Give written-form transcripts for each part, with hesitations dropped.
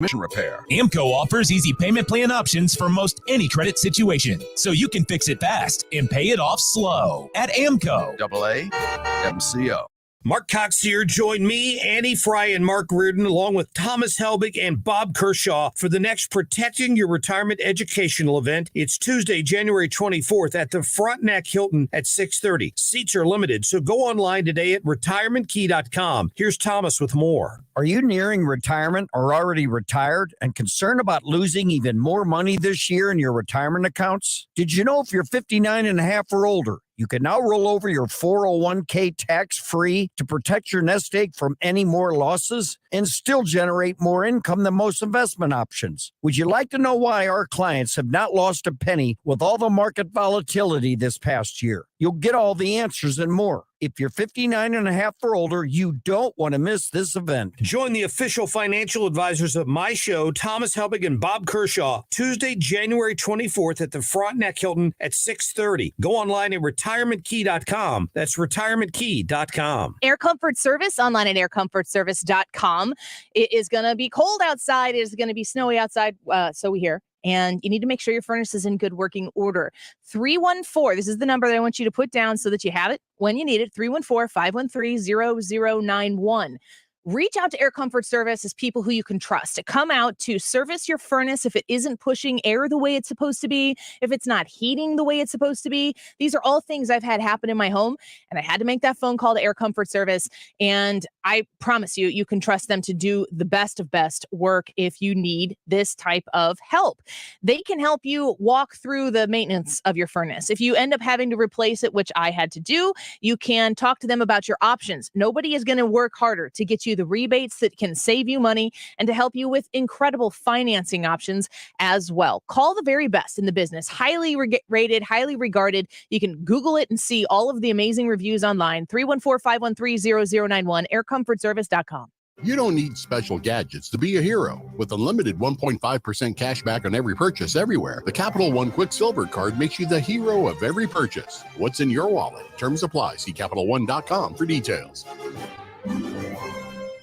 Mission repair. AMCO offers easy payment plan options for most any credit situation, so you can fix it fast and pay it off slow at AMCO. AAMCO. Mark Cox here. Join me, Annie Frey, and Mark Reardon, along with Thomas Helbig and Bob Kershaw for the next Protecting Your Retirement educational event. It's Tuesday, January 24th at the Frontenac Hilton at 6:30. Seats are limited, so go online today at retirementkey.com. Here's Thomas with more. Are you nearing retirement or already retired and concerned about losing even more money this year in your retirement accounts? Did you know if you're 59 and a half or older, you can now roll over your 401k tax-free to protect your nest egg from any more losses and still generate more income than most investment options? Would you like to know why our clients have not lost a penny with all the market volatility this past year? You'll get all the answers and more. If you're 59 and a half or older, you don't want to miss this event. Join the official financial advisors of my show, Thomas Helbig and Bob Kershaw, Tuesday, January 24th at the Frontenac Hilton at 6:30. Go online at retirementkey.com. That's retirementkey.com. Air Comfort Service, online at aircomfortservice.com. It is going to be cold outside. It is going to be snowy outside, so we hear. And you need to make sure your furnace is in good working order. 314, this is the number that I want you to put down so that you have it when you need it. 314-513-0091. Reach out to Air Comfort Service as people who you can trust to come out to service your furnace if it isn't pushing air the way it's supposed to be, if it's not heating the way it's supposed to be. These are all things I've had happen in my home, and I had to make that phone call to Air Comfort Service, and I promise you, you can trust them to do the best of best work if you need this type of help. They can help you walk through the maintenance of your furnace. If you end up having to replace it, which I had to do, you can talk to them about your options. Nobody is going to work harder to get you the rebates that can save you money and to help you with incredible financing options as well. Call the very best in the business, highly rated, highly regarded. You can Google it and see all of the amazing reviews online. 314-513-0091, aircomfortservice.com. You don't need special gadgets to be a hero. With unlimited 1.5% cash back on every purchase everywhere, the Capital One Quicksilver Card makes you the hero of every purchase. What's in your wallet? Terms apply. See CapitalOne.com for details.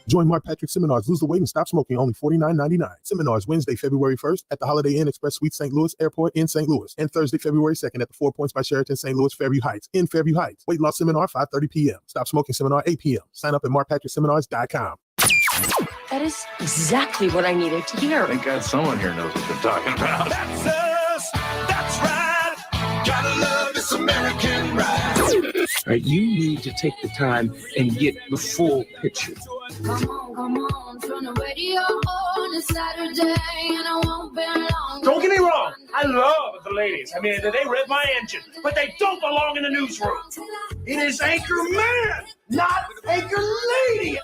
Join Mark Patrick Seminars, Lose the Weight and Stop Smoking, only $49.99. Seminars Wednesday, February 1st at the Holiday Inn Express Suite St. Louis Airport in St. Louis. And Thursday, February 2nd at the 4 Points by Sheraton St. Louis Fairview Heights in Fairview Heights. Weight loss seminar, 5:30 p.m. Stop smoking seminar, 8 p.m. Sign up at markpatrickseminars.com. That is exactly what I needed to hear. Thank God someone here knows what they're talking about. That's us. That's right. Gotta love this American ride. Right, you need to take the time and get the full picture. Come on, turn the radio on. It's Saturday and I won't be long. Don't get me wrong, I love the ladies. I mean, they rev my engine, but they don't belong in the newsroom. It is Anchor Man, not Anchor Lady.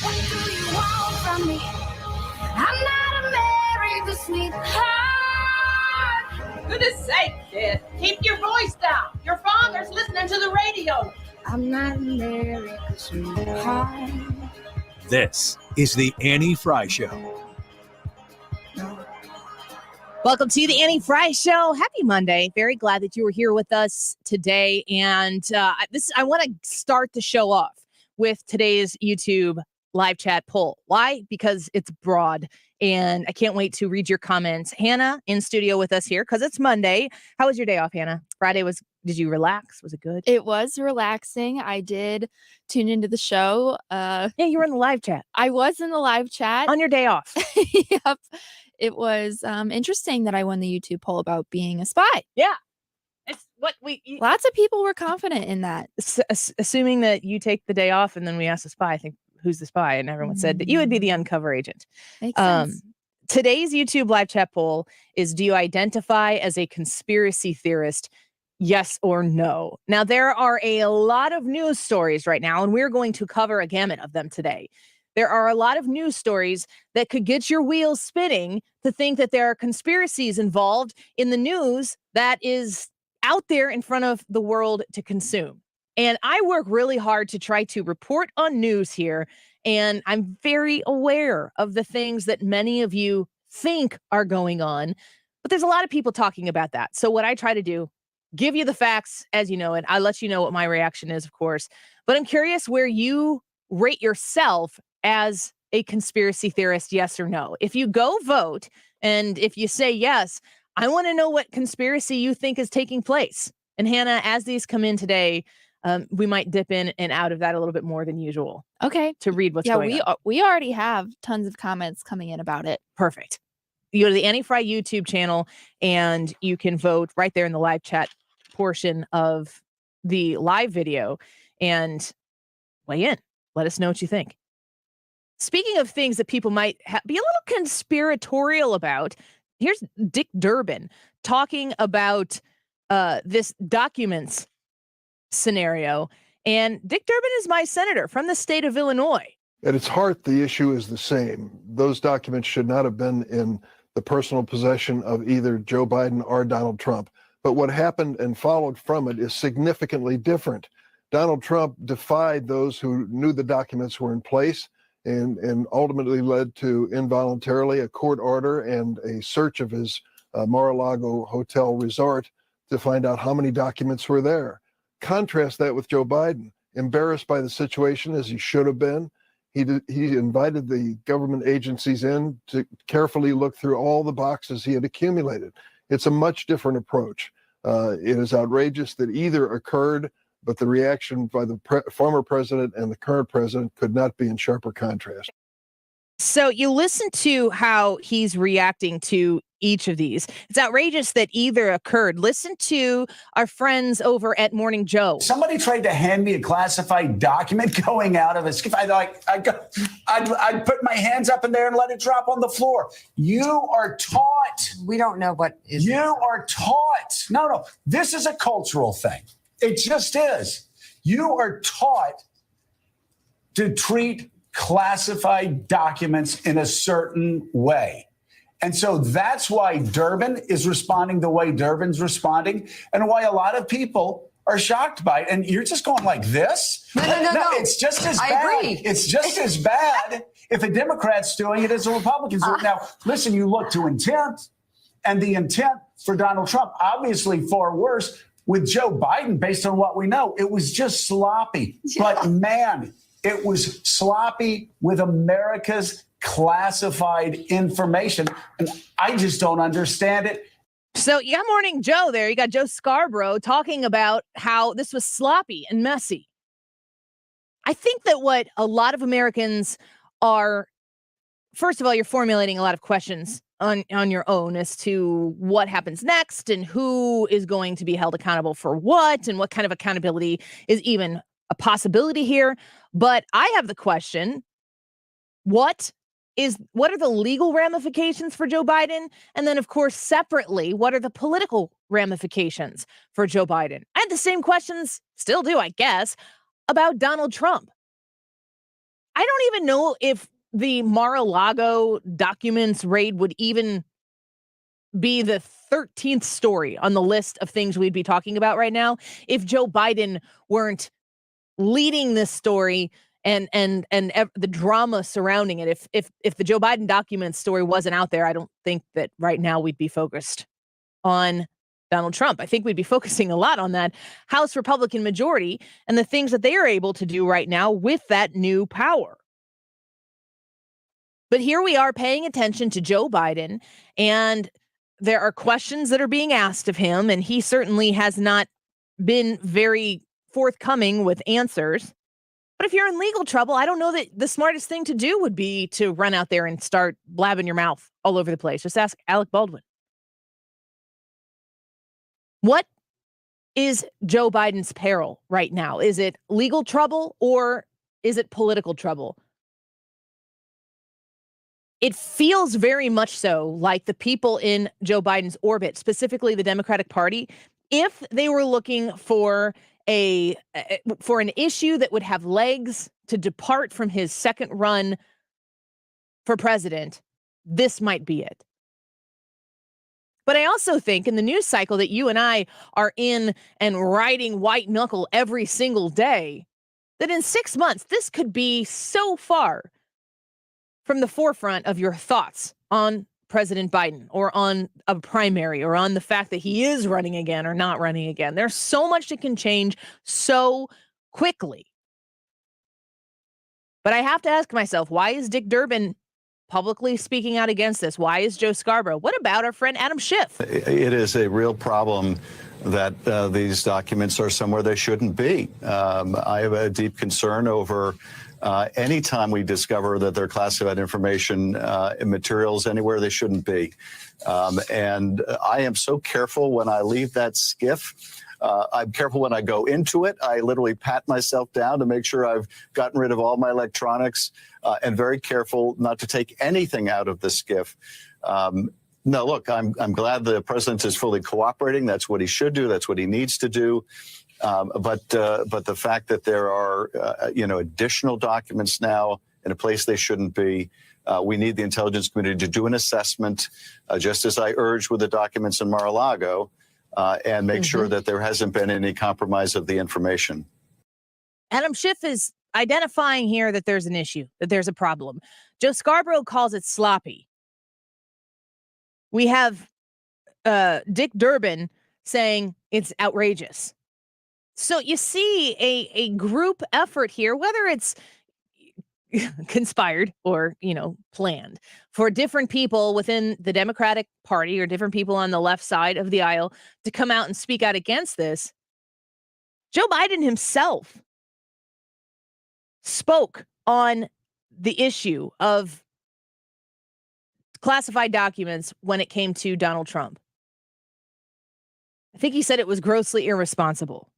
What do you want from me? I'm not America's sweetheart. Goodness sake, kid. Keep your voice down. Your father's listening to the radio. I'm not America's sweetheart. This is the Annie Frey Show. Welcome to the Annie Frey Show. Happy Monday. Very glad that you were here with us today. And I want to start the show off with today's YouTube live chat poll. Why? Because it's broad. And I can't wait to read your comments. Hannah in studio with us here because it's Monday. How was your day off, Hannah? Did you relax? Was it good? It was relaxing. I did tune into the show. Yeah, you were in the live chat. I was in the live chat. On your day off. Yep. It was interesting that I won the YouTube poll about being a spy. Yeah. It's what lots of people were confident in that. Assuming that you take the day off and then we asked the spy, I think, who's the spy? And everyone said that you would be the uncover agent. Makes sense. Today's YouTube live chat poll is, do you identify as a conspiracy theorist? Yes or no? Now, there are a lot of news stories right now, and we're going to cover a gamut of them today. There are a lot of news stories that could get your wheels spinning to think that there are conspiracies involved in the news that is out there in front of the world to consume. And I work really hard to try to report on news here. And I'm very aware of the things that many of you think are going on. But there's a lot of people talking about that. So what I try to do, give you the facts as you know it. I'll let you know what my reaction is, of course. But I'm curious where you rate yourself as a conspiracy theorist, yes or no? If you go vote, and if you say yes, I want to know what conspiracy you think is taking place. And Hannah, as these come in today, we might dip in and out of that a little bit more than usual. Okay. To read what's going on. We already have tons of comments coming in about it. Perfect. You go to the Annie Frey YouTube channel and you can vote right there in the live chat portion of the live video and weigh in. Let us know what you think. Speaking of things that people might be a little conspiratorial about, here's Dick Durbin talking about this documents scenario. And Dick Durbin is my senator from the state of Illinois. At its heart, the issue is the same. Those documents should not have been in the personal possession of either Joe Biden or Donald Trump. But what happened and followed from it is significantly different. Donald Trump defied those who knew the documents were in place and ultimately led to involuntarily a court order and a search of his Mar-a-Lago hotel resort to find out how many documents were there. Contrast that with Joe Biden, embarrassed by the situation as he should have been. He invited the government agencies in to carefully look through all the boxes he had accumulated. It's a much different approach. It is outrageous that either occurred, but the reaction by the former president and the current president could not be in sharper contrast. So you listen to how he's reacting to each of these. It's outrageous that either occurred. Listen to our friends over at Morning Joe. Somebody tried to hand me a classified document going out of a skip. I'd put my hands up in there and let it drop on the floor. You are taught. We don't know what is. You are taught. No. This is a cultural thing. It just is. You are taught to treat classified documents in a certain way. And so that's why Durbin is responding the way Durbin's responding and why a lot of people are shocked by it. And you're just going like this? No. It's just as bad. I agree. It's just as bad if a Democrat's doing it as a Republican's doing it. Now, listen, you look to intent, and the intent for Donald Trump, obviously far worse. With Joe Biden, based on what we know, it was just sloppy. But man, it was sloppy with America's classified information. And I just don't understand it. So you got Morning Joe there. You got Joe Scarborough talking about how this was sloppy and messy. I think that what a lot of Americans are, first of all, you're formulating a lot of questions on your own as to what happens next and who is going to be held accountable for what and what kind of accountability is even a possibility here. But I have the question, what are the legal ramifications for Joe Biden? And then, of course, separately, what are the political ramifications for Joe Biden? I had the same questions, still do, I guess, about Donald Trump. I don't even know if the Mar-a-Lago documents raid would even be the 13th story on the list of things we'd be talking about right now if Joe Biden weren't leading this story and the drama surrounding it. If the Joe Biden documents story wasn't out there, I don't think that right now we'd be focused on Donald Trump. I think we'd be focusing a lot on that House Republican majority and the things that they are able to do right now with that new power. But here we are paying attention to Joe Biden, and there are questions that are being asked of him, and he certainly has not been very forthcoming with answers. But if you're in legal trouble, I don't know that the smartest thing to do would be to run out there and start blabbing your mouth all over the place. Just ask Alec Baldwin. What is Joe Biden's peril right now? Is it legal trouble or is it political trouble? It feels very much so like the people in Joe Biden's orbit, specifically the Democratic Party, if they were looking for an issue that would have legs to depart from his second run for president, this might be it. But I also think in the news cycle that you and I are in and riding white knuckle every single day, that in 6 months, this could be so far from the forefront of your thoughts on President Biden or on a primary or on the fact that he is running again or not running again. There's so much that can change so quickly. But I have to ask myself, why is Dick Durbin publicly speaking out against this? Why is Joe Scarborough? What about our friend Adam Schiff? It is a real problem that these documents are somewhere they shouldn't be. I have a deep concern over anytime we discover that they're classified information and materials anywhere they shouldn't be. And I am so careful when I leave that skiff. I'm careful when I go into it. I literally pat myself down to make sure I've gotten rid of all my electronics and very careful not to take anything out of the skiff. No, look, I'm glad the president is fully cooperating. That's what he should do. That's what he needs to do. But the fact that there are, additional documents now in a place they shouldn't be, we need the intelligence community to do an assessment, just as I urged with the documents in Mar-a-Lago, and make sure that there hasn't been any compromise of the information. Adam Schiff is identifying here that there's an issue, that there's a problem. Joe Scarborough calls it sloppy. We have Dick Durbin saying it's outrageous. So you see a group effort here, whether it's conspired or, planned, for different people within the Democratic Party or different people on the left side of the aisle to come out and speak out against this. Joe Biden himself spoke on the issue of classified documents when it came to Donald Trump. I think he said it was grossly irresponsible.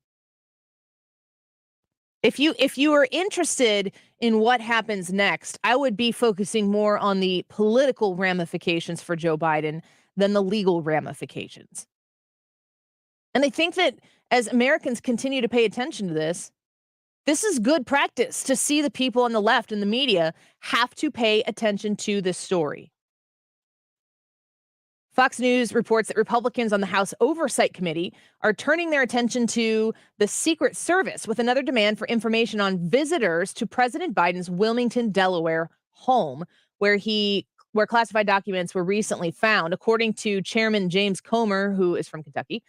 If you are interested in what happens next, I would be focusing more on the political ramifications for Joe Biden than the legal ramifications. And I think that as Americans continue to pay attention to this is good practice to see the people on the left and the media have to pay attention to this story. Fox News reports that Republicans on the House Oversight Committee are turning their attention to the Secret Service with another demand for information on visitors to President Biden's Wilmington, Delaware home, where classified documents were recently found. According to Chairman James Comer, who is from Kentucky,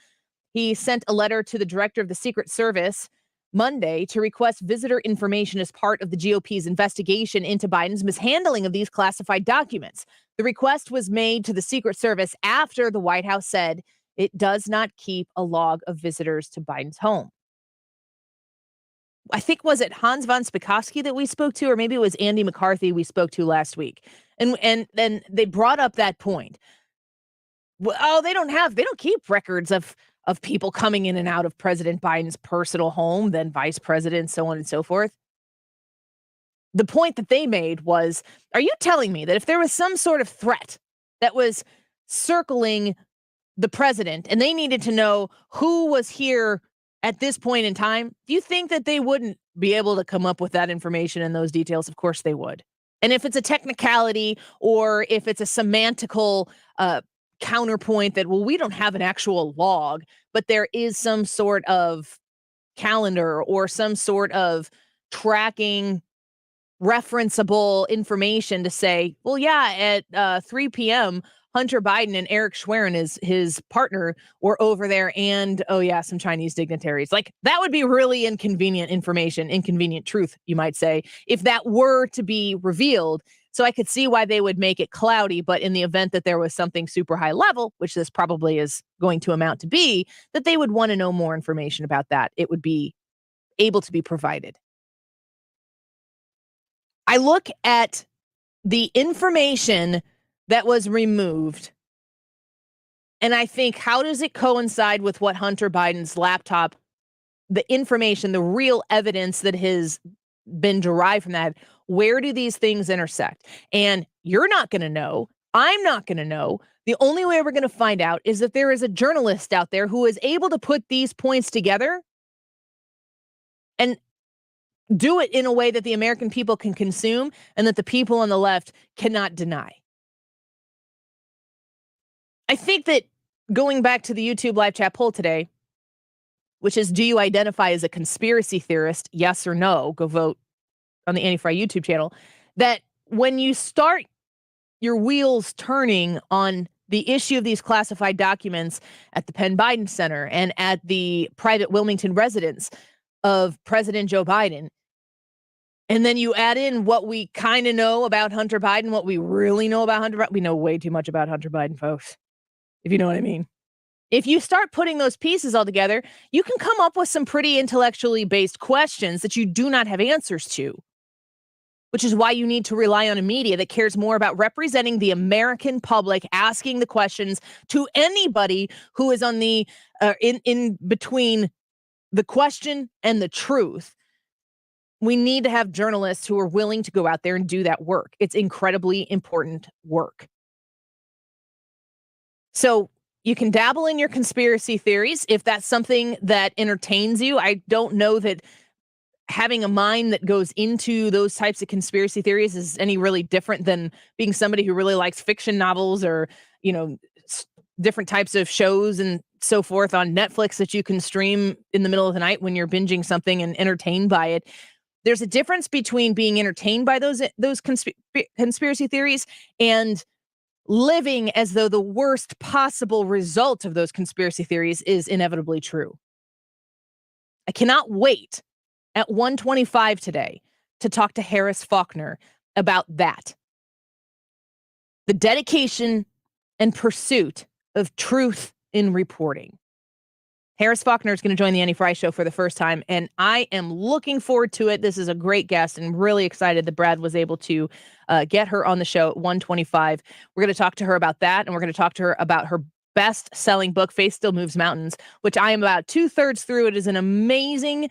he sent a letter to the director of the Secret Service Monday to request visitor information as part of the GOP's investigation into Biden's mishandling of these classified documents. The request was made to the Secret Service after the White House said it does not keep a log of visitors to Biden's home. I think, was it Hans von Spakovsky that we spoke to, or maybe it was Andy McCarthy we spoke to last week. And then they brought up that point. Oh, they don't keep records of people coming in and out of President Biden's personal home, then vice president, so on and so forth. The point that they made was, are you telling me that if there was some sort of threat that was circling the president and they needed to know who was here at this point in time, do you think that they wouldn't be able to come up with that information and those details? Of course they would. And if it's a technicality or if it's a semantical counterpoint that, well, we don't have an actual log, but there is some sort of calendar or some sort of tracking referenceable information to say, well, yeah, at 3 p.m., Hunter Biden and Eric Schwerin, his partner, were over there, and, oh, yeah, some Chinese dignitaries. Like, that would be really inconvenient information, inconvenient truth, you might say, if that were to be revealed. So I could see why they would make it cloudy, but in the event that there was something super high level, which this probably is going to amount to be, that they would want to know more information about that. It would be able to be provided. I look at the information that was removed, and I think, how does it coincide with what Hunter Biden's laptop, the information, the real evidence that has been derived from that? Where do these things intersect? And you're not going to know. I'm not going to know. The only way we're going to find out is that there is a journalist out there who is able to put these points together and do it in a way that the American people can consume and that the people on the left cannot deny. I think that going back to the YouTube live chat poll today, which is, do you identify as a conspiracy theorist? Yes or no? Go vote on the Annie Frey YouTube channel. That when you start your wheels turning on the issue of these classified documents at the Penn Biden Center and at the private Wilmington residence of President Joe Biden, And then you add in what we kind of know about Hunter Biden, what we really know about Hunter Biden. We know way too much about Hunter Biden, folks, if you know what I mean. If you start putting those pieces all together, you can come up with some pretty intellectually based questions that you do not have answers to, which is why you need to rely on a media that cares more about representing the American public, asking the questions to anybody who is on the in between the question and the truth. We need to have journalists who are willing to go out there and do that work. It's incredibly important work. So you can dabble in your conspiracy theories if that's something that entertains you. I don't know that having a mind that goes into those types of conspiracy theories is any really different than being somebody who really likes fiction novels or, different types of shows and so forth on Netflix that you can stream in the middle of the night when you're binging something and entertained by it. There's a difference between being entertained by those conspiracy theories and living as though the worst possible result of those conspiracy theories is inevitably true. I cannot wait at 1:25 today to talk to Harris Faulkner about that. The dedication and pursuit of truth in reporting. Harris Faulkner is going to join the Annie Frey Show for the first time, and I am looking forward to it. This is a great guest and really excited that Brad was able to get her on the show at 1:25. We're going to talk to her about that, and we're going to talk to her about her best-selling book, Faith Still Moves Mountains, which I am about 2/3 through. It is an amazing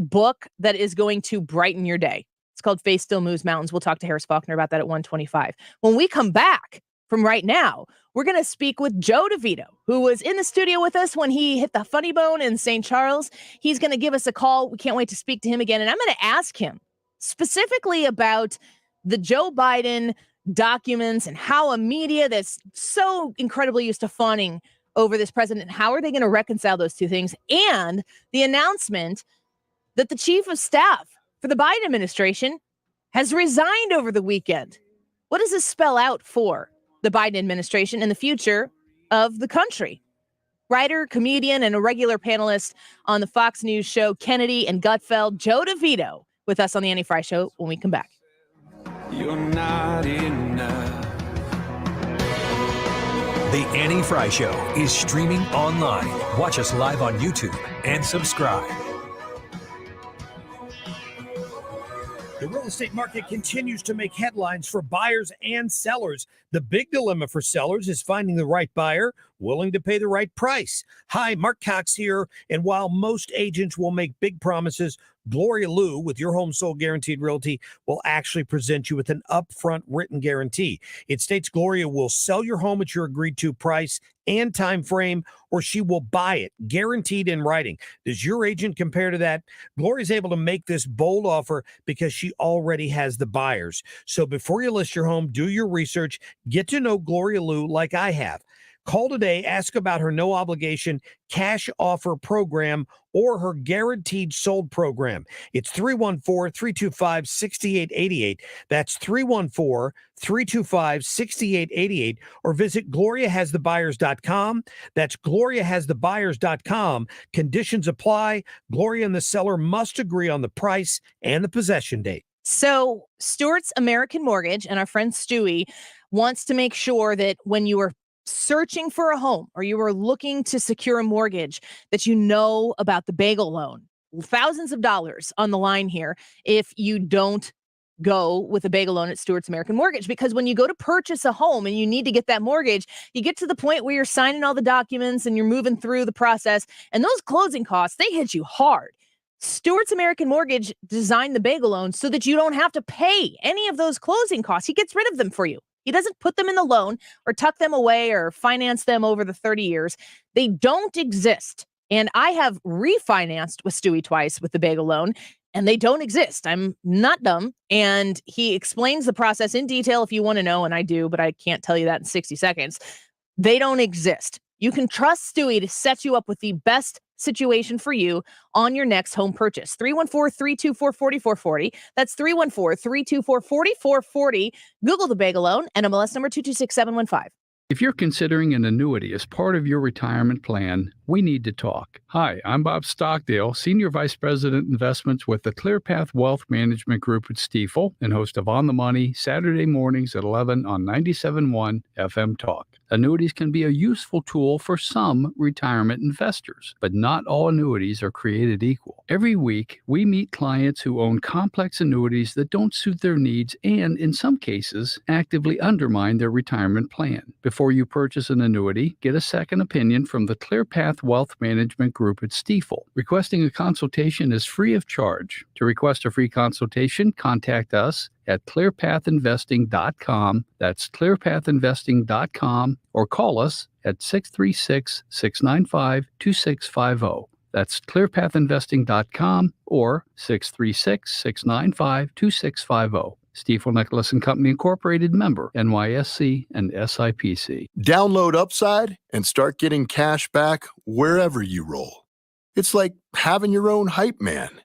book that is going to brighten your day. It's called Faith Still Moves Mountains. We'll talk to Harris Faulkner about that at 1:25. When we come back from right now, we're going to speak with Joe DeVito, who was in the studio with us when he hit the funny bone in St. Charles. He's going to give us a call. We can't wait to speak to him again. And I'm going to ask him specifically about the Joe Biden documents and how a media that's so incredibly used to fawning over this president, how are they going to reconcile those two things? And the announcement that the chief of staff for the Biden administration has resigned over the weekend. What does this spell out for the Biden administration and the future of the country? Writer, comedian, and a regular panelist on the Fox News show Kennedy and Gutfeld, Joe DeVito, with us on the Annie Frey Show when we come back. You're not enough. The Annie Frey Show is streaming online. Watch us live on YouTube and subscribe. The real estate market continues to make headlines for buyers and sellers. The big dilemma for sellers is finding the right buyer willing to pay the right price. Hi, Mark Cox here. And while most agents will make big promises, Gloria Liu with Your Home Sold Guaranteed Realty will actually present you with an upfront written guarantee. It states Gloria will sell your home at your agreed to price and time frame, or she will buy it, guaranteed in writing. Does your agent compare to that? Gloria's able to make this bold offer because she already has the buyers. So before you list your home, do your research, get to know Gloria Liu like I have. Call today, ask about her no obligation cash offer program or her guaranteed sold program. It's 314-325-6888. That's 314-325-6888, or visit GloriaHasTheBuyers.com. That's GloriaHasTheBuyers.com. Conditions apply. Gloria and the seller must agree on the price and the possession date. So Stewart's American Mortgage and our friend Stewie wants to make sure that when you are searching for a home or you are looking to secure a mortgage, that you know about the bagel loan. Thousands of dollars on the line here if you don't go with a bagel loan at Stewart's American Mortgage. Because when you go to purchase a home and you need to get that mortgage, you get to the point where you're signing all the documents and you're moving through the process, and those closing costs, they hit you hard. Stewart's American Mortgage designed the bagel loan so that you don't have to pay any of those closing costs. He gets rid of them for you. He doesn't put them in the loan or tuck them away or finance them over the 30 years. They don't exist. And I have refinanced with Stewie twice with the bagel loan, and they don't exist. I'm not dumb. And he explains the process in detail if you want to know, and I do, but I can't tell you that in 60 seconds. They don't exist. You can trust Stewie to set you up with the best situation for you on your next home purchase. 314-324-4440. That's 314-324-4440. Google the bagel loan, NMLS number 226715. If you're considering an annuity as part of your retirement plan, we need to talk. Hi, I'm Bob Stockdale, Senior Vice President Investments with the ClearPath Wealth Management Group at Stifel and host of On the Money Saturday mornings at 11 on 97.1 FM Talk. Annuities can be a useful tool for some retirement investors, but not all annuities are created equal. Every week, we meet clients who own complex annuities that don't suit their needs and, in some cases, actively undermine their retirement plan. Before you purchase an annuity, get a second opinion from the ClearPath Wealth Management Group at Stifel. Requesting a consultation is free of charge. To request a free consultation, contact us at clearpathinvesting.com. That's clearpathinvesting.com, or call us at 636-695-2650. That's clearpathinvesting.com or 636-695-2650. Stifel Nicholas and Company Incorporated, member NYSE and SIPC. Download Upside and start getting cash back wherever you roll. It's like having your own hype man.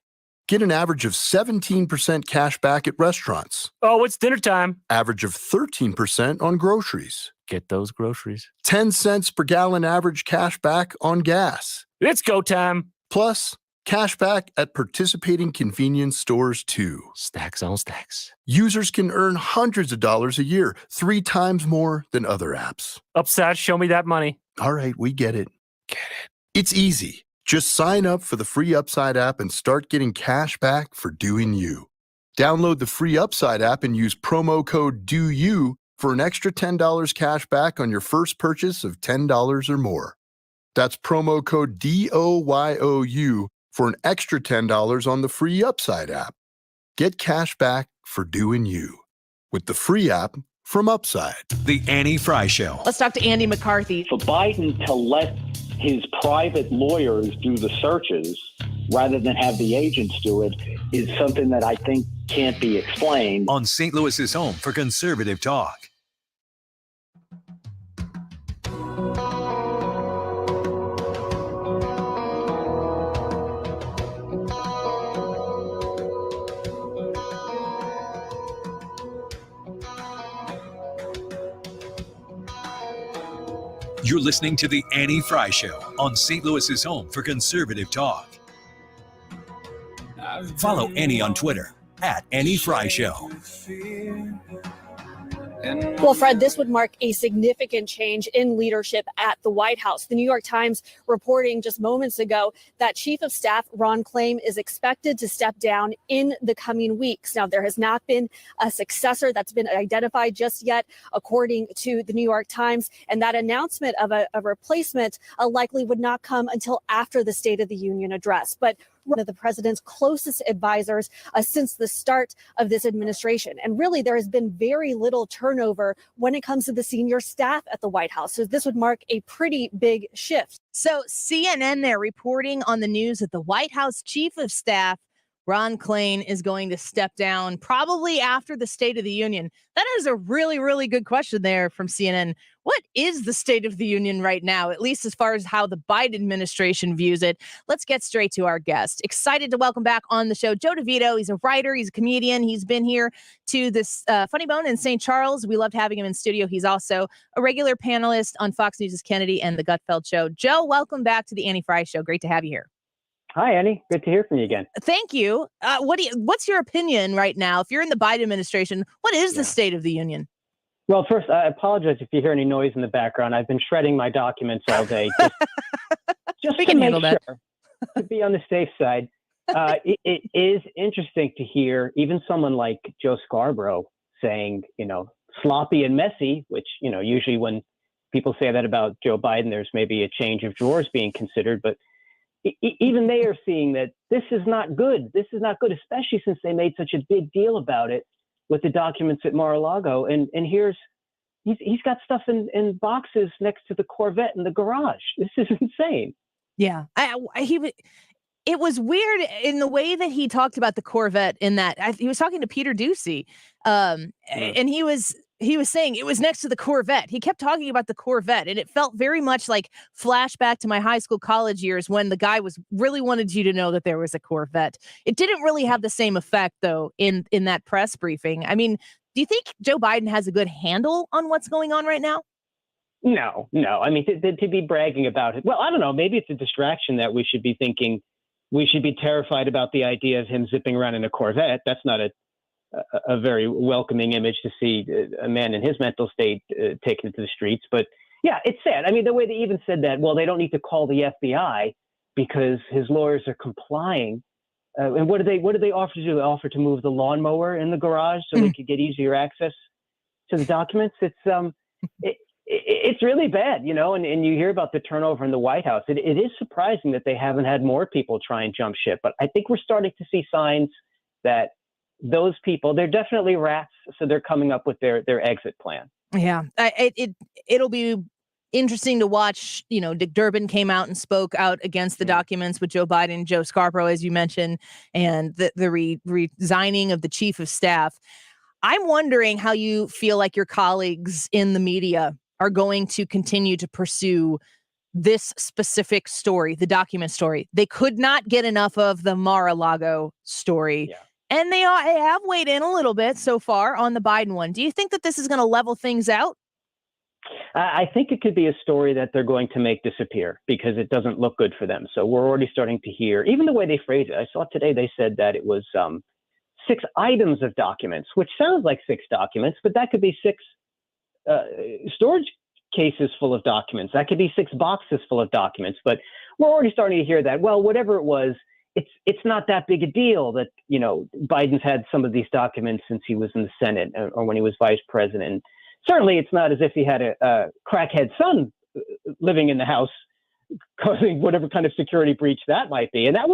Get an average of 17% cash back at restaurants. Oh, it's dinner time. Average of 13% on groceries. Get those groceries. 10 cents per gallon average cash back on gas. It's go time. Plus, cash back at participating convenience stores too. Stacks on stacks. Users can earn hundreds of dollars a year, 3 times more than other apps. Upside, show me that money. All right, we get it. It's easy. Just sign up for the free Upside app and start getting cash back for doing you. Download the free Upside app and use promo code DOYOU for an extra $10 cash back on your first purchase of $10 or more. That's promo code DOYOU for an extra $10 on the free Upside app. Get cash back for doing you with the free app from Upside. The Annie Frey Show. Let's talk to Andy McCarthy. For Biden to let his private lawyers do the searches rather than have the agents do it is something that I think can't be explained. On St. Louis's home for conservative talk. You're listening to The Annie Frey Show on St. Louis's home for conservative talk. Follow Annie on Twitter at Annie Frey Show. Well, Fred, this would mark a significant change in leadership at the White House. The New York Times reporting just moments ago that Chief of Staff Ron Klain is expected to step down in the coming weeks. Now, there has not been a successor that's been identified just yet, according to the New York Times. And that announcement of a replacement likely would not come until after the State of the Union address. But one of the president's closest advisors since the start of this administration. And really, there has been very little turnover when it comes to the senior staff at the White House. So this would mark a pretty big shift. So CNN, they're reporting on the news that the White House Chief of Staff, Ron Klain, is going to step down probably after the State of the Union. That is a really, really good question there from CNN. What is the State of the Union right now, at least as far as how the Biden administration views it? Let's get straight to our guest. Excited to welcome back on the show Joe DeVito. He's a writer. He's a comedian. He's been here to this Funny Bone in St. Charles. We loved having him in studio. He's also a regular panelist on Fox News' Kennedy and the Gutfeld Show. Joe, welcome back to the Annie Frey Show. Great to have you here. Hi, Annie. Good to hear from you again. Thank you. What's your opinion right now? If you're in the Biden administration, what is the State of the Union? Well, first, I apologize if you hear any noise in the background. I've been shredding my documents all day just we to can make handle sure, that. to be on the safe side. It is interesting to hear even someone like Joe Scarborough saying, sloppy and messy, which, usually when people say that about Joe Biden, there's maybe a change of drawers being considered. But even they are seeing that this is not good. This is not good, especially since they made such a big deal about it with the documents at Mar-a-Lago. And he's got stuff in boxes next to the Corvette in the garage. This is insane. Yeah. It was weird in the way that he talked about the Corvette in that he was talking to Peter Doocy and he was saying it was next to the Corvette. He kept talking about the Corvette, and it felt very much like flashback to my high school, college years when the guy really wanted you to know that there was a Corvette. It didn't really have the same effect, though, in that press briefing. I mean, do you think Joe Biden has a good handle on what's going on right now? No. I mean, to be bragging about it. Well, I don't know. Maybe it's a distraction that we should be thinking we should be terrified about the idea of him zipping around in a Corvette. That's not a very welcoming image to see a man in his mental state taken to the streets. But yeah, it's sad. I mean, the way they even said that, well, they don't need to call the FBI because his lawyers are complying. And what did they offer to do? They offer to move the lawnmower in the garage so they could get easier access to the documents. It's really bad, you know, and you hear about the turnover in the White House. It is surprising that they haven't had more people try and jump ship. But I think we're starting to see signs that those people, they're definitely rats. So they're coming up with their exit plan. Yeah, it'll be interesting to watch. You know, Dick Durbin came out and spoke out against the documents with Joe Biden, Joe Scarborough, as you mentioned, and the resigning of the chief of staff. I'm wondering how you feel like your colleagues in the media are going to continue to pursue this specific story, the document story. They could not get enough of the Mar-a-Lago story. Yeah. And they have weighed in a little bit so far on the Biden one. Do you think that this is going to level things out? I think it could be a story that they're going to make disappear because it doesn't look good for them. So we're already starting to hear, even the way they phrase it. I saw today they said that it was 6 items of documents, which sounds like 6 documents, but that could be 6 storage cases full of documents. That could be 6 boxes full of documents. But we're already starting to hear that, well, whatever it was, it's not that big a deal that, you know, Biden's had some of these documents since he was in the Senate or when he was vice president. Certainly it's not as if he had a crackhead son living in the house causing whatever kind of security breach that might be. And I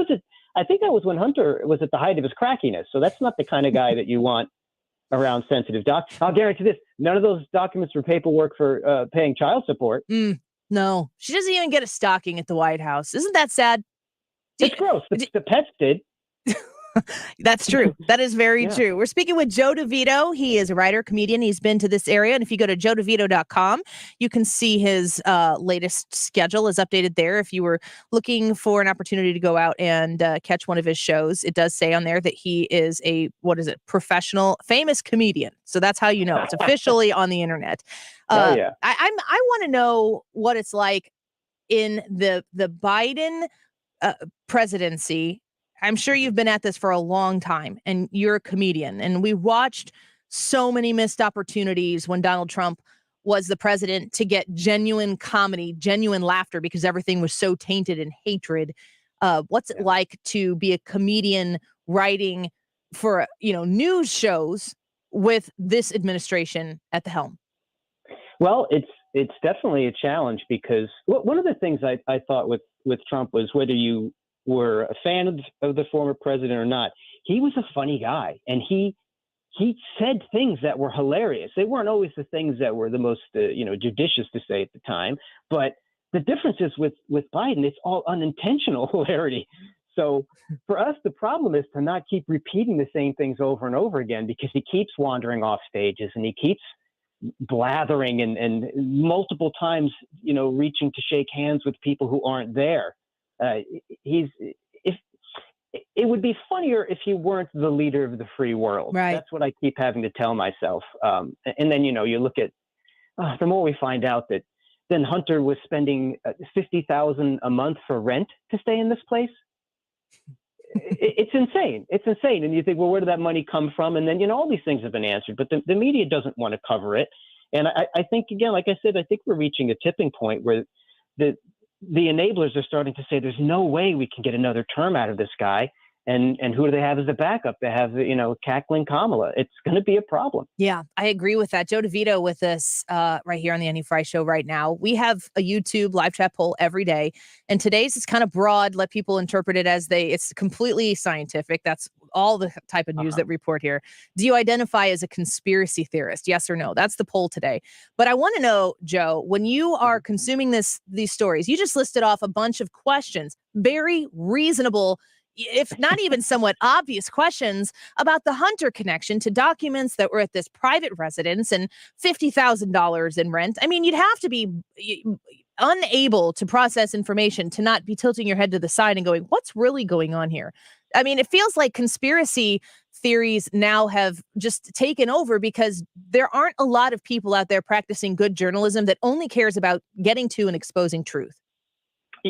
think that was when Hunter was at the height of his crackiness. So that's not the kind of guy that you want around sensitive docs. I'll guarantee this. None of those documents were paperwork for paying child support. No, she doesn't even get a stocking at the White House. Isn't that sad? It's gross. The pets did. That's true. That is very true. We're speaking with Joe DeVito. He is a writer, comedian. He's been to this area. And if you go to joedevito.com, you can see his latest schedule is updated there. If you were looking for an opportunity to go out and catch one of his shows, it does say on there that he is professional, famous comedian. So that's how you know. It's officially on the internet. I want to know what it's like in the Biden presidency. I'm sure you've been at this for a long time and you're a comedian, and we watched so many missed opportunities when Donald Trump was the president to get genuine comedy, genuine laughter, because everything was so tainted in hatred. What's it like to be a comedian writing for, news shows with this administration at the helm? Well, it's definitely a challenge because one of the things I thought with Trump was whether you were a fan of the former president or not, he was a funny guy, and he said things that were hilarious. They weren't always the things that were the most judicious to say at the time, but the difference is with Biden, it's all unintentional hilarity. So for us, the problem is to not keep repeating the same things over and over again, because he keeps wandering off stages and he keeps blathering and multiple times, reaching to shake hands with people who aren't there. It would be funnier if he weren't the leader of the free world. Right. That's what I keep having to tell myself. And then, you look at, the more we find out that then Hunter was spending $50,000 a month for rent to stay in this place. It's insane. It's insane. And you think, well, where did that money come from? And then, all these things have been answered, but the media doesn't want to cover it. And I think, again, like I said, I think we're reaching a tipping point where the enablers are starting to say there's no way we can get another term out of this guy. And who do they have as a backup? They have, cackling Kamala. It's going to be a problem. Yeah, I agree with that. Joe DeVito with us right here on the Annie Frey Show right now. We have a YouTube live chat poll every day. And today's is kind of broad. Let people interpret it as it's completely scientific. That's all the type of news that we report here. Do you identify as a conspiracy theorist? Yes or no? That's the poll today. But I want to know, Joe, when you are consuming these stories, you just listed off a bunch of questions, very reasonable, if not even somewhat obvious questions about the Hunter connection to documents that were at this private residence and $50,000 in rent. I mean, you'd have to be unable to process information to not be tilting your head to the side and going, what's really going on here? I mean, it feels like conspiracy theories now have just taken over because there aren't a lot of people out there practicing good journalism that only cares about getting to and exposing truth.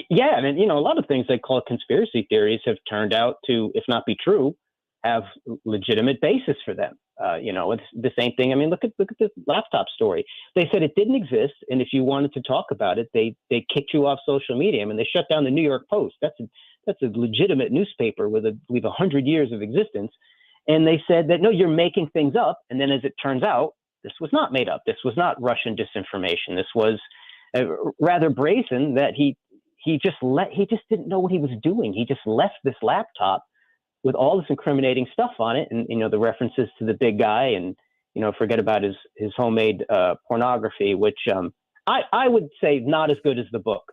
Yeah, I mean, you know, a lot of things they call conspiracy theories have turned out to, if not be true, have legitimate basis for them. You know, it's the same thing. I mean, look at this laptop story. They said it didn't exist, and if you wanted to talk about it, they kicked you off social media. I mean, they shut down the New York Post. That's a legitimate newspaper with, I believe, 100 years of existence. And they said that, no, you're making things up. And then as it turns out, this was not made up. This was not Russian disinformation. This was rather brazen that he just didn't know what he was doing. He just left this laptop with all this incriminating stuff on it. And, you know, the references to the big guy and, you know, forget about his homemade pornography, which I would say not as good as the book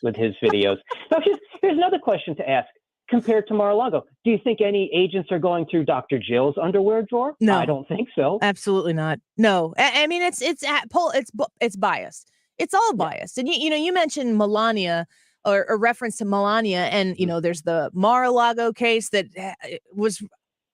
with his videos. Now, here's another question to ask. Compared to Mar-a-Lago, do you think any agents are going through Dr. Jill's underwear drawer? No, I don't think so. Absolutely not. No, I mean it's biased. It's all biased. And you know, you mentioned Melania or a reference to Melania, and you know, there's the Mar-a-Lago case that was.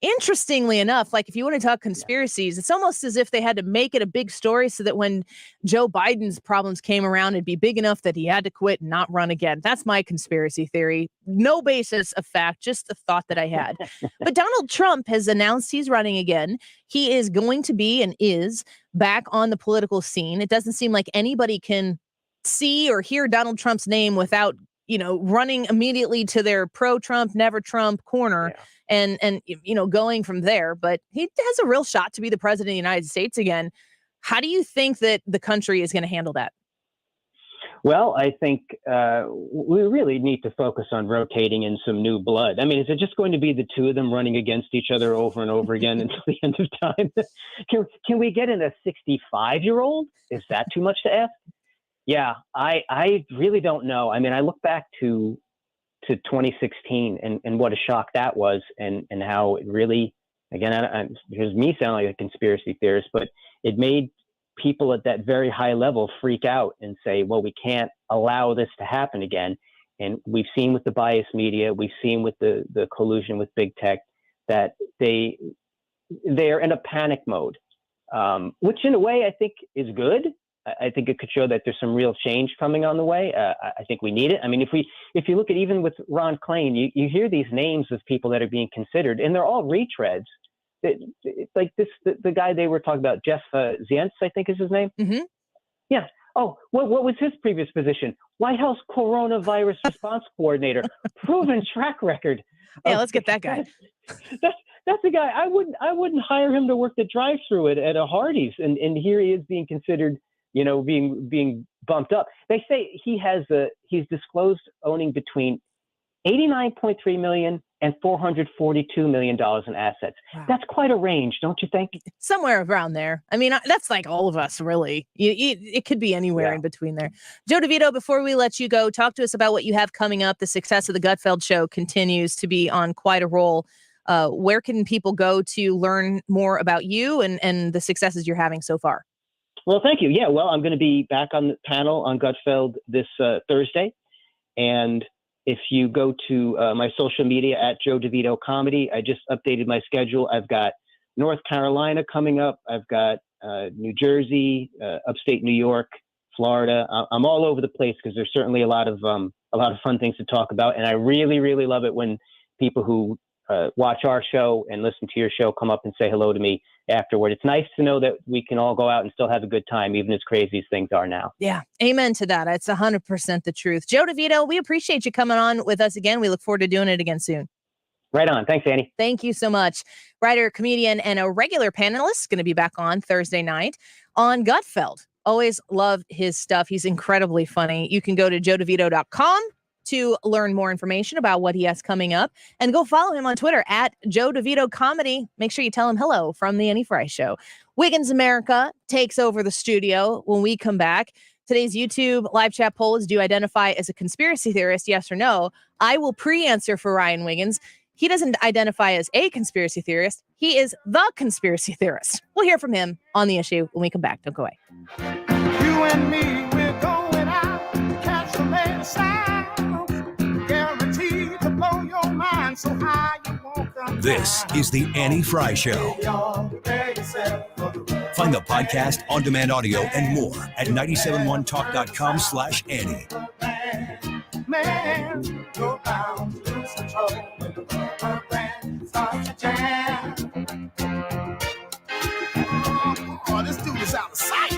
Interestingly enough, like if you want to talk conspiracies, it's almost as if they had to make it a big story so that when Joe Biden's problems came around, it'd be big enough that he had to quit and not run again. That's my conspiracy theory. No basis of fact, just a thought that I had. But Donald Trump has announced he's running again. He is going to be and is back on the political scene. It doesn't seem like anybody can see or hear Donald Trump's name without, you know, running immediately to their pro-Trump, never Trump corner. Yeah. And you know, going from there, but he has a real shot to be the president of the United States again. How do you think that the country is going to handle that? Well, I think we really need to focus on rotating in some new blood. I mean, is it just going to be the two of them running against each other over and over again until the end of time? Can we get in a 65-year-old? Is that too much to ask? Yeah, I really don't know. I mean, I look back to 2016 and what a shock that was, and how it really, again, here's me sounding like a conspiracy theorist, but it made people at that very high level freak out and say, well, we can't allow this to happen again. And we've seen with the biased media, we've seen with the collusion with big tech, that they're in a panic mode, which in a way I think is good. I think it could show that there's some real change coming on the way. I think we need it. I mean, if you look at even with Ron Klain, you hear these names of people that are being considered, and they're all retreads. Like the guy they were talking about, Jeff Zients, I think is his name. Mm-hmm. Yeah. Oh, what was his previous position? White House coronavirus response coordinator, proven track record. Yeah, let's get that guy. That's the guy. I wouldn't hire him to work the drive-through at a Hardee's, and here he is being considered, you know, being bumped up. They say he's disclosed owning between $89.3 million and $442 million in assets. Wow. That's quite a range, don't you think? Somewhere around there. I mean, that's like all of us, really. It could be anywhere in between there. Joe DeVito, before we let you go, talk to us about what you have coming up. The success of the Gutfeld Show continues to be on quite a roll. Where can people go to learn more about you and the successes you're having so far? Well, thank you. Yeah, well, I'm going to be back on the panel on Gutfeld this Thursday. And if you go to my social media at Joe DeVito Comedy, I just updated my schedule. I've got North Carolina coming up. I've got New Jersey, upstate New York, Florida. I'm all over the place because there's certainly a lot of fun things to talk about. And I really, really love it when people who watch our show and listen to your show come up and say hello to me afterward. It's nice to know that we can all go out and still have a good time, even as crazy as things are now. Yeah. Amen to that. It's 100% the truth. Joe DeVito, we appreciate you coming on with us again. We look forward to doing it again soon. Right on. Thanks, Annie. Thank you so much. Writer, comedian, and a regular panelist going to be back on Thursday night on Gutfeld. Always love his stuff. He's incredibly funny. You can go to joedevito.com to learn more information about what he has coming up, and go follow him on Twitter at Joe DeVito Comedy. Make sure you tell him hello from the Annie Frey Show. Wiggins America takes over the studio when we come back. Today's YouTube live chat poll is, do you identify as a conspiracy theorist, yes or no? I will pre-answer for Ryan Wiggins. He doesn't identify as a conspiracy theorist. He is the conspiracy theorist. We'll hear from him on The Issue when we come back. Don't go away. You and me, we're going out to catch the latest sound. Guaranteed to blow your mind so high you won't come This is the Annie Frey Show. Find the podcast, on-demand audio, and more at 971talk.com/Annie. Man, go down to lose control when the rubber band starts to jam. Oh, this dude is out of sight.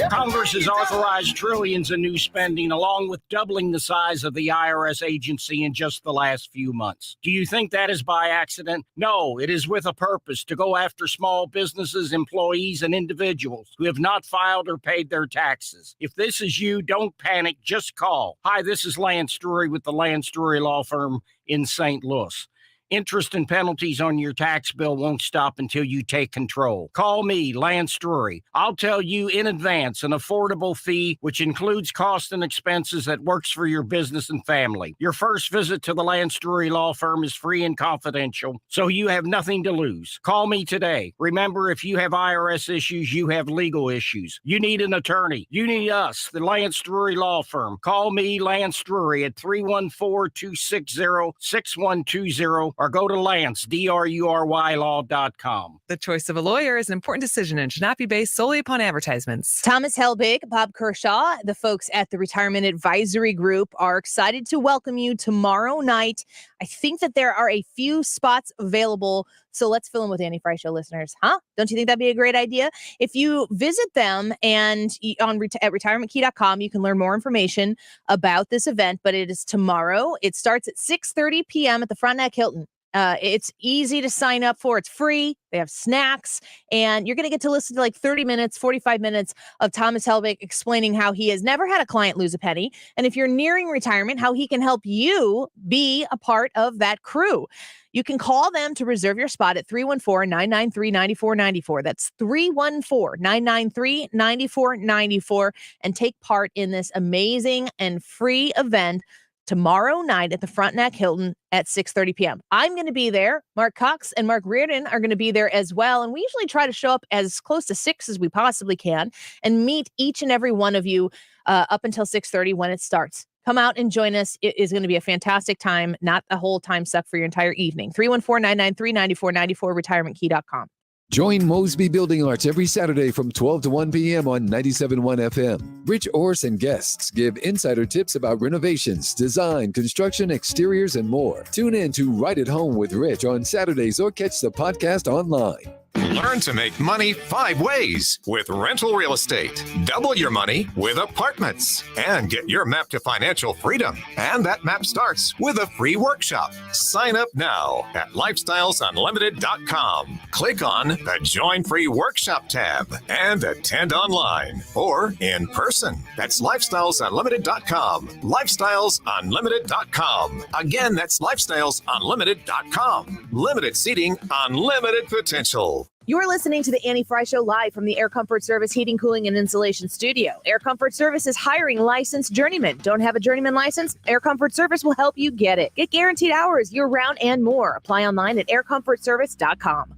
Congress has authorized trillions in new spending, along with doubling the size of the IRS agency in just the last few months. Do you think that is by accident? No, it is with a purpose, to go after small businesses, employees, and individuals who have not filed or paid their taxes. If this is you, don't panic, just call. Hi, this is Lance Drury with the Lance Drury Law Firm in St. Louis. Interest and penalties on your tax bill won't stop until you take control. Call me, Lance Drury. I'll tell you in advance an affordable fee, which includes costs and expenses that works for your business and family. Your first visit to the Lance Drury Law Firm is free and confidential, so you have nothing to lose. Call me today. Remember, if you have IRS issues, you have legal issues. You need an attorney. You need us, the Lance Drury Law Firm. Call me, Lance Drury, at 314-260-6120. Or go to Lance, DRURY law.com. The choice of a lawyer is an important decision and should not be based solely upon advertisements. Thomas Helbig, Bob Kershaw, the folks at the Retirement Advisory Group are excited to welcome you tomorrow night. I think that there are a few spots available, so let's fill in with Annie Frey Show listeners. Huh? Don't you think that'd be a great idea? If you visit them and at retirementkey.com, you can learn more information about this event, but it is tomorrow. It starts at 6:30 p.m. at the Frontenac Hilton. It's easy to sign up for. It's free. They have snacks, and you're going to get to listen to like 30 minutes, 45 minutes of Thomas Helbig explaining how he has never had a client lose a penny. And if you're nearing retirement, how he can help you be a part of that crew. You can call them to reserve your spot at 314-993-9494. That's 314-993-9494 and take part in this amazing and free event tomorrow night at the Frontenac Hilton at 6:30 p.m. I'm going to be there. Mark Cox and Mark Reardon are going to be there as well. And we usually try to show up as close to 6 as we possibly can and meet each and every one of you up until 6:30 when it starts. Come out and join us. It is going to be a fantastic time, not a whole time suck for your entire evening. 314-993-9494, retirementkey.com. Join Mosby Building Arts every Saturday from 12 to 1 p.m. on 97.1 FM. Rich Orse and guests give insider tips about renovations, design, construction, exteriors, and more. Tune in to Right at Home with Rich on Saturdays or catch the podcast online. Learn to make money 5 ways with rental real estate. Double your money with apartments and get your map to financial freedom. And that map starts with a free workshop. Sign up now at lifestylesunlimited.com. Click on the Join Free Workshop tab and attend online or in person. That's lifestylesunlimited.com. Lifestylesunlimited.com. Again, that's lifestylesunlimited.com. Limited seating, unlimited potential. You're listening to the Annie Frey Show live from the Air Comfort Service Heating, Cooling, and Insulation Studio. Air Comfort Service is hiring licensed journeymen. Don't have a journeyman license? Air Comfort Service will help you get it. Get guaranteed hours year-round and more. Apply online at aircomfortservice.com.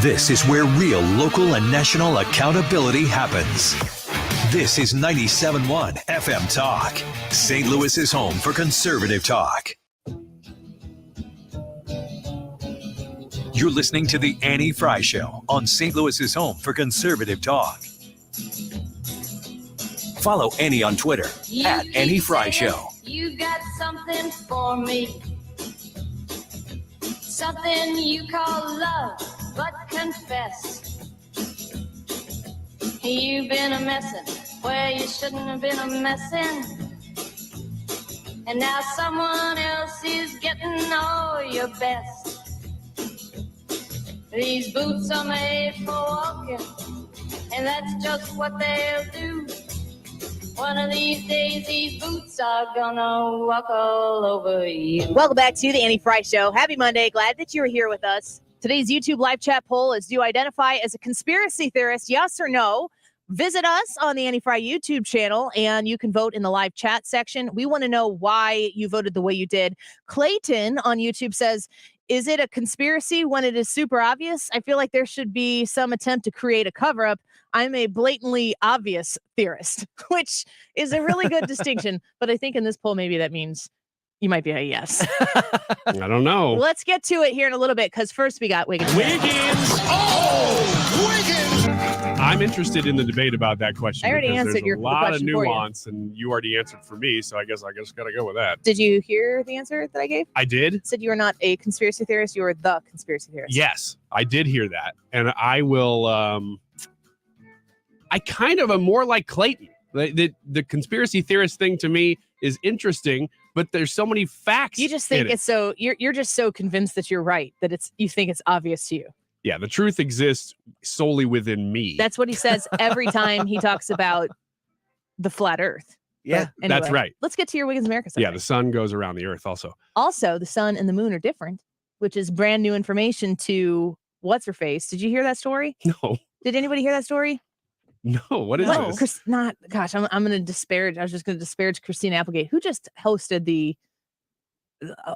This is where real local and national accountability happens. This is 97.1 FM Talk, St. Louis's home for conservative talk. You're listening to the Annie Frey Show on St. Louis's home for conservative talk. Follow Annie on Twitter at Annie Frey Show. You got something for me, something you call love, but confess you've been a messin' where you shouldn't have been a messin', and now someone else is getting all your best. These boots are made for walking, and that's just what they'll do. One of these days, these boots are gonna walk all over you. Welcome back to the Annie Frey Show. Happy Monday. Glad that you're here with us. Today's YouTube live chat poll is: do you identify as a conspiracy theorist, yes or no? Visit us on the Annie Frey YouTube channel, and you can vote in the live chat section. We want to know why you voted the way you did. Clayton on YouTube says, is it a conspiracy when it is super obvious? I feel like there should be some attempt to create a cover-up. I'm a blatantly obvious theorist, which is a really good distinction. But I think in this poll, maybe that means You might be a yes. I don't know. Let's get to it here in a little bit because first we got Wiggins. I'm interested in the debate about that question. I already because answered there's your a lot of question for you. nuance, and you already answered for me, so I guess got to go with that. Did you hear the answer that I gave? I did. It said you are not a conspiracy theorist. You are the conspiracy theorist. Yes, I did hear that, and I will. I kind of am more like Clayton. The conspiracy theorist thing to me is interesting, but there's so many facts. You just think it's so you're just so convinced that you're right that you think it's obvious to you. Yeah, the truth exists solely within me. That's what he says every time he talks about the flat Earth. Yeah, But that's anyway, right. Let's get to your Wiggins America summary. Yeah, the sun goes around the Earth also. Also, the sun and the moon are different, which is brand new information to what's her face. Did you hear that story? No. Did anybody hear that story? No, what is this? Gosh, I'm going to disparage. I was just going to disparage Christina Applegate, who just hosted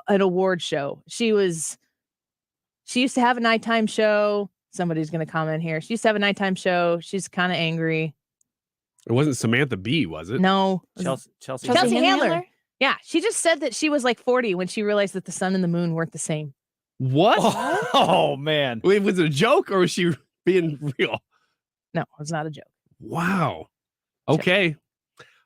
an award show. She used to have a nighttime show. Somebody's going to comment here. She used to have a nighttime show. She's kind of angry. It wasn't Samantha Bee, was it? No. Chelsea Handler. Yeah, she just said that she was like 40 when she realized that the sun and the moon weren't the same. What? Oh man. Wait, was it a joke or was she being real? No, it's not a joke. Wow. Okay.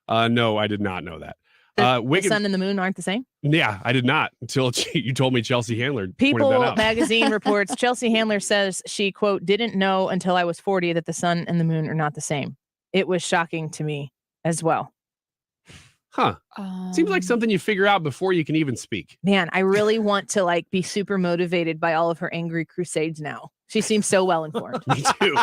No, I did not know that. The sun and the moon aren't the same? Yeah, I did not until you told me Chelsea Handler pointed People that out. magazine reports Chelsea Handler says she, quote, didn't know until I was 40 that the sun and the moon are not the same. It was shocking to me as well. Huh. Seems like something you figure out before you can even speak. Man, I really want to be super motivated by all of her angry crusades now. She seems so well informed. Me too.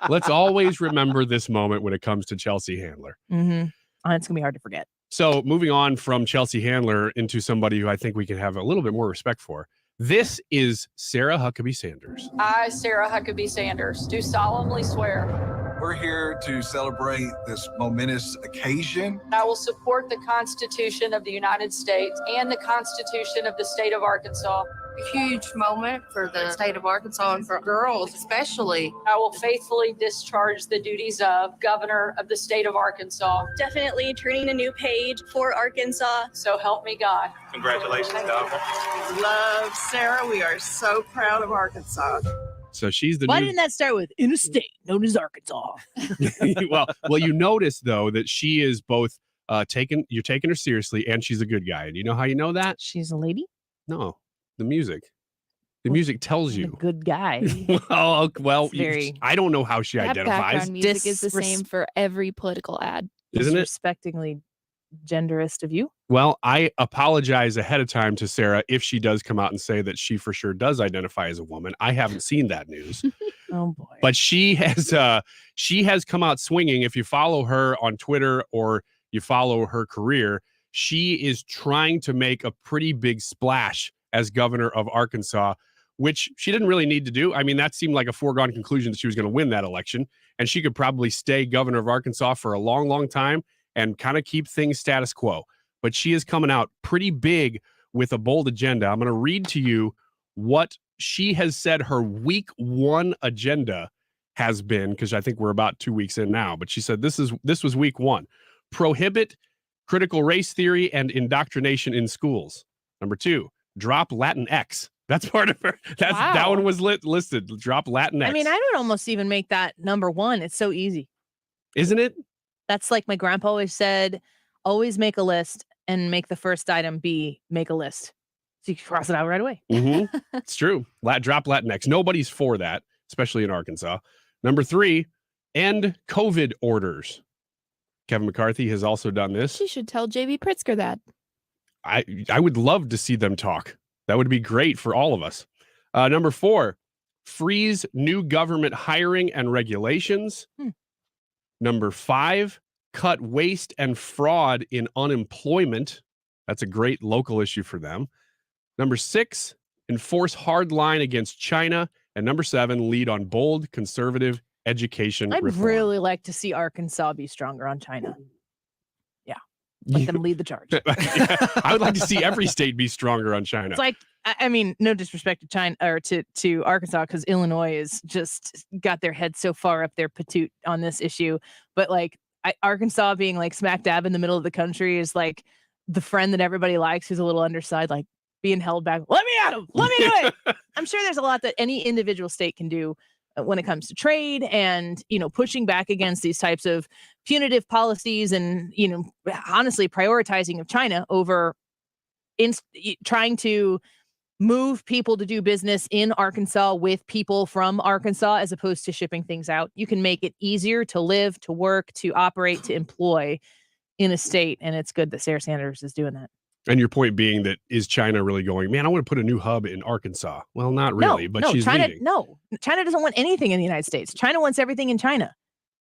Let's always remember this moment when it comes to Chelsea Handler. Mm-hmm. It's gonna be hard to forget. So moving on from Chelsea Handler into somebody who I think we can have a little bit more respect for. This is Sarah Huckabee Sanders. I, Sarah Huckabee Sanders, do solemnly swear. We're here to celebrate this momentous occasion. I will support the Constitution of the United States and the Constitution of the state of Arkansas. A huge moment for the state of Arkansas and for girls especially. I will faithfully discharge the duties of Governor of the state of Arkansas. Definitely turning a new page for Arkansas. So help me God. Congratulations, Governor. Love, Sarah. We are so proud of Arkansas. So she's the Why new... didn't that start with in a state known as Arkansas? well, you notice though that she is both you're taking her seriously and she's a good guy. And you know how you know that? She's a lady? No. The music tells you. Good guy. well, very- I don't know how she That identifies. background music is the same for every political ad. Isn't it? Disrespectingly genderist of you. Well, I apologize ahead of time to Sarah if she does come out and say that she for sure does identify as a woman. I haven't seen that news. Oh boy. But she has come out swinging. If you follow her on Twitter or you follow her career, she is trying to make a pretty big splash as governor of Arkansas, which she didn't really need to do. I mean, that seemed like a foregone conclusion that she was going to win that election, and she could probably stay governor of Arkansas for a long, long time and kind of keep things status quo. But she is coming out pretty big with a bold agenda. I'm going to read to you what she has said her week 1 agenda has been, because I think we're about 2 weeks in now. But she said this was week 1. Prohibit critical race theory and indoctrination in schools. Number 2, drop Latinx. That's part of her. That one was listed. Drop Latinx. I mean, I would almost even make that number 1. It's so easy. Isn't it? That's like my grandpa always said, always make a list and make the first item be make a list. So you can cross it out right away. Mm-hmm. It's true. Drop Latinx. Nobody's for that, especially in Arkansas. Number 3, end COVID orders. Kevin McCarthy has also done this. She should tell JB Pritzker that. I would love to see them talk. That would be great for all of us. Number 4, freeze new government hiring and regulations. Number 5, cut waste and fraud in unemployment. That's a great local issue for them. Number 6, enforce hard line against China. And number 7, lead on bold conservative education I'd reform. really like to see Arkansas be stronger on China. Yeah. Let them lead the charge. I would like to see every state be stronger on China. It's like, I mean, no disrespect to China or to Arkansas, because Illinois is just got their head so far up their patoot on this issue. But like Arkansas being like smack dab in the middle of the country is like the friend that everybody likes who's a little undersized, like being held back. Let me at him. Let me do it. I'm sure there's a lot that any individual state can do when it comes to trade and, pushing back against these types of punitive policies and, honestly prioritizing of China over trying to move people to do business in Arkansas with people from Arkansas as opposed to shipping things out. You can make it easier to live, to work, to operate, to employ in a state. And it's good that Sarah Sanders is doing that. And your point being that is China really going, man, I want to put a new hub in Arkansas? Well, not really, but she's leading. No, China doesn't want anything in the United States. China wants everything in China.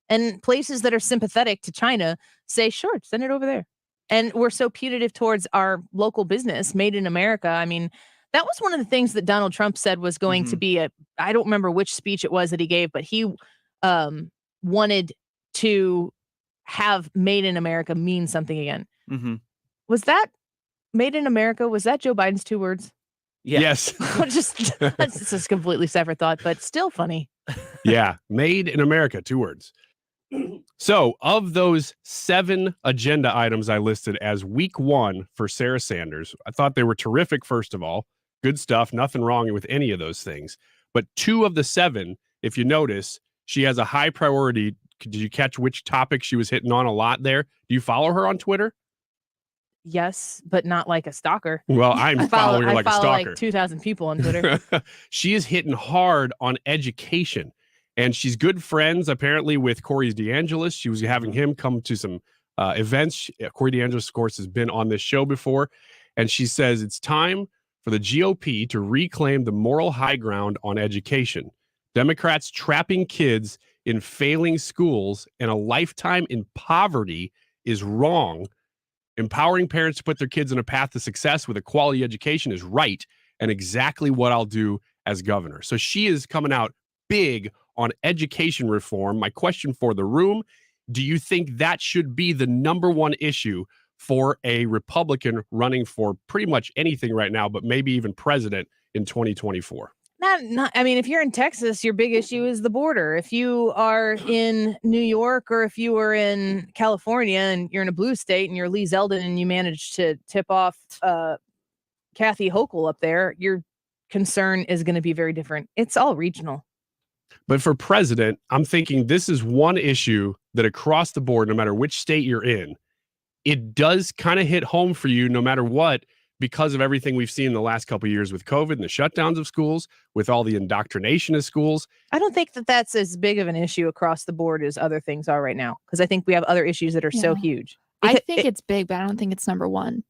And places that are sympathetic to China say, sure, send it over there. And we're so punitive towards our local business, made in America. I mean, that was one of the things that Donald Trump said was going to be I don't remember which speech it was that he gave, but he wanted to have made in America mean something again. Was that made in America? Was that Joe Biden's 2 words? Yeah. Yes. That's just completely separate thought, but still funny. Yeah. Made in America, 2 words. So of those 7 agenda items I listed as week 1 for Sarah Sanders, I thought they were terrific. First of all, good stuff. Nothing wrong with any of those things. But 2 of the 7, if you notice, she has a high priority. Did you catch which topic she was hitting on a lot there? Do you follow her on Twitter? Yes, but not like a stalker. Well, I'm following her like a stalker. Like 2,000 people on Twitter. She is hitting hard on education. And she's good friends, apparently, with Corey DeAngelis. She was having him come to some events. Corey DeAngelis, of course, has been on this show before. And she says it's time for the GOP to reclaim the moral high ground on education. Democrats trapping kids in failing schools and a lifetime in poverty is wrong. Empowering parents to put their kids on a path to success with a quality education is right and exactly what I'll do as governor. So she is coming out big on education reform. My question for the room, do you think that should be the number one issue for a Republican running for pretty much anything right now, but maybe even president in 2024? I mean, if you're in Texas, your big issue is the border. If you are in New York or if you are in California and you're in a blue state and you're Lee Zeldin and you manage to tip off Kathy Hochul up there, your concern is going to be very different. It's all regional. But for president, I'm thinking this is one issue that across the board, no matter which state you're in, it does kind of hit home for you no matter what, because of everything we've seen in the last couple of years with COVID and the shutdowns of schools, with all the indoctrination of schools. I don't think that that's as big of an issue across the board as other things are right now, because I think we have other issues that are so huge. I think it's big, but I don't think it's number one.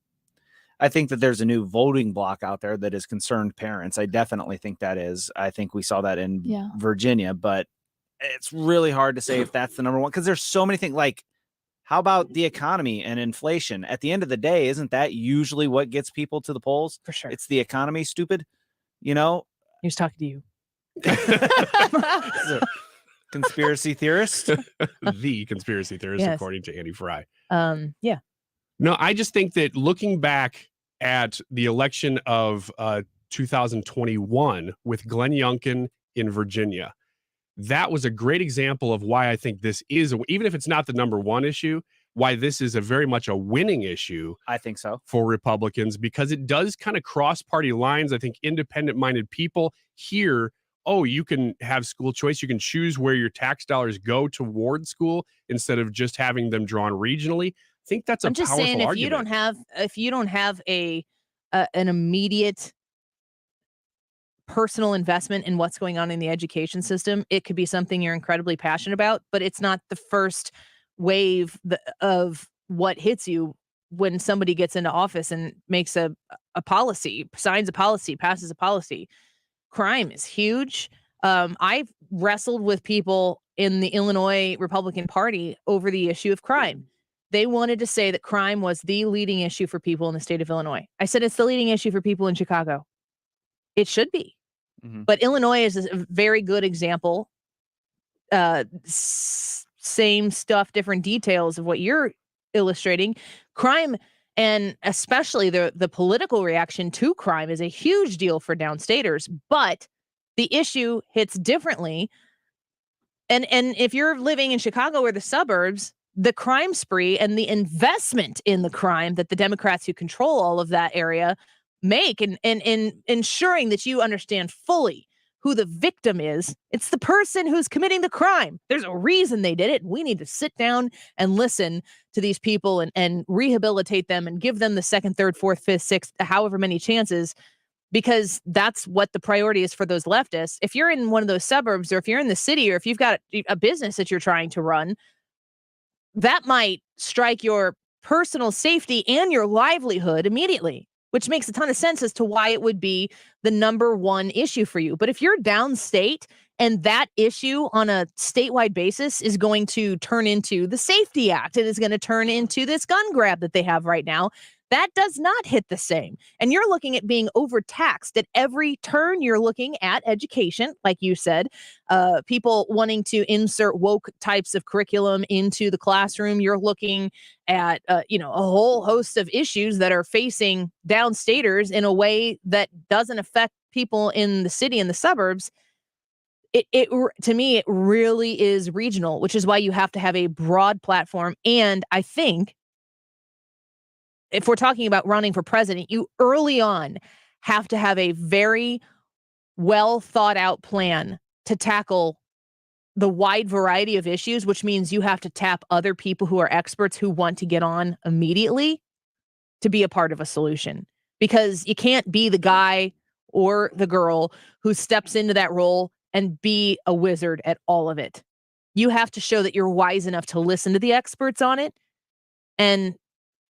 I think that there's a new voting bloc out there that is concerned parents. I definitely think that is. I think we saw that in Virginia, but it's really hard to say if that's the number one, because there's so many things. Like, how about the economy and inflation? At the end of the day, isn't that usually what gets people to the polls? For sure. It's the economy, stupid. You know? He was talking to you. Conspiracy theorist? The conspiracy theorist, according to Andy Frey. Yeah. No, I just think that looking back at the election of 2021 with Glenn Youngkin in Virginia, that was a great example of why I think this is, even if it's not the number one issue, why this is a very much a winning issue. I think so. For Republicans, because it does kind of cross party lines. I think independent minded people hear, oh, you can have school choice. You can choose where your tax dollars go toward school instead of just having them drawn regionally. I think that's a powerful argument. I'm just saying, if you don't have an immediate personal investment in what's going on in the education system, it could be something you're incredibly passionate about, but it's not the first wave of what hits you when somebody gets into office and makes a policy, signs a policy, passes a policy. Crime is huge. I've wrestled with people in the Illinois Republican Party over the issue of crime. They wanted to say that crime was the leading issue for people in the state of Illinois. I said it's the leading issue for people in Chicago. It should be. Mm-hmm. But Illinois is a very good example. Same stuff, different details of what you're illustrating. Crime, and especially the political reaction to crime, is a huge deal for downstaters. But the issue hits differently. And if you're living in Chicago or the suburbs, the crime spree and the investment in the crime that the Democrats who control all of that area make, and ensuring that you understand fully who the victim is. It's the person who's committing the crime. There's a reason they did it. We need to sit down and listen to these people and rehabilitate them and give them the second, third, fourth, fifth, sixth, however many chances, because that's what the priority is for those leftists. If you're in one of those suburbs, or if you're in the city, or if you've got a business that you're trying to run, that might strike your personal safety and your livelihood immediately, which makes a ton of sense as to why it would be the number one issue for you. But if you're downstate and that issue on a statewide basis is going to turn into the Safety Act, it is going to turn into this gun grab that they have right now, that does not hit the same. And you're looking at being overtaxed at every turn. You're looking at education, like you said, people wanting to insert woke types of curriculum into the classroom. You're looking at, a whole host of issues that are facing downstaters in a way that doesn't affect people in the city and the suburbs. To me, it really is regional, which is why you have to have a broad platform. And I think if we're talking about running for president, you early on have to have a very well thought out plan to tackle the wide variety of issues, which means you have to tap other people who are experts who want to get on immediately to be a part of a solution, because you can't be the guy or the girl who steps into that role and be a wizard at all of it. You have to show that you're wise enough to listen to the experts on it and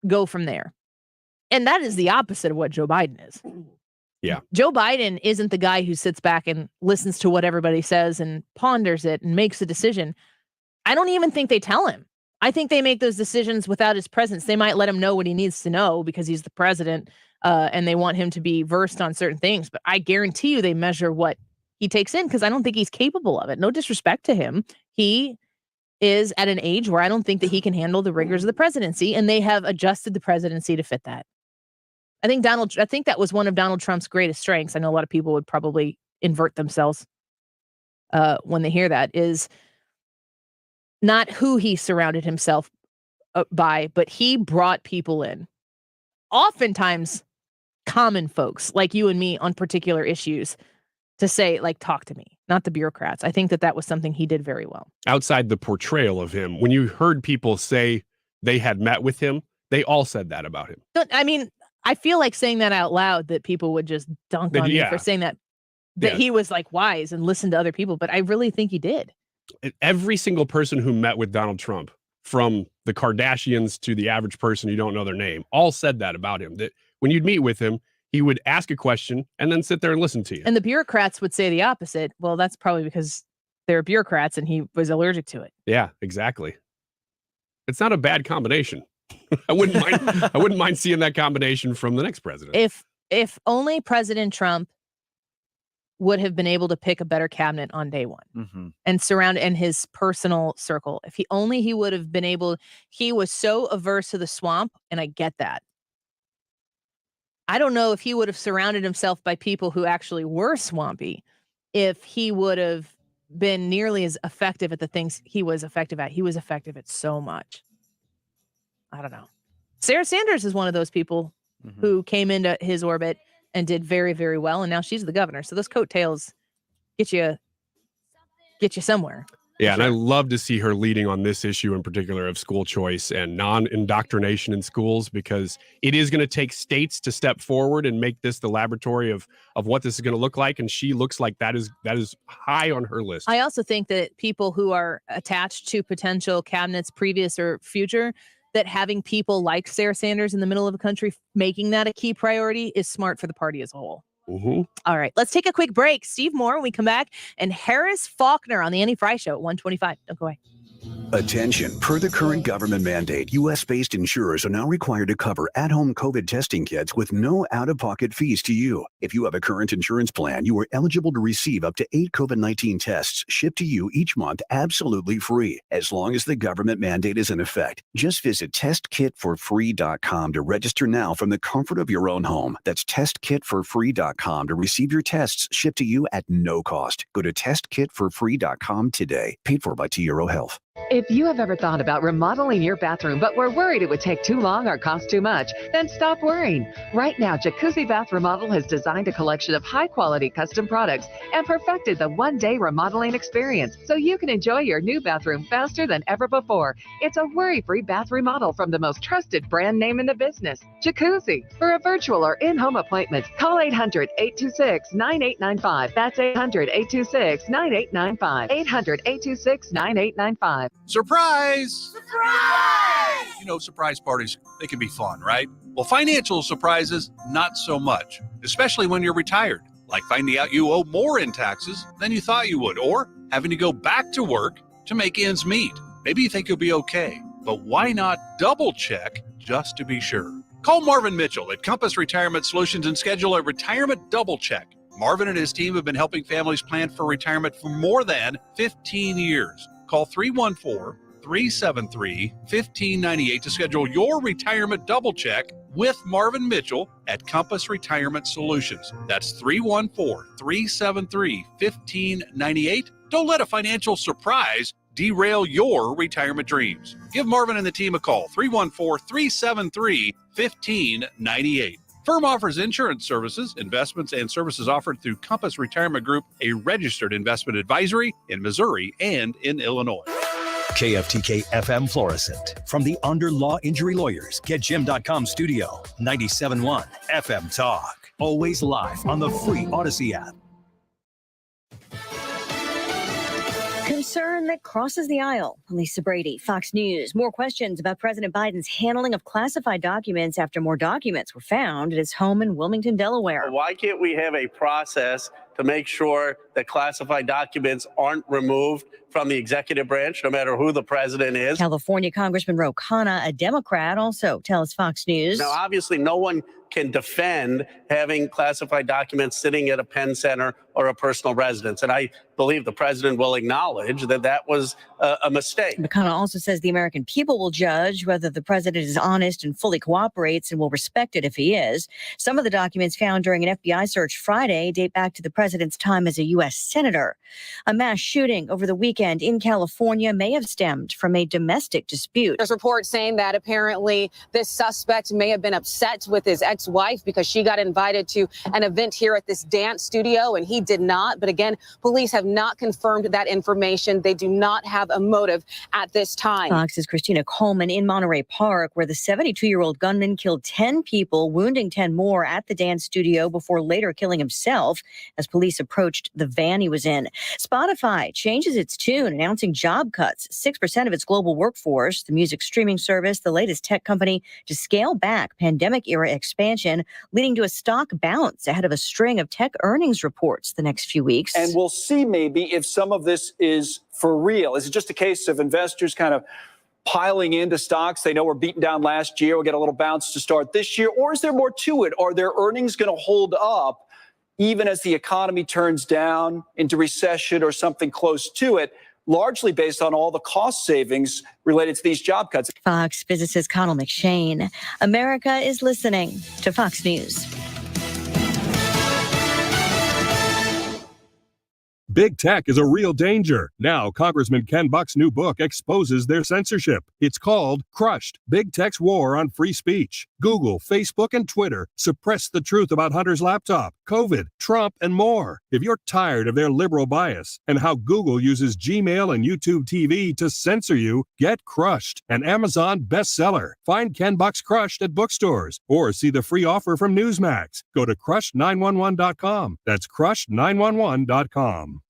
go from there. And that is the opposite of what Joe Biden is. Yeah. Joe Biden isn't the guy who sits back and listens to what everybody says and ponders it and makes a decision. I don't even think they tell him. I think they make those decisions without his presence. They might let him know what he needs to know because he's the president, and they want him to be versed on certain things. But I guarantee you they measure what he takes in, because I don't think he's capable of it. No disrespect to him. He is at an age where I don't think that he can handle the rigors of the presidency, and they have adjusted the presidency to fit that. I think that was one of Donald Trump's greatest strengths. I know a lot of people would probably invert themselves when they hear that, is not who he surrounded himself by, but he brought people in. Oftentimes common folks like you and me on particular issues to say, like, talk to me, not the bureaucrats. I think that was something he did very well. Outside the portrayal of him, when you heard people say they had met with him, they all said that about him. But, I mean, I feel like saying that out loud, that people would just dunk on me for saying that he was like wise and listened to other people. But I really think he did. Every single person who met with Donald Trump, from the Kardashians to the average person you don't know their name, all said that about him, that when you'd meet with him, he would ask a question and then sit there and listen to you. And the bureaucrats would say the opposite. Well, that's probably because they're bureaucrats and he was allergic to it. Yeah, exactly. It's not a bad combination. I wouldn't mind seeing that combination from the next president. If only President Trump would have been able to pick a better cabinet on day one and surround in his personal circle. If he would have been able, he was so averse to the swamp, and I get that. I don't know if he would have surrounded himself by people who actually were swampy, if he would have been nearly as effective at the things he was effective at. He was effective at so much. I don't know. Sarah Sanders is one of those people who came into his orbit and did very, very well. And now she's the governor. So those coattails get you somewhere. Yeah, and I love to see her leading on this issue in particular of school choice and non-indoctrination in schools, because it is going to take states to step forward and make this the laboratory of what this is going to look like. And she looks like that is high on her list. I also think that people who are attached to potential cabinets, previous or future, that having people like Sarah Sanders in the middle of the country making that a key priority is smart for the party as a whole. All right, let's take a quick break. Steve Moore when we come back, and Harris Faulkner on the Annie Frey Show at 1:25. Don't go away. Attention. Per the current government mandate, U.S.-based insurers are now required to cover at-home COVID testing kits with no out-of-pocket fees to you. If you have a current insurance plan, you are eligible to receive up to 8 COVID-19 tests shipped to you each month absolutely free, as long as the government mandate is in effect. Just visit testkitforfree.com to register now from the comfort of your own home. That's testkitforfree.com to receive your tests shipped to you at no cost. Go to testkitforfree.com today. Paid for by T. Health. If you have ever thought about remodeling your bathroom but were worried it would take too long or cost too much, then stop worrying. Right now, Jacuzzi Bath Remodel has designed a collection of high-quality custom products and perfected the one-day remodeling experience so you can enjoy your new bathroom faster than ever before. It's a worry-free bath remodel from the most trusted brand name in the business, Jacuzzi. For a virtual or in-home appointment, call 800-826-9895. That's 800-826-9895. 800-826-9895. Surprise! Surprise! You know, surprise parties, they can be fun, right? Well, financial surprises, not so much, especially when you're retired, like finding out you owe more in taxes than you thought you would, or having to go back to work to make ends meet. Maybe you think you'll be okay, but why not double check just to be sure? Call Marvin Mitchell at Compass Retirement Solutions and schedule a retirement double check. Marvin and his team have been helping families plan for retirement for more than 15 years. Call 314-373-1598 to schedule your retirement double check with Marvin Mitchell at Compass Retirement Solutions. That's 314-373-1598. Don't let a financial surprise derail your retirement dreams. Give Marvin and the team a call, 314-373-1598. Firm offers insurance services, investments, and services offered through Compass Retirement Group, a registered investment advisory in Missouri and in Illinois. KFTK FM Florissant. From the Under Law Injury Lawyers, GetJim.com studio, 97.1 FM Talk. Always live on the free Odyssey app. Concern that crosses the aisle. Lisa Brady, Fox News. More questions about President Biden's handling of classified documents after more documents were found at his home in Wilmington, Delaware. Why can't we have a process to make sure that classified documents aren't removed from the executive branch, no matter who the president is? California Congressman Ro Khanna, a Democrat, also tells Fox News. Now, obviously, no one can defend having classified documents sitting at a Penn Center or a personal residence. And I believe the president will acknowledge that that was a mistake. Khanna also says the American people will judge whether the president is honest and fully cooperates and will respect it if he is. Some of the documents found during an FBI search Friday date back to the president's time as a U.S. senator. A mass shooting over the weekend in California may have stemmed from a domestic dispute. There's reports saying that apparently this suspect may have been upset with his ex-wife because she got invited to an event here at this dance studio and he did not. But again, police have not confirmed that information. They do not have a motive at this time. Fox's Christina Coleman in Monterey Park, where the 72-year-old gunman killed 10 people, wounding 10 more at the dance studio before later killing himself as police approached the van he was in. Spotify changes its tune, announcing job cuts. 6% of its global workforce, the music streaming service, the latest tech company to scale back pandemic-era expansion, leading to a stock bounce ahead of a string of tech earnings reports the next few weeks. And we'll see maybe if some of this is for real. Is it just a case of investors kind of piling into stocks they know were beaten down last year, will get a little bounce to start this year? Or is there more to it? Are their earnings going to hold up even as the economy turns down into recession or something close to it, largely based on all the cost savings related to these job cuts? Fox physicist Connell McShane. America is listening to Fox News. Big tech is a real danger. Now, Congressman Ken Buck's new book exposes their censorship. It's called Crushed: Big Tech's War on Free Speech. Google, Facebook, and Twitter suppress the truth about Hunter's laptop, COVID, Trump, and more. If you're tired of their liberal bias and how Google uses Gmail and YouTube TV to censor you, get Crushed, an Amazon bestseller. Find Ken Buck's Crushed at bookstores or see the free offer from Newsmax. Go to crush911.com. That's crush911.com.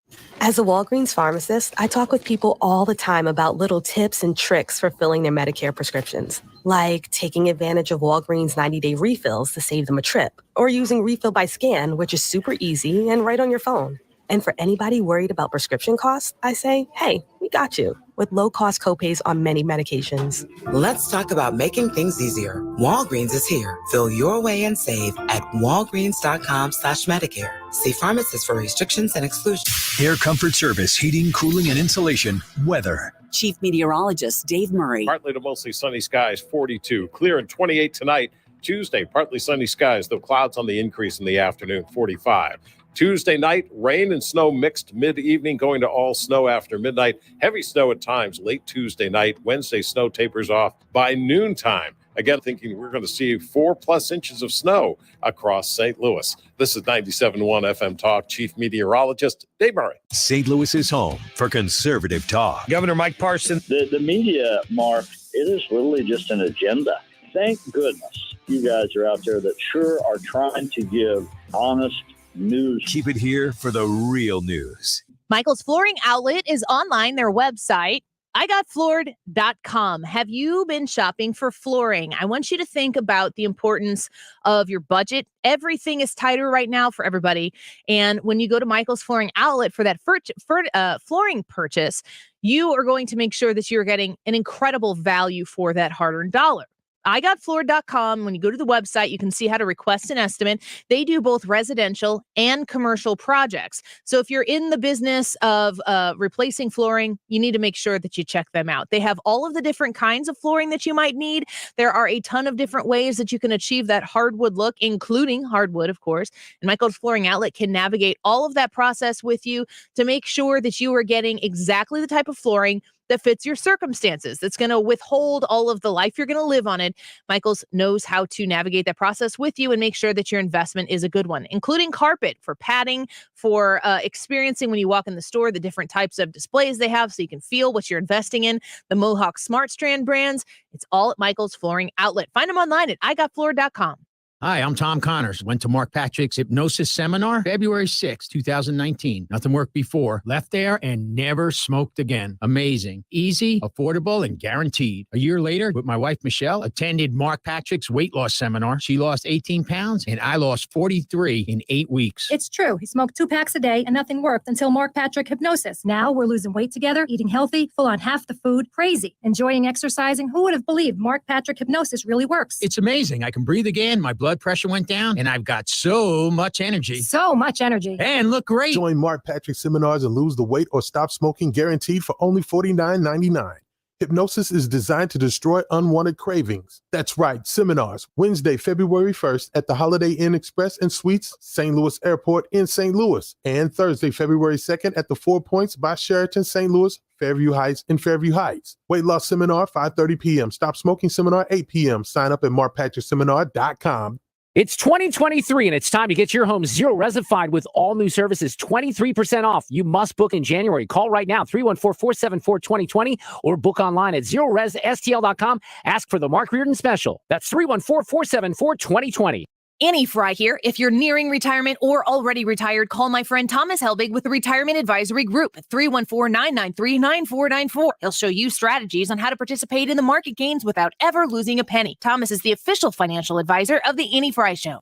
As a Walgreens pharmacist, I talk with people all the time about little tips and tricks for filling their Medicare prescriptions, like taking advantage of Walgreens 90-day refills to save them a trip, or using Refill by Scan, which is super easy and right on your phone. And for anybody worried about prescription costs, I say, hey, we got you with low-cost copays on many medications. Let's talk about making things easier. Walgreens is here. Fill your way and save at walgreens.com/Medicare. See pharmacists for restrictions and exclusions. Air Comfort Service, heating, cooling, and insulation. Weather. Chief Meteorologist Dave Murray. Partly to mostly sunny skies, 42. Clear and 28 tonight. Tuesday, partly sunny skies, though clouds on the increase in the afternoon, 45. Tuesday night, rain and snow mixed mid-evening, going to all snow after midnight. Heavy snow at times late Tuesday night. Wednesday, snow tapers off by noontime. Again, thinking we're going to see 4+ inches of snow across St. Louis. This is 97.1 FM Talk Chief Meteorologist Dave Murray. St. Louis is home for conservative talk. Governor Mike Parson. The media, Mark, it is literally just an agenda. Thank goodness you guys are out there that sure are trying to give honest news. Keep it here for the real news. Michael's Flooring Outlet is online, their website, igotfloored.com. Have you been shopping for flooring? I want you to think about the importance of your budget. Everything is tighter right now for everybody. And when you go to Michael's Flooring Outlet for that flooring purchase, you are going to make sure that you're getting an incredible value for that hard-earned dollar. igotfloored.com. When you go to the website, you can see how to request an estimate. They do both residential and commercial projects. So if you're in the business of replacing flooring, you need to make sure that you check them out. They have all of the different kinds of flooring that you might need. There are a ton of different ways that you can achieve that hardwood look, including hardwood, of course. And Michael's Flooring Outlet can navigate all of that process with you to make sure that you are getting exactly the type of flooring that fits your circumstances, that's going to withhold all of the life you're going to live on it. Michael's knows how to navigate that process with you and make sure that your investment is a good one, including carpet for padding, for experiencing when you walk in the store, the different types of displays they have so you can feel what you're investing in, the Mohawk Smart Strand brands. It's all at Michael's Flooring Outlet. Find them online at igotfloored.com. Hi, I'm Tom Connors. Went to Mark Patrick's hypnosis seminar February 6, 2019. Nothing worked before. Left there and never smoked again. Amazing. Easy, affordable, and guaranteed. A year later, with my wife, Michelle, attended Mark Patrick's weight loss seminar. She lost 18 pounds, and I lost 43 in 8 weeks. It's true. He smoked 2 packs a day, and nothing worked until Mark Patrick Hypnosis. Now we're losing weight together, eating healthy, full on half the food, crazy, enjoying exercising. Who would have believed Mark Patrick Hypnosis really works? It's amazing. I can breathe again. My blood pressure went down, and I've got so much energy. So much energy. And look great. Join Mark Patrick seminars and lose the weight or stop smoking guaranteed for only $49.99. Hypnosis is designed to destroy unwanted cravings. That's right, seminars, Wednesday, February 1st at the Holiday Inn Express and Suites, St. Louis Airport in St. Louis, and Thursday, February 2nd at the 4 Points by Sheraton St. Louis, Fairview Heights in Fairview Heights. Weight loss seminar, 5:30 p.m. Stop smoking seminar, 8 p.m. Sign up at markpatrickseminar.com. It's 2023, and it's time to get your home zero-resified with all new services, 23% off. You must book in January. Call right now, 314-474-2020, or book online at zeroresstl.com. Ask for the Mark Reardon Special. That's 314-474-2020. Annie Frey here. If you're nearing retirement or already retired, call my friend Thomas Helbig with the Retirement Advisory Group at 314-993-9494. He'll show you strategies on how to participate in the market gains without ever losing a penny. Thomas is the official financial advisor of the Annie Frey Show.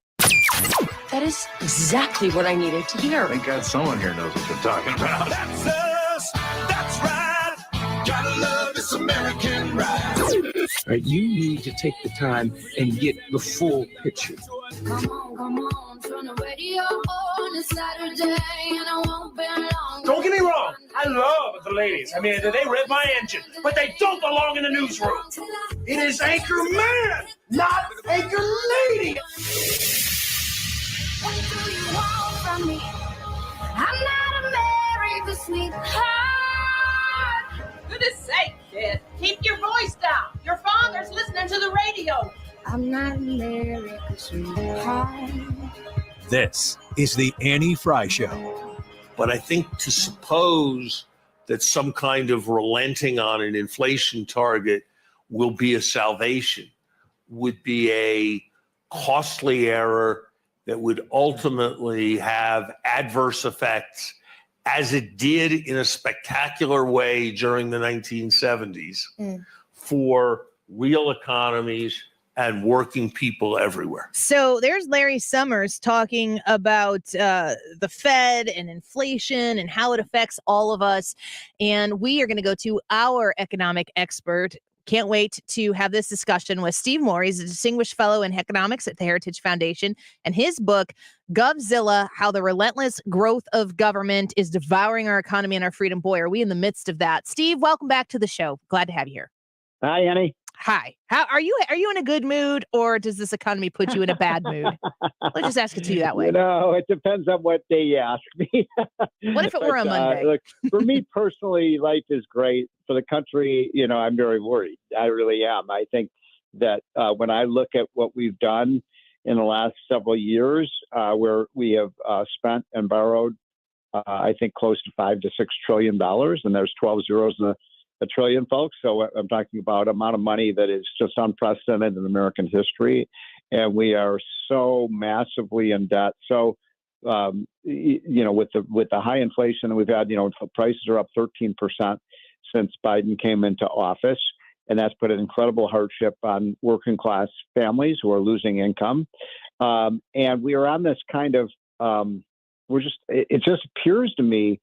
That is exactly what I needed to hear. Thank God someone here knows what they're talking about. That's us. That's right. Gotta love this American ride. Right, you need to take the time and get the full picture. Come on, turn the radio on. It's Saturday and I won't be long. Don't get me wrong, I love the ladies. I mean, they rev my engine, but they don't belong in the newsroom. It is Anchor Man, not Anchor Lady. What do you want from me? I'm not America's sweetheart. Goodness sake, kid. Keep your voice down. Your father's listening to the radio. I'm not America's sweetheart. This is the Annie Frey Show. But I think to suppose that some kind of relenting on an inflation target will be a salvation would be a costly error that would ultimately have adverse effects, as it did in a spectacular way during the 1970s for real economies and working people everywhere. So there's Larry Summers talking about the Fed and inflation and how it affects all of us. And we are going to go to our economic expert. Can't wait to have this discussion with Steve Moore. He's a distinguished fellow in economics at the Heritage Foundation. And his book, Govzilla, How the Relentless Growth of Government is Devouring Our Economy and Our Freedom. Boy, are we in the midst of that. Steve, welcome back to the show. Glad to have you here. Hi, Annie. Hi. How are you? Are you in a good mood, or does this economy put you in a bad mood? Let's just ask it to you that way. It depends on what day you ask me. What if it were a Monday? Look, for me personally, life is great. For the country, I'm very worried. I really am. I think that when I look at what we've done in the last several years, where we have spent and borrowed, I think close to $5 to $6 trillion, and there's 12 zeros in a trillion, folks. So I'm talking about amount of money that is just unprecedented in American history, and we are so massively in debt. So, with the high inflation that we've had, prices are up 13% since Biden came into office, and that's put an incredible hardship on working class families who are losing income. And we are on this kind of, it just appears to me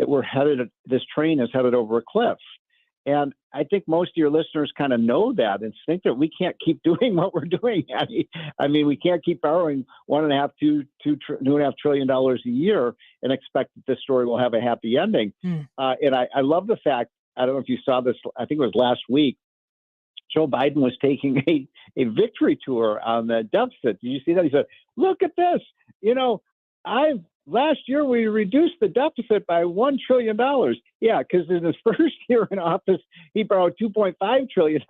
that this train is headed over a cliff. And I think most of your listeners kind of know that and think that we can't keep doing what we're doing. I mean, we can't keep borrowing $2.5 trillion a year and expect that this story will have a happy ending. And I love the fact, I don't know if you saw this, I think it was last week, Joe Biden was taking a victory tour on the deficit. Did you see that? He said, look at this. Last year, we reduced the deficit by $1 trillion. Yeah, because in his first year in office, he borrowed $2.5 trillion.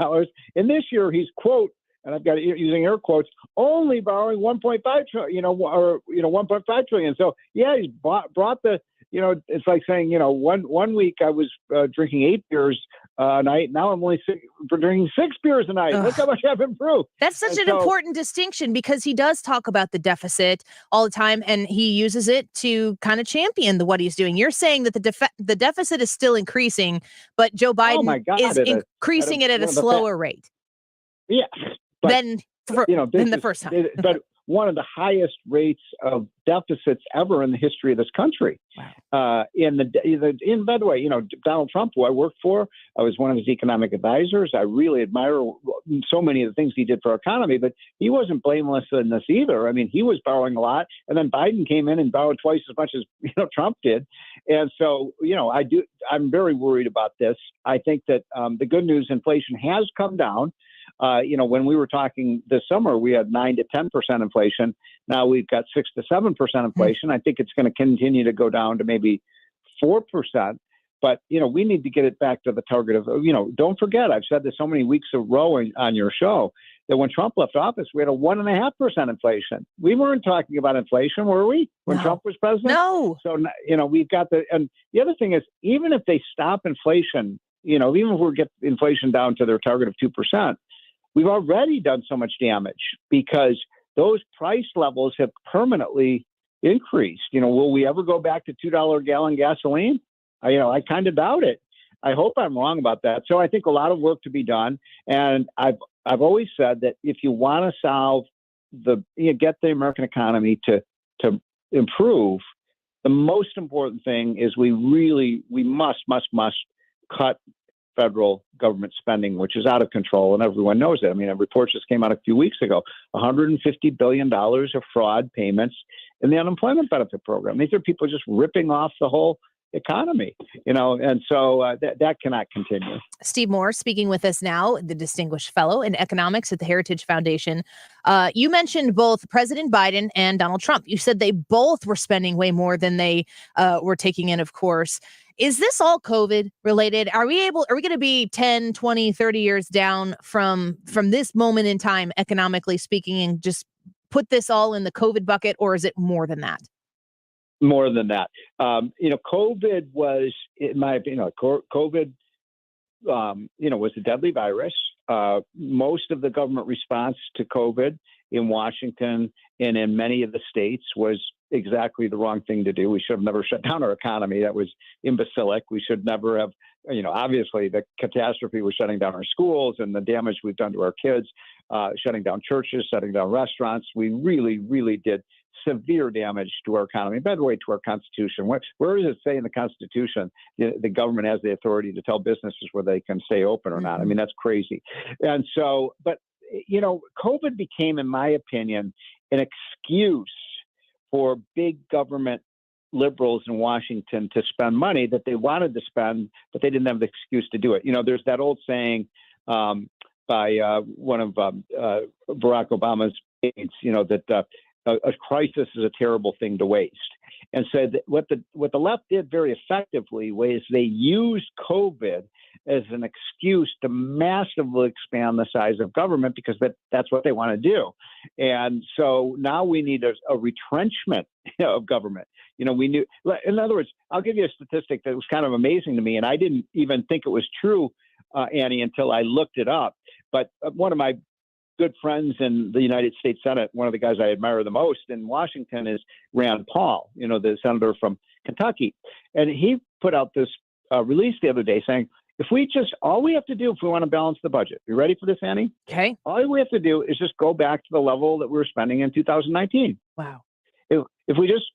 And this year, he's, quote, and I've got it using air quotes, only borrowing 1.5 trillion, 1.5 trillion. So, yeah, he's brought the, it's like saying, one week I was drinking 8 beers a night. Now I'm only drinking 6 beers a night. Look how much I've improved. That's such an important distinction, because he does talk about the deficit all the time, and he uses it to kind of champion what he's doing. You're saying that the deficit is still increasing, but Joe Biden is increasing it at a slower rate. Yeah. Than the first time. But one of the highest rates of deficits ever in the history of this country. Wow. By the way, Donald Trump, who I worked for, I was one of his economic advisors. I really admire so many of the things he did for our economy, but he wasn't blameless in this either. I mean, he was borrowing a lot, and then Biden came in and borrowed twice as much as Trump did. And so, I'm very worried about this. I think that the good news, inflation has come down. When we were talking this summer, we had 9 to 10% inflation. Now we've got 6 to 7% inflation. I think it's going to continue to go down to maybe 4%. But, we need to get it back to the target of, don't forget, I've said this so many weeks in a row on your show, that when Trump left office, we had a 1.5% inflation. We weren't talking about inflation, were we, when Trump was president? No. So, we've got and the other thing is, even if they stop inflation, even if we get inflation down to their target of 2%, we've already done so much damage because those price levels have permanently increased. Will we ever go back to $2 a gallon gasoline? I kind of doubt it. I hope I'm wrong about that. So I think a lot of work to be done. And I've always said that if you want to get the American economy to improve, the most important thing is we must cut federal government spending, which is out of control, and everyone knows it. I mean, a report just came out a few weeks ago, $150 billion of fraud payments in the unemployment benefit program. These are people just ripping off the whole economy, and so that cannot continue. Steve Moore speaking with us now, the Distinguished Fellow in Economics at the Heritage Foundation. You mentioned both President Biden and Donald Trump. You said they both were spending way more than they were taking in, of course. Is this all COVID related? Are we going to be 10, 20, 30 years down from this moment in time, economically speaking, and just put this all in the COVID bucket, or is it more than that? More than that. COVID was, in my opinion, COVID, was a deadly virus. Most of the government response to COVID in Washington and in many of the states was exactly the wrong thing to do. We should have never shut down our economy. That was imbecilic. We should never have, obviously the catastrophe was shutting down our schools and the damage we've done to our kids, shutting down churches, shutting down restaurants. We really, really did severe damage to our economy. By the way, to our Constitution. Where does it say in the Constitution the government has the authority to tell businesses where they can stay open or not? I mean, that's crazy. And so, but, COVID became, in my opinion, an excuse for big government liberals in Washington to spend money that they wanted to spend, but they didn't have the excuse to do it. There's that old saying, one of Barack Obama's aides, that a crisis is a terrible thing to waste. And so what the left did very effectively was they used COVID as an excuse to massively expand the size of government because that's what they want to do. And so now we need a retrenchment of government. We knew, in other words, I'll give you a statistic that was kind of amazing to me, and I didn't even think it was true, Annie, until I looked it up. But one of my good friends in the United States Senate, one of the guys I admire the most in Washington is Rand Paul, the senator from Kentucky. And he put out this release the other day saying, all we have to do if we want to balance the budget, you ready for this, Annie? Okay. All we have to do is just go back to the level that we were spending in 2019. Wow. If we just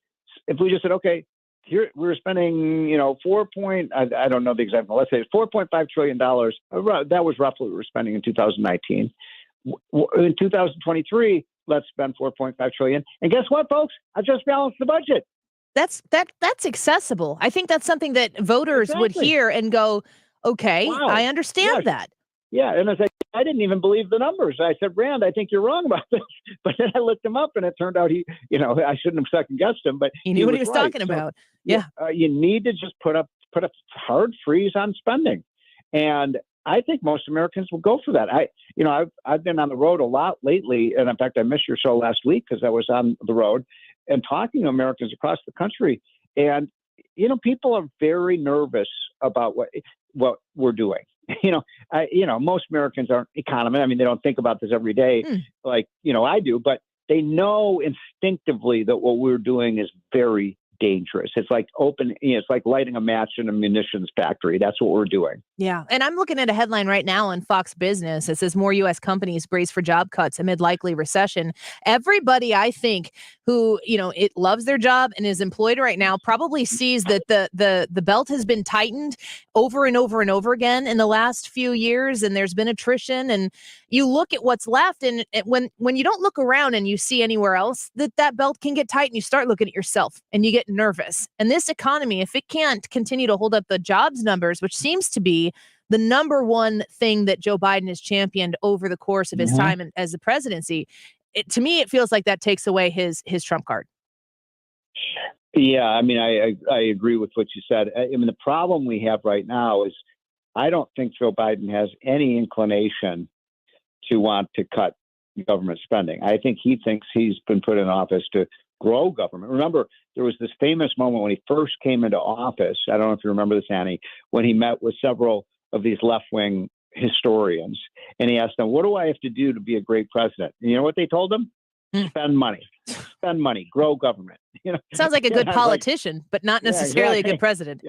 said, okay, here we're spending, I don't know the exact, let's say $4.5 trillion. That was roughly what we were spending in 2019. In 2023, let's spend $4.5 trillion. And guess what, folks? I just balanced the budget. That's accessible. I think that's something that voters would hear and go, okay, wow. I understand that. Yeah. And I didn't even believe the numbers. I said, Rand, I think you're wrong about this. But then I looked him up and it turned out I shouldn't have second guessed him, but he knew what he was right. talking about. Yeah. You need to just put a hard freeze on spending. And I think most Americans will go for that. I've been on the road a lot lately. And in fact, I missed your show last week because I was on the road and talking to Americans across the country. And, people are very nervous about what we're doing. Most Americans aren't economists. I mean, they don't think about this every day like, I do, but they know instinctively that what we're doing is very dangerous. It's like it's like lighting a match in a munitions factory. That's what we're doing. Yeah. And I'm looking at a headline right now on Fox Business. It says more U.S. companies brace for job cuts amid likely recession. Everybody, I think, who, it loves their job and is employed right now probably sees that the belt has been tightened over and over and over again in the last few years. And there's been attrition. And you look at what's left. And when you don't look around and you see anywhere else that belt can get tight, and you start looking at yourself and you get nervous. And this economy, if it can't continue to hold up the jobs numbers, which seems to be the number one thing that Joe Biden has championed over the course of his time as the presidency, to me, it feels like that takes away his trump card. Yeah, I mean, I agree with what you said. I mean, the problem we have right now is I don't think Joe Biden has any inclination to want to cut government spending. I think he thinks he's been put in office to grow government. Remember, there was this famous moment when he first came into office. I don't know if you remember this, Annie, when he met with several of these left-wing historians, and he asked them, what do I have to do to be a great president? And you know what they told him? Spend money, grow government. Sounds like a good politician, but not necessarily a good president.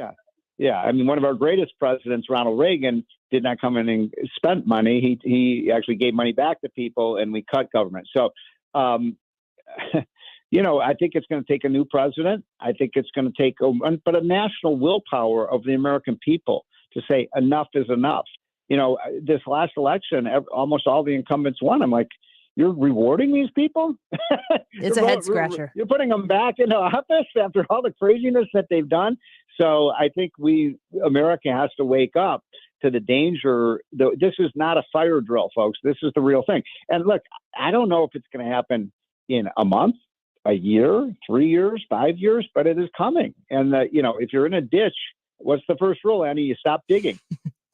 Yeah. I mean, one of our greatest presidents, Ronald Reagan, did not come in and spend money. He actually gave money back to people, and we cut government. So, I think it's going to take a new president. I think it's going to take a national willpower of the American people to say enough is enough. This last election, almost all the incumbents won. I'm like, you're rewarding these people? It's a head scratcher. You're putting them back into office after all the craziness that they've done. So I think America has to wake up to the danger. This is not a fire drill, folks. This is the real thing. And look, I don't know if it's going to happen in a month, a year, 3 years, 5 years, but it is coming. And, if you're in a ditch, what's the first rule, Annie? You stop digging.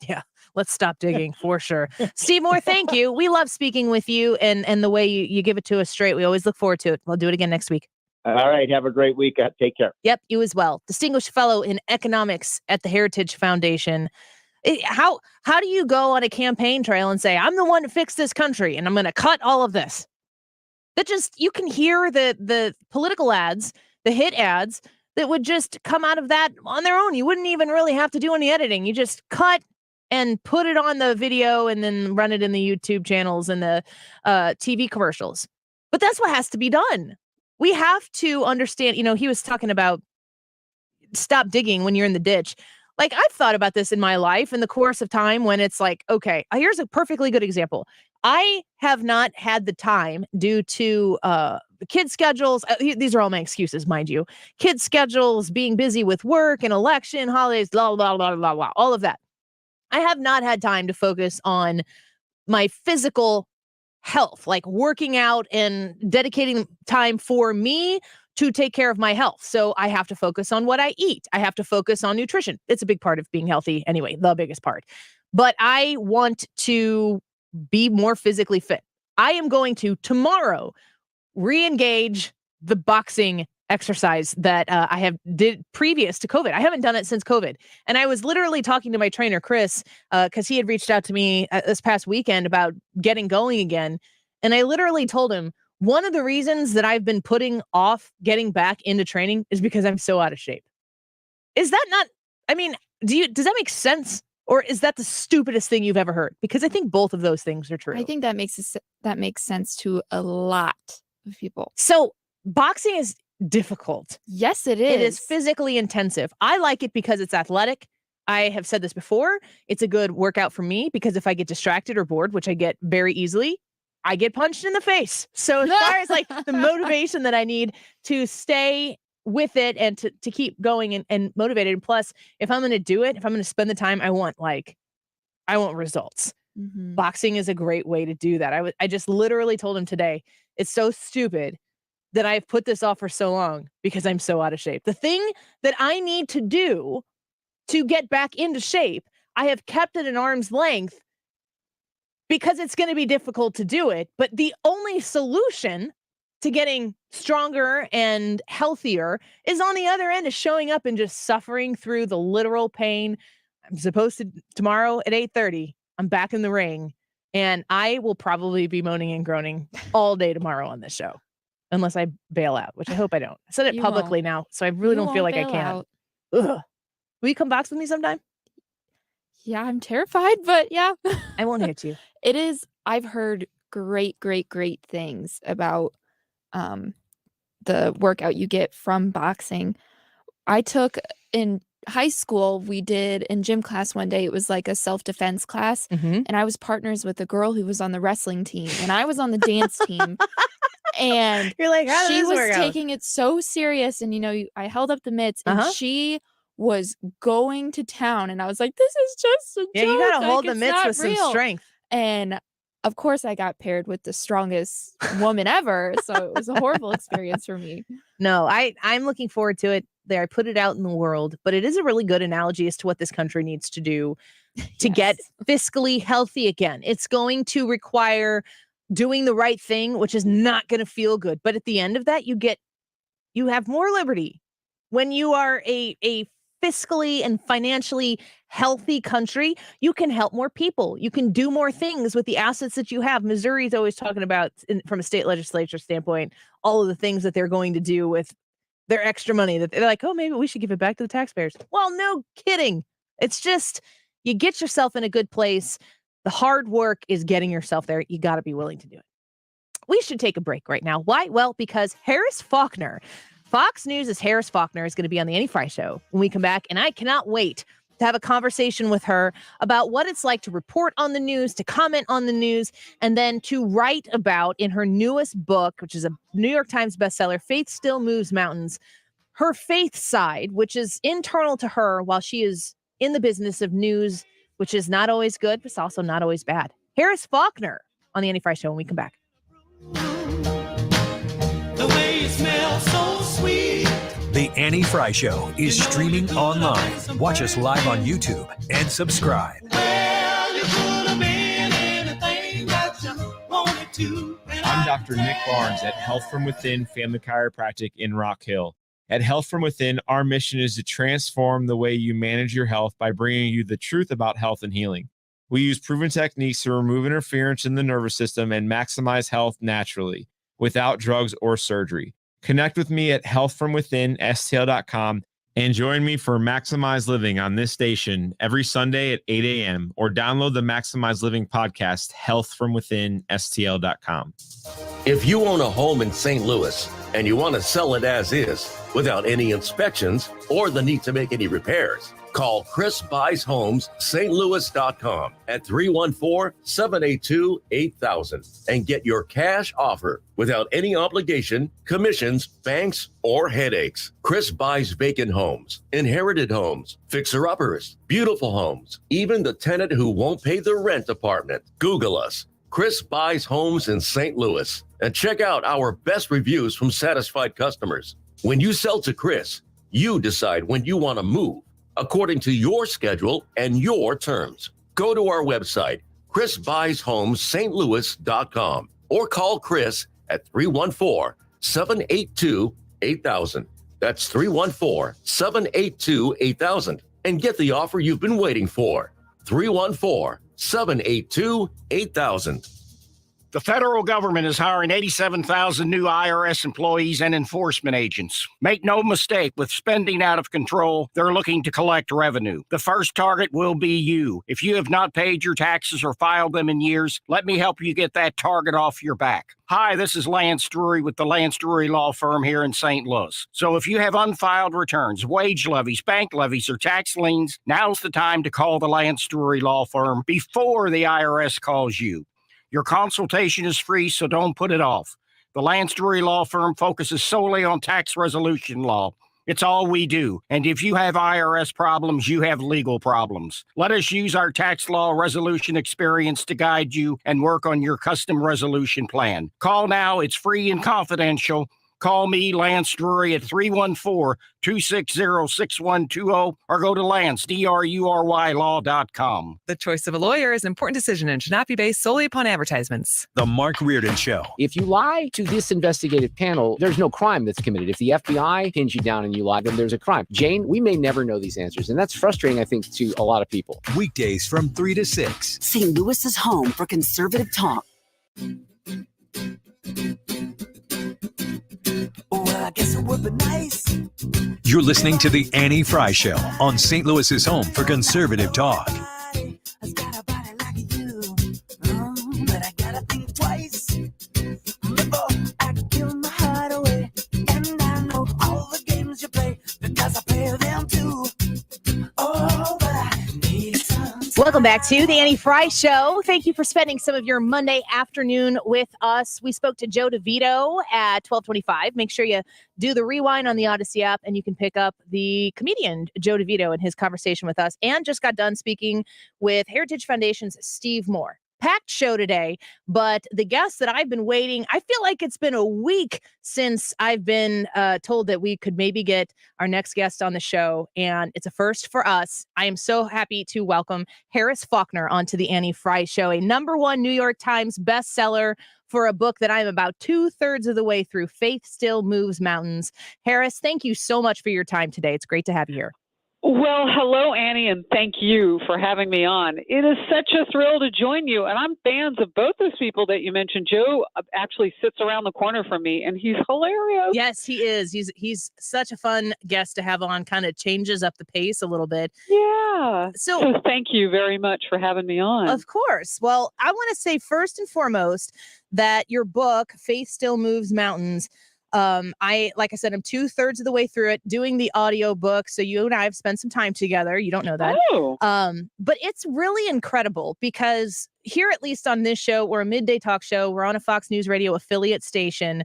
Yeah, let's stop digging for sure. Steve Moore, thank you. We love speaking with you and the way you give it to us straight. We always look forward to it. We'll do it again next week. All right. Have a great week. Take care. Yep, you as well. Distinguished fellow in economics at the Heritage Foundation. How do you go on a campaign trail and say, I'm the one to fix this country and I'm going to cut all of this? You can hear the political ads, the hit ads that would just come out of that on their own. You wouldn't even really have to do any editing. You just cut and put it on the video and then run it in the YouTube channels and the TV commercials. But that's what has to be done. We have to understand, he was talking about stop digging when you're in the ditch. Like, I've thought about this in my life in the course of time when it's like, okay, here's a perfectly good example. I have not had the time due to kid schedules. These are all my excuses, mind you. Kid schedules, being busy with work and election, holidays, blah, blah, blah, blah, blah, all of that. I have not had time to focus on my physical health, like working out and dedicating time for me to take care of my health. So I have to focus on what I eat. I have to focus on nutrition. It's a big part of being healthy anyway, the biggest part. But I want to be more physically fit. I am going to tomorrow re-engage the boxing exercise that I have did previous to COVID. I haven't done it since COVID. And I was literally talking to my trainer, Chris, because he had reached out to me this past weekend about getting going again. And I literally told him, one of the reasons that I've been putting off getting back into training is because I'm so out of shape. Is that not, I mean, does that make sense? Or is that the stupidest thing you've ever heard? Because I think both of those things are true. I think that makes sense to a lot of people. So boxing is difficult. Yes, it is. It is physically intensive. I like it because it's athletic. I have said this before. It's a good workout for me because if I get distracted or bored, which I get very easily, I get punched in the face. So as far as like the motivation that I need to stay with it and to keep going and motivated. And plus, if I'm going to do it, if I'm going to spend the time, I want results. Mm-hmm. Boxing is a great way to do that. I just literally told him today, it's so stupid that I've put this off for so long because I'm so out of shape. The thing that I need to do to get back into shape, I have kept at an arm's length because it's going to be difficult to do it. But the only solution to getting stronger and healthier is on the other end of showing up and just suffering through the literal pain. I'm supposed to tomorrow at 8:30, I'm back in the ring and I will probably be moaning and groaning all day tomorrow on this show. Unless I bail out, which I hope I don't. I said it publicly now, so I really don't feel like I can. Ugh. Will you come box with me sometime? Yeah, I'm terrified, but yeah. I won't hit you. It is. I've heard great things about the workout you get from boxing. I took in high school, we did in gym class one day, it was like a self-defense class. Mm-hmm. And I was partners with a girl who was on the wrestling team and I was on the dance team. And you're like, how she does was this work taking it so serious. And, I held up the mitts and she was going to town. And I was like, this is just a joke. Yeah, you got to hold the it's mitts not with real. some strength. And of course, I got paired with the strongest woman ever. So it was a horrible experience for me. No, I'm looking forward to it. There, I put it out in the world, but it is a really good analogy as to what this country needs to do to get fiscally healthy again. It's going to require doing the right thing, which is not going to feel good. But at the end of that, you have more liberty. When you are a fiscally and financially healthy country, you can help more people. You can do more things with the assets that you have. Missouri's always talking about, from a state legislature standpoint, all of the things that they're going to do with their extra money that they're like, oh, maybe we should give it back to the taxpayers. Well, no kidding. It's just, you get yourself in a good place. The hard work is getting yourself there. You got to be willing to do it. We should take a break right now. Why? Well, because Harris Faulkner, Fox News' Harris Faulkner is going to be on the Annie Frey Show when we come back. And I cannot wait to have a conversation with her about what it's like to report on the news, to comment on the news, and then to write about, in her newest book, which is a New York Times bestseller, Faith Still Moves Mountains, her faith side, which is internal to her while she is in the business of news, which is not always good, but it's also not always bad. Harris Faulkner on the Annie Frey Show when we come back. The way you smell so sweet. The Annie Frey Show is streaming online. Watch us live on YouTube and subscribe. Well, you could have been anything that you wanted to. I'm Dr. Nick Barnes at Health From Within Family Chiropractic in Rock Hill. At Health From Within, our mission is to transform the way you manage your health by bringing you the truth about health and healing. We use proven techniques to remove interference in the nervous system and maximize health naturally, without drugs or surgery. Connect with me at healthfromwithinstl.com and join me for Maximize Living on this station every Sunday at 8 a.m. or download the Maximize Living podcast, healthfromwithinstl.com. If you own a home in St. Louis and you want to sell it as is without any inspections or the need to make any repairs, Call Chris Buys Homes St. Louis.com at 314-782-8000 and get your cash offer without any obligation, commissions, banks, or headaches. Chris buys vacant homes, inherited homes, fixer-uppers, beautiful homes, even the tenant who won't pay the rent apartment. Google us, Chris Buys Homes in St. Louis, and check out our best reviews from satisfied customers. When you sell to Chris, you decide when you want to move, according to your schedule and your terms. Go to our website, chrisbuyshomes.st.louis.com, or call Chris at 314-782-8000. That's 314-782-8000, and get the offer you've been waiting for. 314-782-8000. The federal government is hiring 87,000 new IRS employees and enforcement agents. Make no mistake, with spending out of control, they're looking to collect revenue. The first target will be you. If you have not paid your taxes or filed them in years, let me help you get that target off your back. Hi, this is Lance Drury with the Lance Drury Law Firm here in St. Louis. So if you have unfiled returns, wage levies, bank levies, or tax liens, now's the time to call the Lance Drury Law Firm before the IRS calls you. Your consultation is free, so don't put it off. The Lance Drury Law Firm focuses solely on tax resolution law. It's all we do. And if you have IRS problems, you have legal problems. Let us use our tax law resolution experience to guide you and work on your custom resolution plan. Call now. It's free and confidential. Call me, Lance Drury, at 314-260-6120 or go to lance.drurylaw.com. The choice of a lawyer is an important decision and should not be based solely upon advertisements. The Mark Reardon Show. If you lie to this investigative panel, there's no crime that's committed. If the FBI pins you down and you lie, then there's a crime. Jane, we may never know these answers, and that's frustrating, I think, to a lot of people. Weekdays from 3 to 6. St. Louis's home for conservative talk. Well, I guess it would be nice. You're listening to The Annie Frey Show on St. Louis's home for conservative talk. Has got a body like you, but I gotta think twice before I give my heart away. And I know all the games you play because I play them too. Oh, but I need some. Welcome back to the Annie Frey Show. Thank you for spending some of your Monday afternoon with us. We spoke to Joe DeVito at 12:25. Make sure you do the rewind on the Odyssey app, and you can pick up the comedian Joe DeVito and his conversation with us. And just got done speaking with Heritage Foundation's Steve Moore. Packed show today, but the guest that I've been waiting, I feel like it's been a week since I've been told that we could maybe get our next guest on the show, and it's a first for us. I am so happy to welcome Harris Faulkner onto the Annie Frey Show, a #1 New York Times bestseller for a book that I'm about 2/3 of the way through, Faith Still Moves Mountains. Harris, thank you so much for your time today. It's great to have you here. Well, hello, Annie, and thank you for having me on. It is such a thrill to join you, and I'm fans of both those people that you mentioned. Joe actually sits around the corner from me, and he's hilarious. Yes, he is. He's such a fun guest to have on, kind of changes up the pace a little bit. Yeah. So thank you very much for having me on. Of course. Well, I want to say first and foremost that your book, Faith Still Moves Mountains, like I said, I'm 2/3 of the way through it, doing the audio book. So you and I have spent some time together. You don't know that. Oh. But it's really incredible because here, at least on this show, we're a midday talk show. We're on a Fox News Radio affiliate station.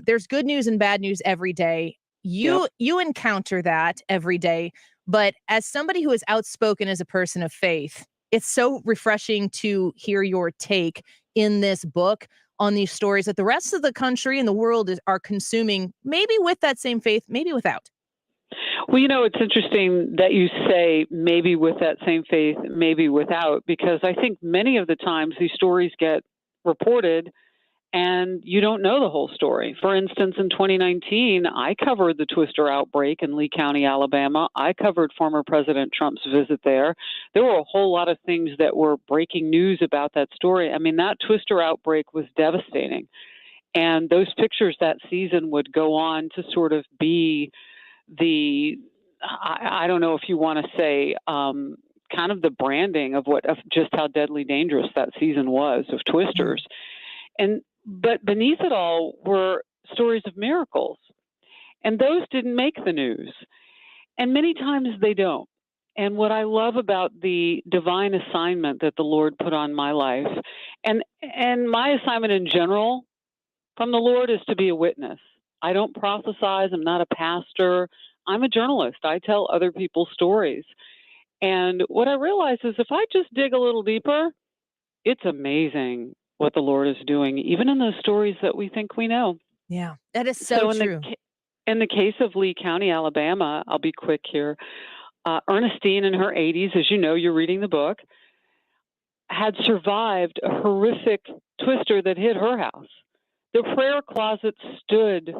There's good news and bad news every day. You encounter that every day. But as somebody who is outspoken as a person of faith, it's so refreshing to hear your take in this book on these stories that the rest of the country and the world are consuming, maybe with that same faith, maybe without. Well, you know, it's interesting that you say maybe with that same faith, maybe without, because I think many of the times these stories get reported and you don't know the whole story. For instance, in 2019, I covered the Twister outbreak in Lee County, Alabama. I covered former President Trump's visit there. There were a whole lot of things that were breaking news about that story. I mean, that Twister outbreak was devastating. And those pictures that season would go on to sort of be I don't know if you want to say, kind of the branding of just how deadly dangerous that season was of Twisters. But beneath it all were stories of miracles, and those didn't make the news, and many times they don't. And what I love about the divine assignment that the Lord put on my life, and my assignment in general from the Lord, is to be a witness. I don't prophesize. I'm not a pastor. I'm a journalist. I tell other people's stories. And what I realize is if I just dig a little deeper, it's amazing what the Lord is doing, even in those stories that we think we know. Yeah, that is so true. In the case of Lee County, Alabama, I'll be quick here. Ernestine, in her 80s, as you know, you're reading the book, had survived a horrific twister that hit her house. The prayer closet stood.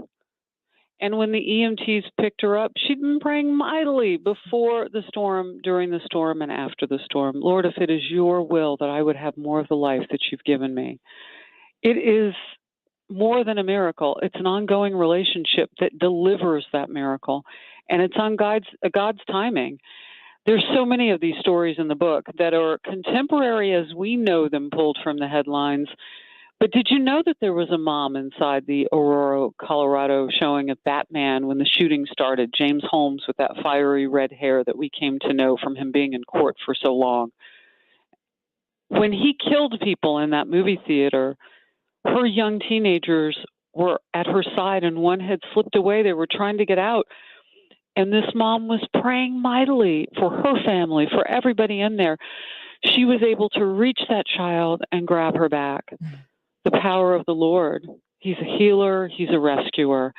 And when the EMTs picked her up, she'd been praying mightily before the storm, during the storm, and after the storm. Lord, if it is your will that I would have more of the life that you've given me. It is more than a miracle. It's an ongoing relationship that delivers that miracle. And it's on God's timing. There's so many of these stories in the book that are contemporary as we know them, pulled from the headlines. But did you know that there was a mom inside the Aurora, Colorado showing of Batman when the shooting started? James Holmes with that fiery red hair that we came to know from him being in court for so long. When he killed people in that movie theater, her young teenagers were at her side and one had slipped away. They were trying to get out. And this mom was praying mightily for her family, for everybody in there. She was able to reach that child and grab her back. The power of the Lord. He's a healer. He's a rescuer.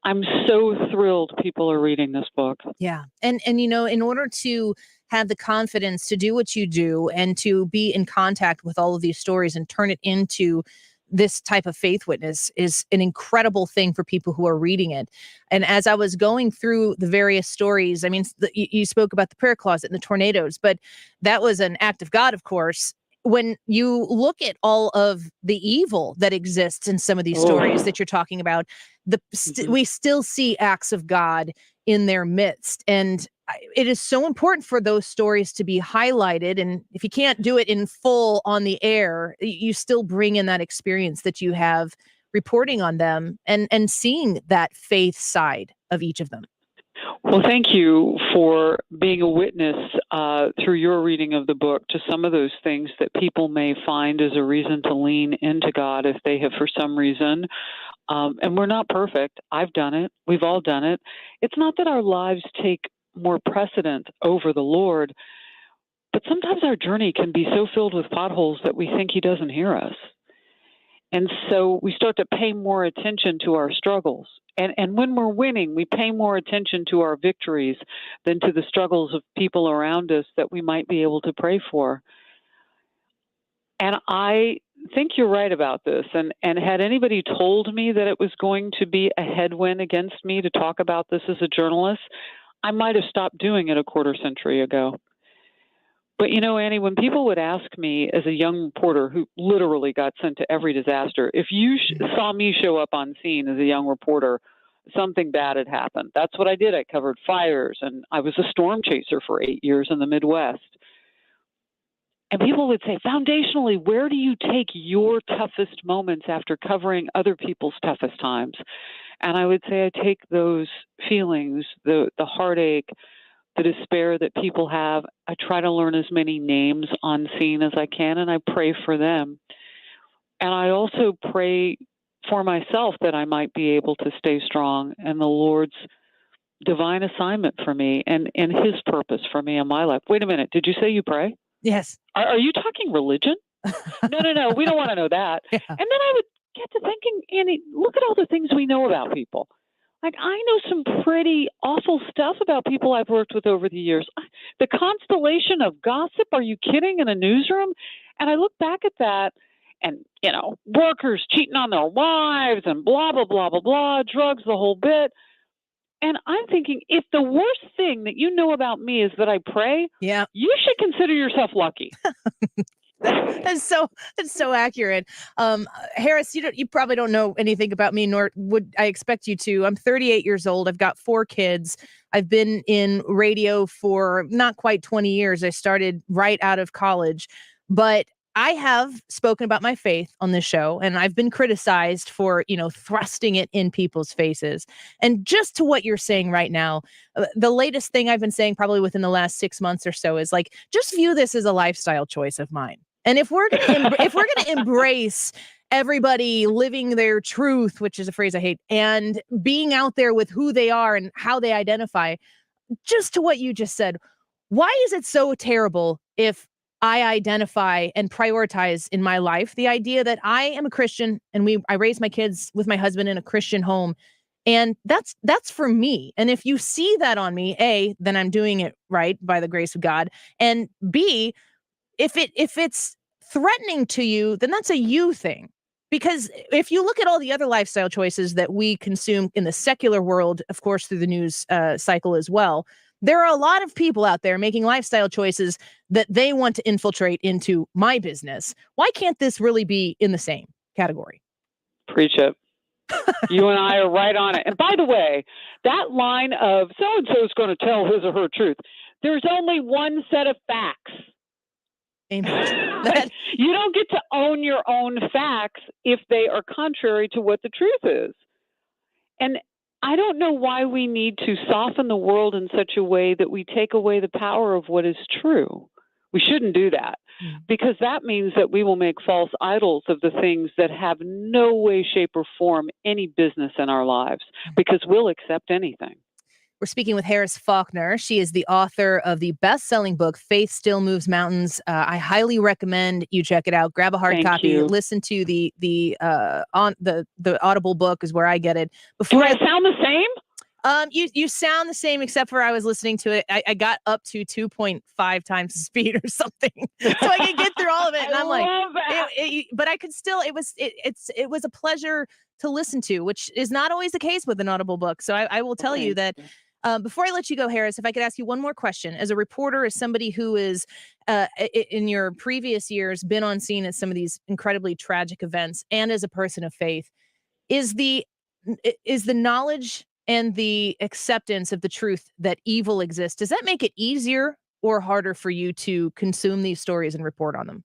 I'm so thrilled people are reading this book. Yeah. And you know, in order to have the confidence to do what you do and to be in contact with all of these stories and turn it into this type of faith witness is an incredible thing for people who are reading it. And as I was going through the various stories, I mean, you spoke about the prayer closet and the tornadoes, but that was an act of God, of course. When you look at all of the evil that exists in some of these stories that you're talking about, we still see acts of God in their midst. And it is so important for those stories to be highlighted. And if you can't do it in full on the air, you still bring in that experience that you have reporting on them and seeing that faith side of each of them. Well, thank you for being a witness through your reading of the book to some of those things that people may find as a reason to lean into God if they have for some reason. And we're not perfect. I've done it. We've all done it. It's not that our lives take more precedent over the Lord, but sometimes our journey can be so filled with potholes that we think he doesn't hear us. And so we start to pay more attention to our struggles. And when we're winning, we pay more attention to our victories than to the struggles of people around us that we might be able to pray for. And I think you're right about this. And had anybody told me that it was going to be a headwind against me to talk about this as a journalist, I might have stopped doing it a quarter century ago. But, you know, Annie, when people would ask me as a young reporter who literally got sent to every disaster, if you saw me show up on scene as a young reporter, something bad had happened. That's what I did. I covered fires, and I was a storm chaser for 8 years in the Midwest. And people would say, foundationally, where do you take your toughest moments after covering other people's toughest times? And I would say I take those feelings, the heartache, the despair that people have. I try to learn as many names on scene as I can, and I pray for them. And I also pray for myself that I might be able to stay strong and the Lord's divine assignment for me and his purpose for me in my life. Wait a minute. Did you say you pray? Yes. Are you talking religion? No. We don't want to know that. Yeah. And then I would get to thinking, Annie, look at all the things we know about people. Like, I know some pretty awful stuff about people I've worked with over the years. The constellation of gossip, are you kidding, in a newsroom? And I look back at that and, you know, workers cheating on their wives and blah, blah, blah, blah, blah, drugs, the whole bit. And I'm thinking, if the worst thing that you know about me is that I pray, yeah, you should consider yourself lucky. That's so accurate. Harris, you probably don't know anything about me, nor would I expect you to. I'm 38 years old. I've got 4 kids. I've been in radio for not quite 20 years. I started right out of college, but I have spoken about my faith on this show, and I've been criticized for, thrusting it in people's faces. And just to what you're saying right now, the latest thing I've been saying probably within the last 6 months or so is like, just view this as a lifestyle choice of mine. And if we're gonna embrace everybody living their truth, which is a phrase I hate, and being out there with who they are and how they identify, just to what you just said, why is it so terrible if I identify and prioritize in my life the idea that I am a Christian and I raise my kids with my husband in a Christian home, and that's for me. And if you see that on me, A, then I'm doing it right by the grace of God, and B, if it's threatening to you, then that's a you thing. Because if you look at all the other lifestyle choices that we consume in the secular world, of course, through the news cycle as well, there are a lot of people out there making lifestyle choices that they want to infiltrate into my business. Why can't this really be in the same category? Preach it. You and I are right on it. And by the way, that line of so-and-so is going to tell his or her truth, there's only one set of facts. Amen. You don't get to own your own facts if they are contrary to what the truth is. And I don't know why we need to soften the world in such a way that we take away the power of what is true. We shouldn't do that, because that means that we will make false idols of the things that have no way, shape, or form any business in our lives, because we'll accept anything. We're speaking with Harris Faulkner. She is the author of the best-selling book, Faith Still Moves Mountains. I highly recommend you check it out. Grab a hard copy. You. Listen to the Audible book is where I get it. Do I sound the same? You sound the same, except for I was listening to it. I got up to 2.5 times speed or something, so I could get through all of it. And I'm like, but I could still. It was a pleasure to listen to, which is not always the case with an Audible book. So I will tell you that. Before I let you go, Harris, if I could ask you one more question. As a reporter, as somebody who is in your previous years been on scene at some of these incredibly tragic events, and as a person of faith, is the knowledge and the acceptance of the truth that evil exists, does that make it easier or harder for you to consume these stories and report on them?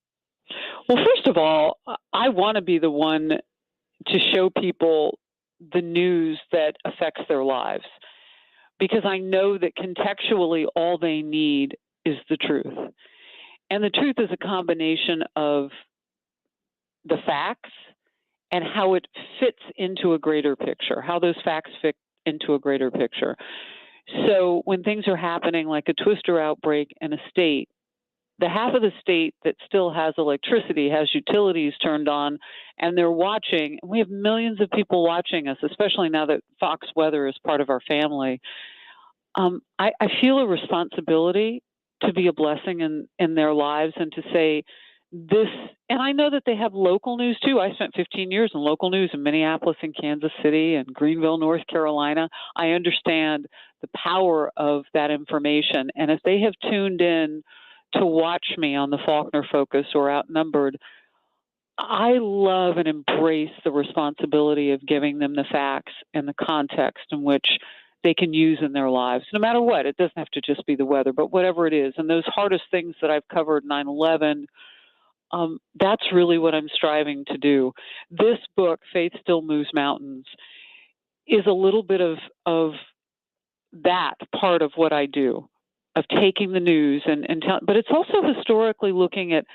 Well, first of all, I want to be the one to show people the news that affects their lives, because I know that contextually all they need is the truth. And the truth is a combination of the facts and how it fits into a greater picture, how those facts fit into a greater picture. So when things are happening like a twister outbreak in a state, the half of the state that still has electricity, has utilities turned on, and they're watching. And we have millions of people watching us, especially now that Fox Weather is part of our family. I feel a responsibility to be a blessing in their lives and to say this. And I know that they have local news too. I spent 15 years in local news in Minneapolis and Kansas City and Greenville, North Carolina. I understand the power of that information. And if they have tuned in to watch me on the Faulkner Focus or Outnumbered, I love and embrace the responsibility of giving them the facts and the context in which they can use in their lives, no matter what. It doesn't have to just be the weather, but whatever it is. And those hardest things that I've covered, 9/11, that's really what I'm striving to do. This book, Faith Still Moves Mountains, is a little bit of that part of what I do, of taking the news but it's also historically looking at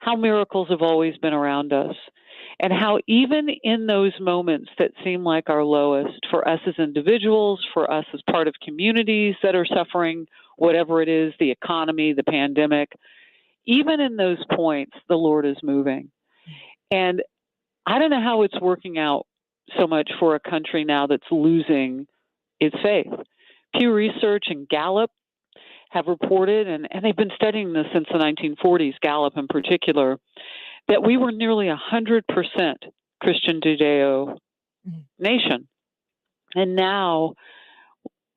how miracles have always been around us, and how even in those moments that seem like our lowest, for us as individuals, for us as part of communities that are suffering, whatever it is, the economy, the pandemic, even in those points, the Lord is moving. And I don't know how it's working out so much for a country now that's losing its faith. Pew Research and Gallup have reported, and they've been studying this since the 1940s, Gallup in particular, that we were nearly 100% Christian Judeo nation. And now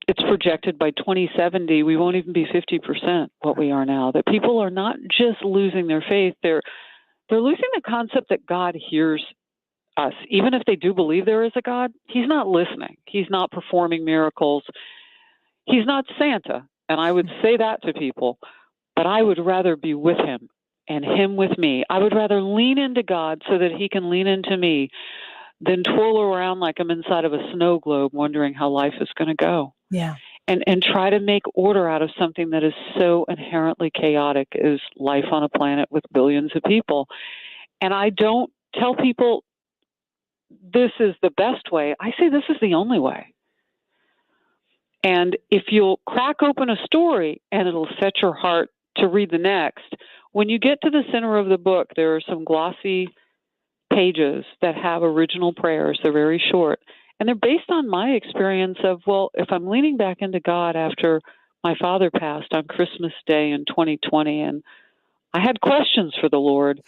it's projected by 2070, we won't even be 50% what we are now. That people are not just losing their faith, they're losing the concept that God hears us. Even if they do believe there is a God, he's not listening. He's not performing miracles. He's not Santa. And I would say that to people, but I would rather be with him and him with me. I would rather lean into God so that he can lean into me than twirl around like I'm inside of a snow globe wondering how life is going to go. Yeah. And try to make order out of something that is so inherently chaotic as life on a planet with billions of people. And I don't tell people this is the best way. I say this is the only way. And if you'll crack open a story and it'll set your heart to read the next, when you get to the center of the book, there are some glossy pages that have original prayers. They're very short. And they're based on my experience of, well, if I'm leaning back into God after my father passed on Christmas Day in 2020, and I had questions for the Lord,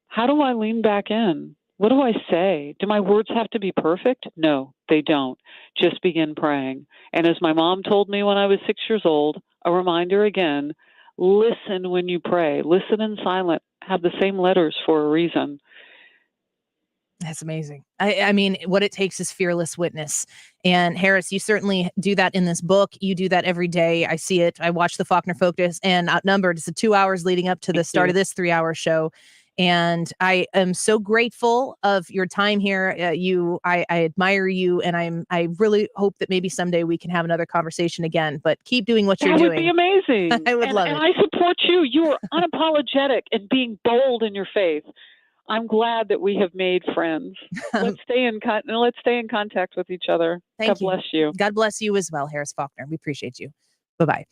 how do I lean back in? What do I say? Do my words have to be perfect? No, they don't. Just begin praying. And as my mom told me when I was 6 years old, a reminder again, listen when you pray. Listen in silent. Have the same letters for a reason. That's amazing. I mean, what it takes is fearless witness. And Harris, you certainly do that in this book. You do that every day. I see it. I watch the Faulkner Focus, and outnumbered, it's the 2 hours leading up to the start of this 3-hour show. And I am so grateful of your time here. I admire you, and I really hope that maybe someday we can have another conversation again. But keep doing what you're doing. That would be amazing. I would love it. And I support you. You are unapologetic and being bold in your faith. I'm glad that we have made friends. Let's stay in contact with each other. God bless you. God bless you as well, Harris Faulkner. We appreciate you. Bye-bye.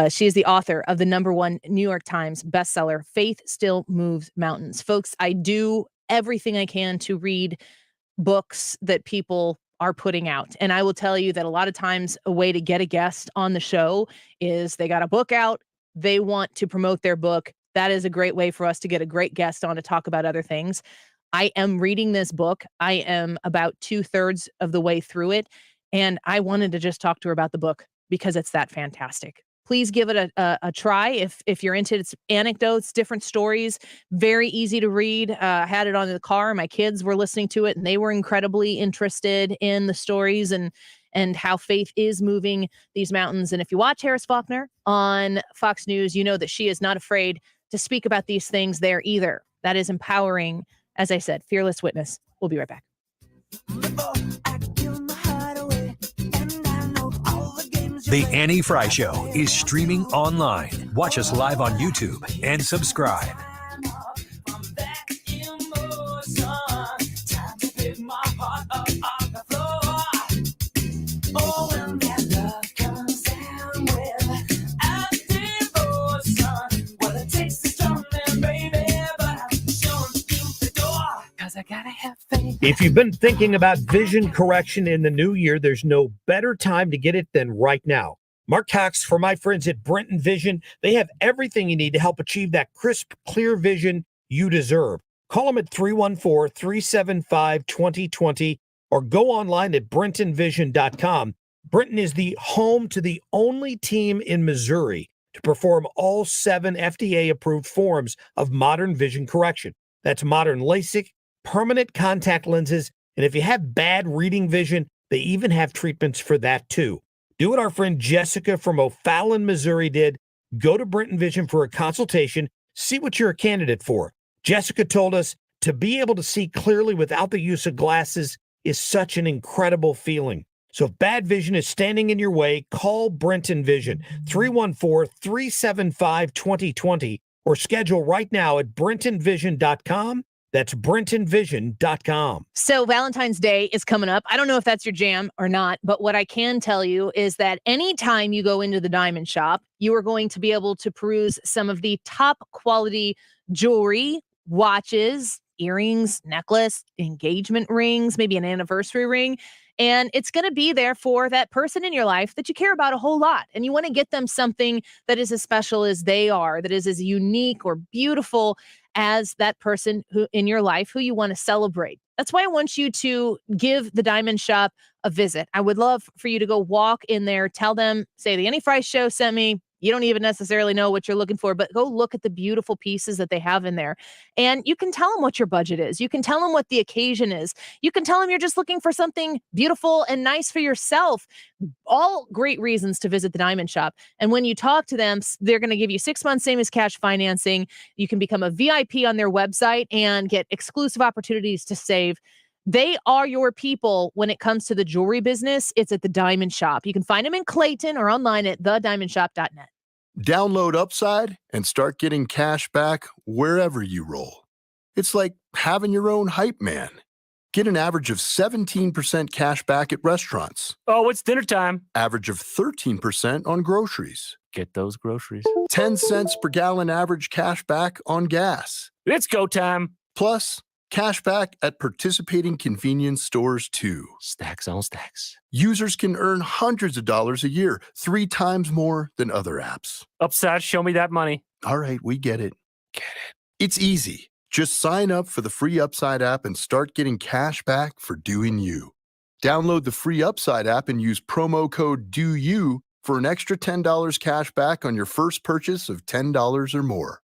She is the author of the #1 New York Times bestseller, Faith Still Moves Mountains. Folks, I do everything I can to read books that people are putting out. And I will tell you that a lot of times a way to get a guest on the show is they got a book out. They want to promote their book. That is a great way for us to get a great guest on to talk about other things. I am reading this book. I am about 2/3 of the way through it. And I wanted to just talk to her about the book because it's that fantastic. Please give it a try if you're into it. It's anecdotes, different stories, very easy to read. I had it on in the car. My kids were listening to it, and they were incredibly interested in the stories and how faith is moving these mountains. And if you watch Harris Faulkner on Fox News, you know that she is not afraid to speak about these things there either. That is empowering. As I said, fearless witness. We'll be right back. The Annie Frey Show is streaming online. Watch us live on YouTube and subscribe. If you've been thinking about vision correction in the new year, there's no better time to get it than right now. Mark Cox, for my friends at Brenton Vision, they have everything you need to help achieve that crisp, clear vision you deserve. Call them at 314-375-2020 or go online at brentonvision.com. Brenton is the home to the only team in Missouri to perform all 7 FDA-approved forms of modern vision correction. That's modern LASIK, permanent contact lenses, and if you have bad reading vision, they even have treatments for that too. Do what our friend Jessica from O'Fallon, Missouri did. Go to Brenton Vision for a consultation. See what you're a candidate for. Jessica told us to be able to see clearly without the use of glasses is such an incredible feeling. So if bad vision is standing in your way, call Brenton Vision, 314-375-2020, or schedule right now at brentonvision.com. That's brentonvision.com. So Valentine's Day is coming up. I don't know if that's your jam or not, but what I can tell you is that anytime you go into the diamond shop, you are going to be able to peruse some of the top quality jewelry, watches, earrings, necklace, engagement rings, maybe an anniversary ring. And it's going to be there for that person in your life that you care about a whole lot. And you want to get them something that is as special as they are, that is as unique or beautiful as that person who in your life who you want to celebrate. That's why I want you to give the Diamond Shop a visit. I would love for you to go walk in there, tell them, say the Annie Frey Show sent me. You don't even necessarily know what you're looking for, but go look at the beautiful pieces that they have in there. And you can tell them what your budget is. You can tell them what the occasion is. You can tell them you're just looking for something beautiful and nice for yourself. All great reasons to visit the Diamond Shop. And when you talk to them, they're going to give you 6 months, same as cash financing. You can become a VIP on their website and get exclusive opportunities to save. They are your people when it comes to the jewelry business. It's at the Diamond Shop. You can find them in Clayton or online at thediamondshop.net. Download Upside and start getting cash back wherever you roll. It's like having your own hype man. Get an average of 17% cash back at restaurants. Oh, it's dinner time. Average of 13% on groceries. Get those groceries. 10 cents per gallon average cash back on gas. It's go time. Plus, cash back at participating convenience stores too. Stacks on stacks. Users can earn hundreds of dollars a year, 3 times more than other apps. Upside, show me that money. All right, we get it. It's easy. Just sign up for the free Upside app and start getting cash back for doing you. Download the free Upside app and use promo code DOYOU for an extra $10 cash back on your first purchase of $10 or more.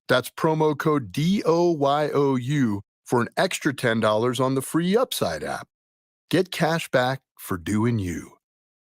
That's promo code DOYOU for an extra $10 on the free Upside app. Get cash back for doing you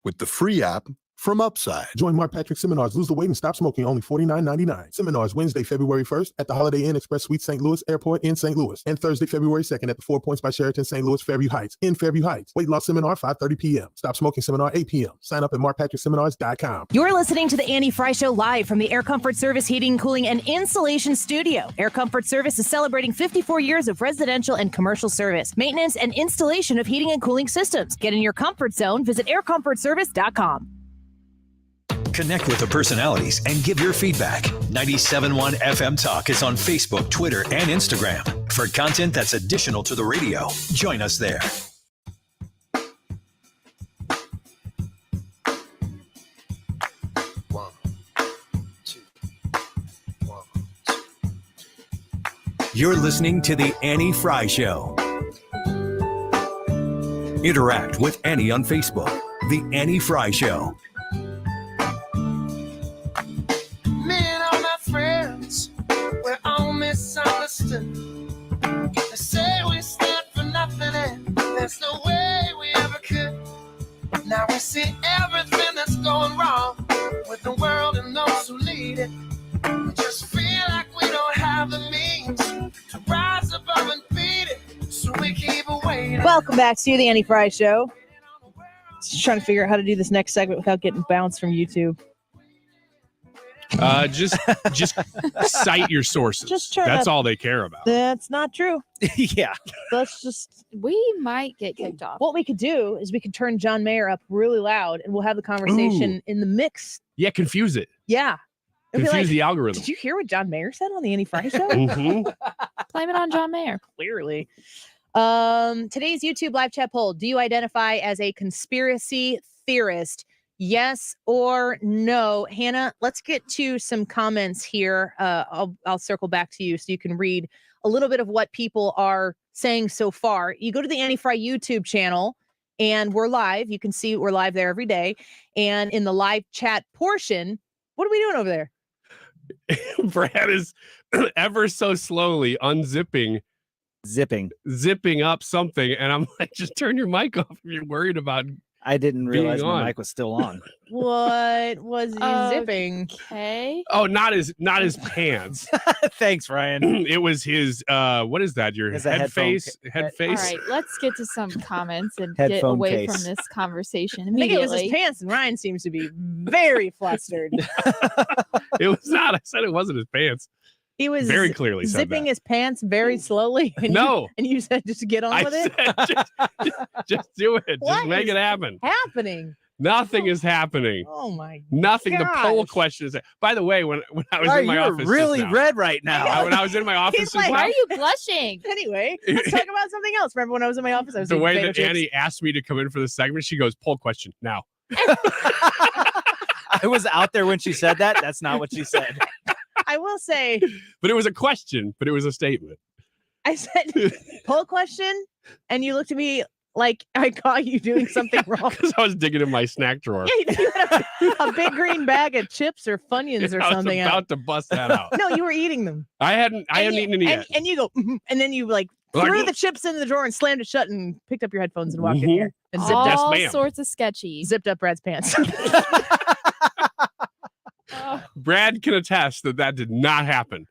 with the free app from Upside. Join Mark Patrick Seminars. Lose the weight and stop smoking. Only $49.99. Seminars Wednesday, February 1st at the Holiday Inn Express Suite St. Louis Airport in St. Louis. And Thursday, February 2nd at the 4 Points by Sheraton St. Louis Fairview Heights in Fairview Heights. Weight loss seminar 5:30 p.m. Stop smoking seminar 8 p.m. Sign up at markpatrickseminars.com. You're listening to the Annie Frey Show live from the Air Comfort Service Heating, Cooling, and Insulation Studio. Air Comfort Service is celebrating 54 years of residential and commercial service, maintenance, and installation of heating and cooling systems. Get in your comfort zone. Visit aircomfortservice.com. Connect with the personalities and give your feedback. 97.1 FM Talk is on Facebook, Twitter, and Instagram. For content that's additional to the radio, join us there. You're listening to The Annie Frey Show. Interact with Annie on Facebook. The Annie Frey Show. We're all misunderstood. They say we stand for nothing and there's no way we ever could. Now we see everything that's going wrong with the world and those who lead it. We just feel like we don't have the means to rise above and beat it, so we keep waiting. Welcome back to the Annie Frey Show. Just trying to figure out how to do this next segment without getting bounced from YouTube. Just cite your sources. That's all they care about. That's not true. Yeah. We might get kicked off. What we could do is we could turn John Mayer up really loud and we'll have the conversation in the mix. Yeah, confuse it. Yeah. It'll Confuse be like, the algorithm. Did you hear what John Mayer said on the Annie Frey Show? Mhm. Blame it on John Mayer. Clearly. Today's YouTube live chat poll. Do you identify as a conspiracy theorist? Yes or no? Hannah, let's get to some comments here. I'll circle back to you so you can read a little bit of what people are saying so far. You go to the Annie Frey YouTube channel and we're live. You can see we're live there every day. And in the live chat portion, what are we doing over there? Brad is ever so slowly zipping up something. And I'm like, just turn your mic off if you're worried about I didn't realize my on. mic was still on. What was he zipping? Okay. Oh, not his pants. Thanks, Ryan. It was his what is that? Your It's a head headphone face? Head All face? right, let's get to some comments and get Headphone away case. from this conversation I think it was his immediately. pants, and Ryan seems to be very flustered. It was not. I said it wasn't his pants. He was Very clearly said zipping that. his pants very slowly. And No. you said just get on I with it. said just do it. What Just make is it happen. happening? Nothing is happening. Oh my Nothing. The poll gosh. question is. By the way, when I was Wow, in my you're office, just really now, red right now. when I was in my office, He's just like, now, Why are you blushing? Anyway, let's talk about something else. Remember when I was in my office? I was the eating way potato that chips? Annie asked me to come in for the segment, she goes, "Poll question now." I was out there when she said that. That's not what she said. I will say, But it was a question, but it was a statement. I said poll question, and you looked at me Like I caught you doing something wrong. Because I was digging in my snack drawer. Yeah, you had a big green bag of chips or Funyuns or I was something. about to bust that out. No, you were eating them. I hadn't eaten any yet. And you go, and then you like threw the chips into the drawer and slammed it shut and picked up your headphones and walked in here and zipped up. All sorts of sketchy. Zipped up Brad's pants. Brad can attest that did not happen.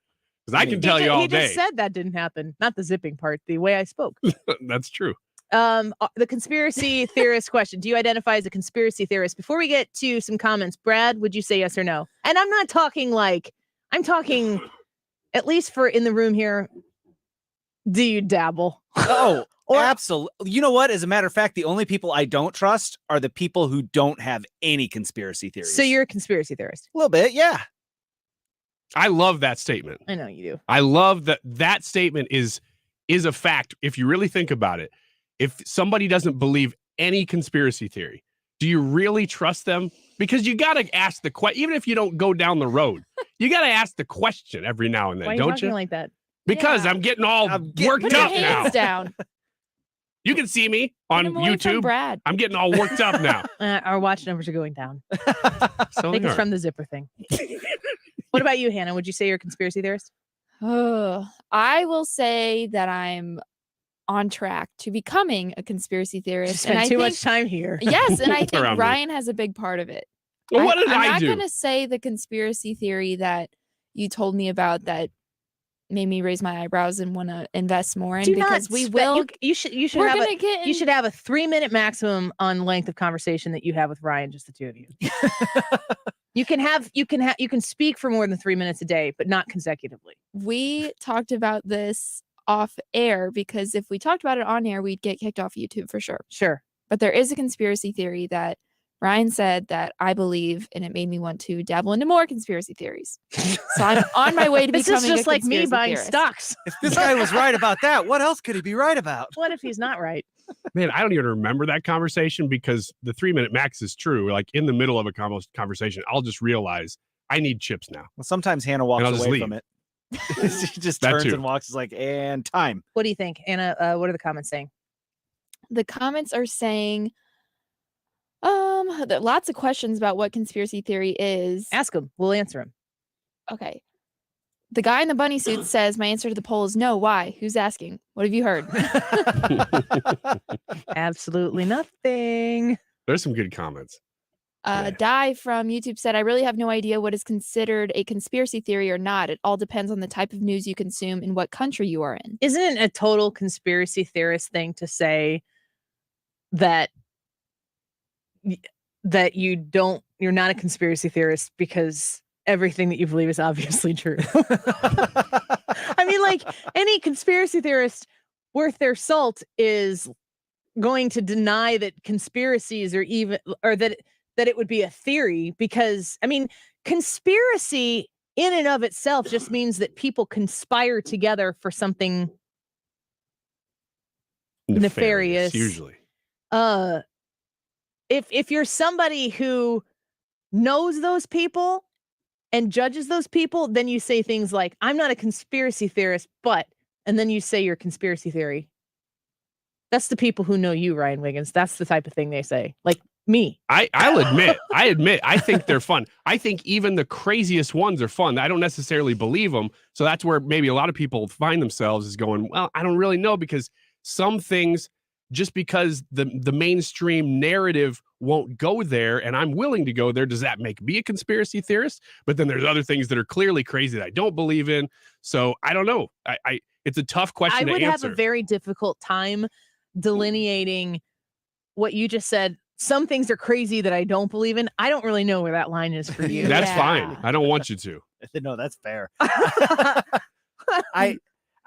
Because I can tell you all he day. just said that didn't happen. Not the zipping part, the way I spoke. That's true. The conspiracy theorist question. Do you identify as a conspiracy theorist? Before we get to some comments, Brad, would you say yes or no? And I'm not talking I'm talking, at least for in the room here, do you dabble? Oh, absolutely. You know what? As a matter of fact, the only people I don't trust are the people who don't have any conspiracy theories. So you're a conspiracy theorist? A little bit, yeah. I love that statement. I know you do. I love that statement is a fact if you really think about it. If somebody doesn't believe any conspiracy theory, do you really trust them? Because you got to ask the question, even if you don't go down the road, you got to ask the question every now and then, Why are don't talking you? like that? Because I'm getting all worked Put your up now. hands down. You can see me on Get 'em away from YouTube. Brad. I'm getting all worked up now. Our watch numbers are going down. So I think it's from the zipper thing. What about you, Hannah? Would you say you're a conspiracy theorist? I will say that I'm on track to becoming a conspiracy theorist. Spent too much time here. Yes, and I think Around me. Ryan has a big part of it. Well, what did I'm I not do? going to say the conspiracy theory that you told me about that made me raise my eyebrows and want to invest more in, because we will. You should we're have gonna get you should have a 3-minute maximum on length of conversation that you have with Ryan, just the two of you. You can speak for more than 3 minutes a day, but not consecutively. We talked about this off air, because if we talked about it on air, we'd get kicked off YouTube for sure. Sure. But there is a conspiracy theory that Ryan said that I believe, and it made me want to dabble into more conspiracy theories. So I'm on my way to This becoming is just a like me conspiracy buying theorist. stocks. If this guy was right about that, what else could he be right about? What if he's not right? Man, I don't even remember that conversation, because the 3-minute max is true. Like in the middle of a conversation, I'll just realize I need chips now. Well, sometimes Hannah And walks I'll just away leave. from it. She just That turns too. and walks, is like, and time. What do you think, Anna? What are the comments saying? The comments are saying lots of questions about what conspiracy theory is. Ask them. We'll answer them. Okay. The guy in the bunny suit says my answer to the poll is no. Why? Who's asking? What have you heard? Absolutely nothing. There's some good comments. Di from YouTube said, I really have no idea what is considered a conspiracy theory or not. It all depends on the type of news you consume and what country you are in. Isn't it a total conspiracy theorist thing to say that you're not a conspiracy theorist because everything that you believe is obviously true? I mean, like, any conspiracy theorist worth their salt is going to deny that conspiracies are even, or that it would be a theory, because I mean, conspiracy in and of itself just means that people conspire together for something nefarious. Usually. If you're somebody who knows those people and judges those people, then you say things like, I'm not a conspiracy theorist, but, and then you say your conspiracy theory. That's the people who know you, Ryan Wiggins. That's the type of thing they say. Like me. I'll admit, I think they're fun. I think even the craziest ones are fun. I don't necessarily believe them. So that's where maybe a lot of people find themselves is going, well, I don't really know, because some things, just because the mainstream narrative won't go there and I'm willing to go there, does that make me a conspiracy theorist? But then there's other things that are clearly crazy that I don't believe in. So I don't know. It's a tough question to answer. I would have a very difficult time delineating what you just said. Some things are crazy that I don't believe in. I don't really know where that line is for you. That's fine. I don't want you to. No, that's fair. I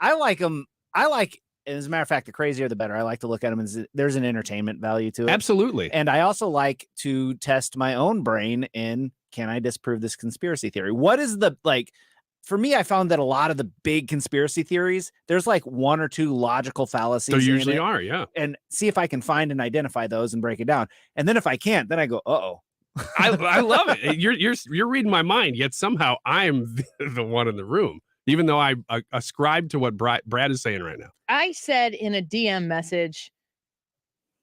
like them. As a matter of fact, the crazier the better. I like to look at them as there's an entertainment value to it. Absolutely. And I also like to test my own brain in, can I disprove this conspiracy theory? What is the, like, for me, I found that a lot of the big conspiracy theories, there's like one or two logical fallacies. There usually are, yeah. And see if I can find and identify those and break it down. And then if I can't, then I go, uh-oh. I love it. You're reading my mind, yet somehow I'm the one in the room, even though I ascribe to what Brad is saying right now. I said in a DM message,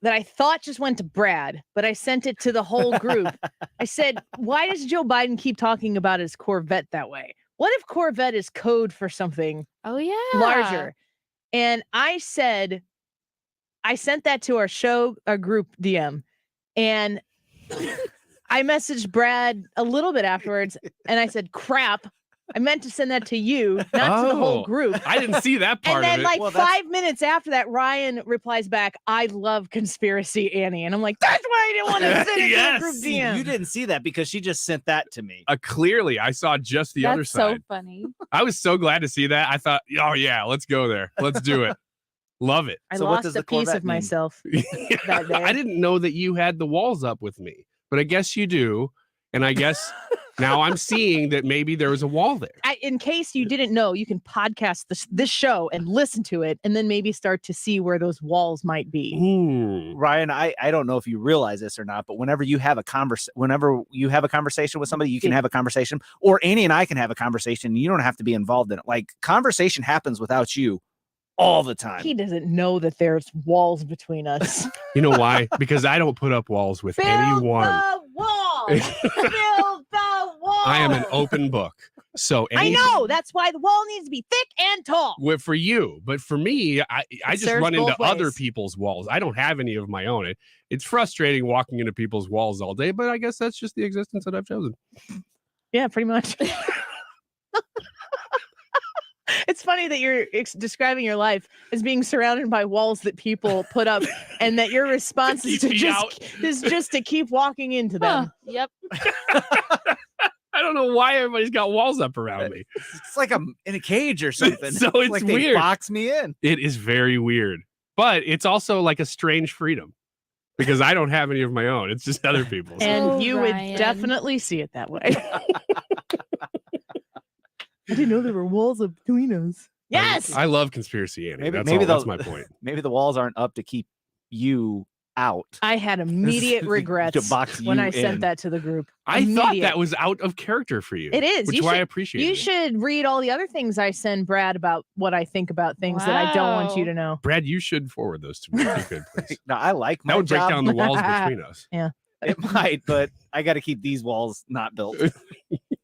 that I thought just went to Brad, but I sent it to the whole group. I said, why does Joe Biden keep talking about his Corvette that way? What if Corvette is code for something larger? And I said, I sent that to our group DM, and I messaged Brad a little bit afterwards, and I said, crap. I meant to send that to you, not to the whole group. I didn't see that part and then, of it. 5 minutes after that, Ryan replies back, I love Conspiracy Annie. And I'm like, that's why I didn't want to send it to the group DM. You didn't see that because she just sent that to me. Clearly, I saw just the other side. That's so funny. I was so glad to see that. I thought, oh, yeah, let's go there. Let's do it. Love it. I lost a piece of myself that day. I didn't know that you had the walls up with me, but I guess you do. And I guess now I'm seeing that maybe there was a wall there. In case you didn't know, you can podcast this show and listen to it, and then maybe start to see where those walls might be. Ryan, I don't know if you realize this or not, but whenever you have a conversation with somebody, you can have a conversation, or Annie and I can have a conversation. You don't have to be involved in it. Like, conversation happens without you all the time. He doesn't know that there's walls between us. You know why? Because I don't put up walls with anyone. The wall. Build the wall. I am an open book. So I know. That's why the wall needs to be thick and tall. For you, but for me, I just run into other people's walls. I don't have any of my own. It's frustrating walking into people's walls all day, but I guess that's just the existence that I've chosen. Yeah, pretty much. It's funny that you're describing your life as being surrounded by walls that people put up, and that your response is just to keep walking into them. Yep. I don't know why everybody's got walls up around me. It's like I'm in a cage or something. So it's like weird. They box me in. It is very weird, but it's also like a strange freedom because I don't have any of my own. It's just other people's. And you would definitely see it that way. I didn't know there were walls up between us. Yes. I love Conspiracy Annie. That's my point. Maybe the walls aren't up to keep you out. I had immediate regrets when I sent that to the group. I thought that was out of character for you. It is. Which is why I appreciate it. You should read all the other things I send Brad about what I think about things that I don't want you to know. Brad, you should forward those to me if you could, please. No, I like my That would break job. down the walls between us. Yeah. It might, but I got to keep these walls not built.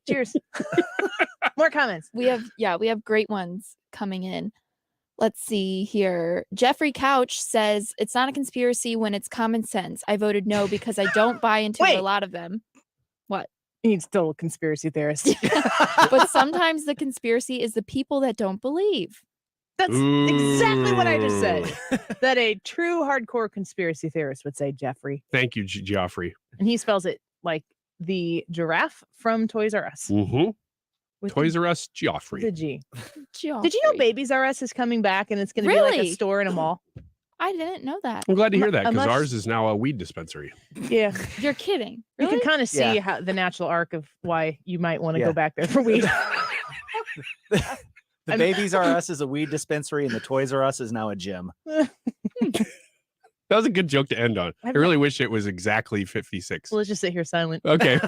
Cheers. More comments. We have great ones coming in. Let's see here. Jeffrey Couch says it's not a conspiracy when it's common sense. I voted no because I don't buy into a lot of them. What? He's still a conspiracy theorist. But sometimes the conspiracy is the people that don't believe. That's exactly what I just said. That a true hardcore conspiracy theorist would say, Jeffrey. Thank you, Joffrey. And he spells it like the giraffe from Toys R Us. Mm-hmm. Toys R Us, Joffrey. The G. Did you know Babies R Us is coming back and it's going to be like a store in a mall? I didn't know that. I'm glad to hear that because ours is now a weed dispensary. Yeah. You're kidding. You can kind of see how the natural arc of why you might want to go back there for weed. The Babies R Us is a weed dispensary and the Toys R Us is now a gym. That was a good joke to end on. I really wish it was exactly 56. Well, let's just sit here silent. Okay.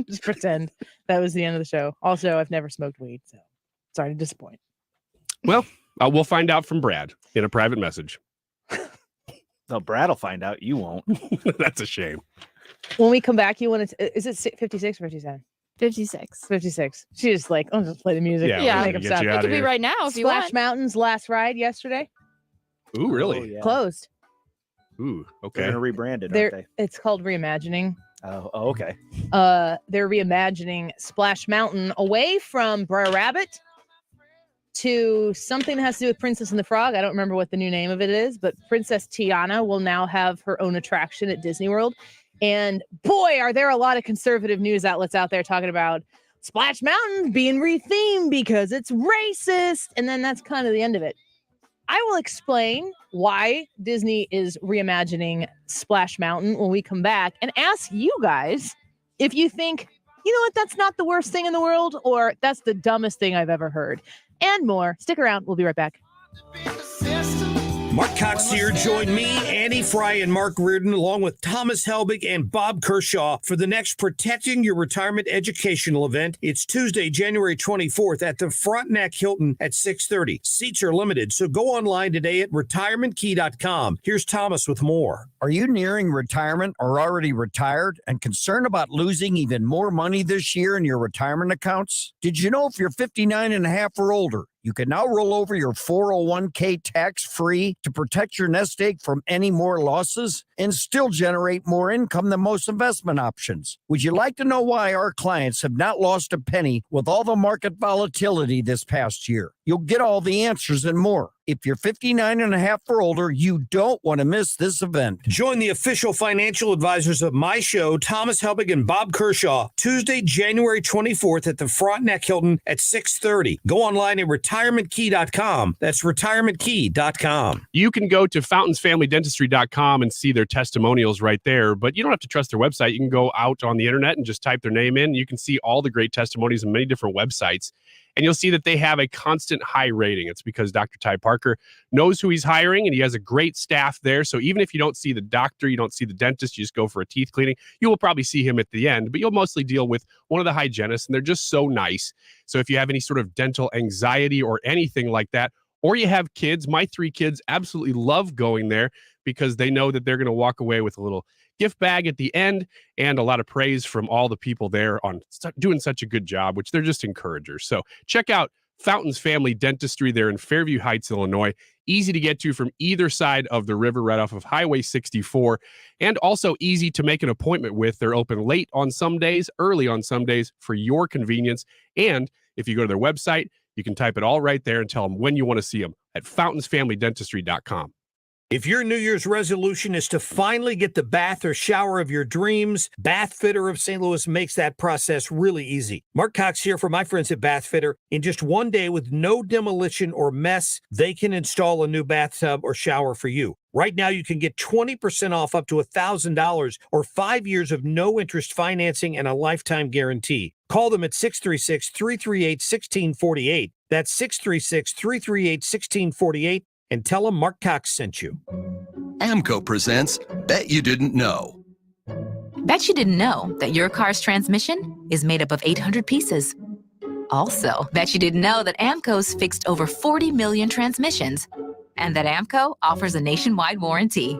Just pretend that was the end of the show. Also, I've never smoked weed, so sorry to disappoint. Well, we'll find out from Brad in a private message. No, Brad will find out. You won't. That's a shame. When we come back, you want to... Is it 56 or 57? 56. 56. She's like, oh, just play the music. Yeah. Make them stop. It could be right now if you want. Splash Mountain's last ride yesterday. Ooh, really? Oh, yeah. Closed. Ooh, okay. They're going to rebrand it, aren't they? It's called Reimagining. Oh, okay. They're reimagining Splash Mountain away from Brer Rabbit to something that has to do with Princess and the Frog. I don't remember what the new name of it is, but Princess Tiana will now have her own attraction at Disney World. And boy, are there a lot of conservative news outlets out there talking about Splash Mountain being rethemed because it's racist. And then that's kind of the end of it. I will explain why Disney is reimagining Splash Mountain when we come back and ask you guys if you think, you know what, that's not the worst thing in the world, or that's the dumbest thing I've ever heard. And more. Stick around. We'll be right back. Mark Cox here. Join me, Andy Frey, and Mark Reardon, along with Thomas Helbig and Bob Kershaw for the next Protecting Your Retirement educational event. It's Tuesday, January 24th at the Frontenac Hilton at 6:30. Seats are limited, so go online today at retirementkey.com. Here's Thomas with more. Are you nearing retirement or already retired and concerned about losing even more money this year in your retirement accounts? Did you know if you're 59 and a half or older, you can now roll over your 401k tax-free to protect your nest egg from any more losses and still generate more income than most investment options? Would you like to know why our clients have not lost a penny with all the market volatility this past year? You'll get all the answers and more. If you're 59 and a half or older, you don't want to miss this event. Join the official financial advisors of my show, Thomas Helbig and Bob Kershaw, Tuesday, January 24th at the Frontenac Hilton at 6:30. Go online at retirementkey.com. That's retirementkey.com. You can go to fountainsfamilydentistry.com and see their testimonials right there, but you don't have to trust their website. You can go out on the internet and just type their name in. You can see all the great testimonies on many different websites. And you'll see that they have a constant high rating. It's because Dr. Ty Parker knows who he's hiring, and he has a great staff there. So even if you don't see the doctor, you don't see the dentist, you just go for a teeth cleaning, you will probably see him at the end, but you'll mostly deal with one of the hygienists, and they're just so nice. So if you have any sort of dental anxiety or anything like that, or you have kids, my 3 kids absolutely love going there because they know that they're going to walk away with a little gift bag at the end and a lot of praise from all the people there on doing such a good job, which they're just encouragers. So check out Fountains Family Dentistry. They're in Fairview Heights, Illinois. Easy to get to from either side of the river, right off of Highway 64, and also easy to make an appointment with. They're open late on some days, early on some days for your convenience. And if you go to their website, you can type it all right there and tell them when you want to see them at fountainsfamilydentistry.com. If your New Year's resolution is to finally get the bath or shower of your dreams, Bath Fitter of St. Louis makes that process really easy. Mark Cox here for my friends at Bath Fitter. In just one day with no demolition or mess, they can install a new bathtub or shower for you. Right now, you can get 20% off up to $1,000 or 5 years of no interest financing and a lifetime guarantee. Call them at 636-338-1648. That's 636-338-1648. And tell them Mark Cox sent you. AMCO presents Bet You Didn't Know. Bet you didn't know that your car's transmission is made up of 800 pieces. Also, bet you didn't know that AMCO's fixed over 40 million transmissions and that AMCO offers a nationwide warranty.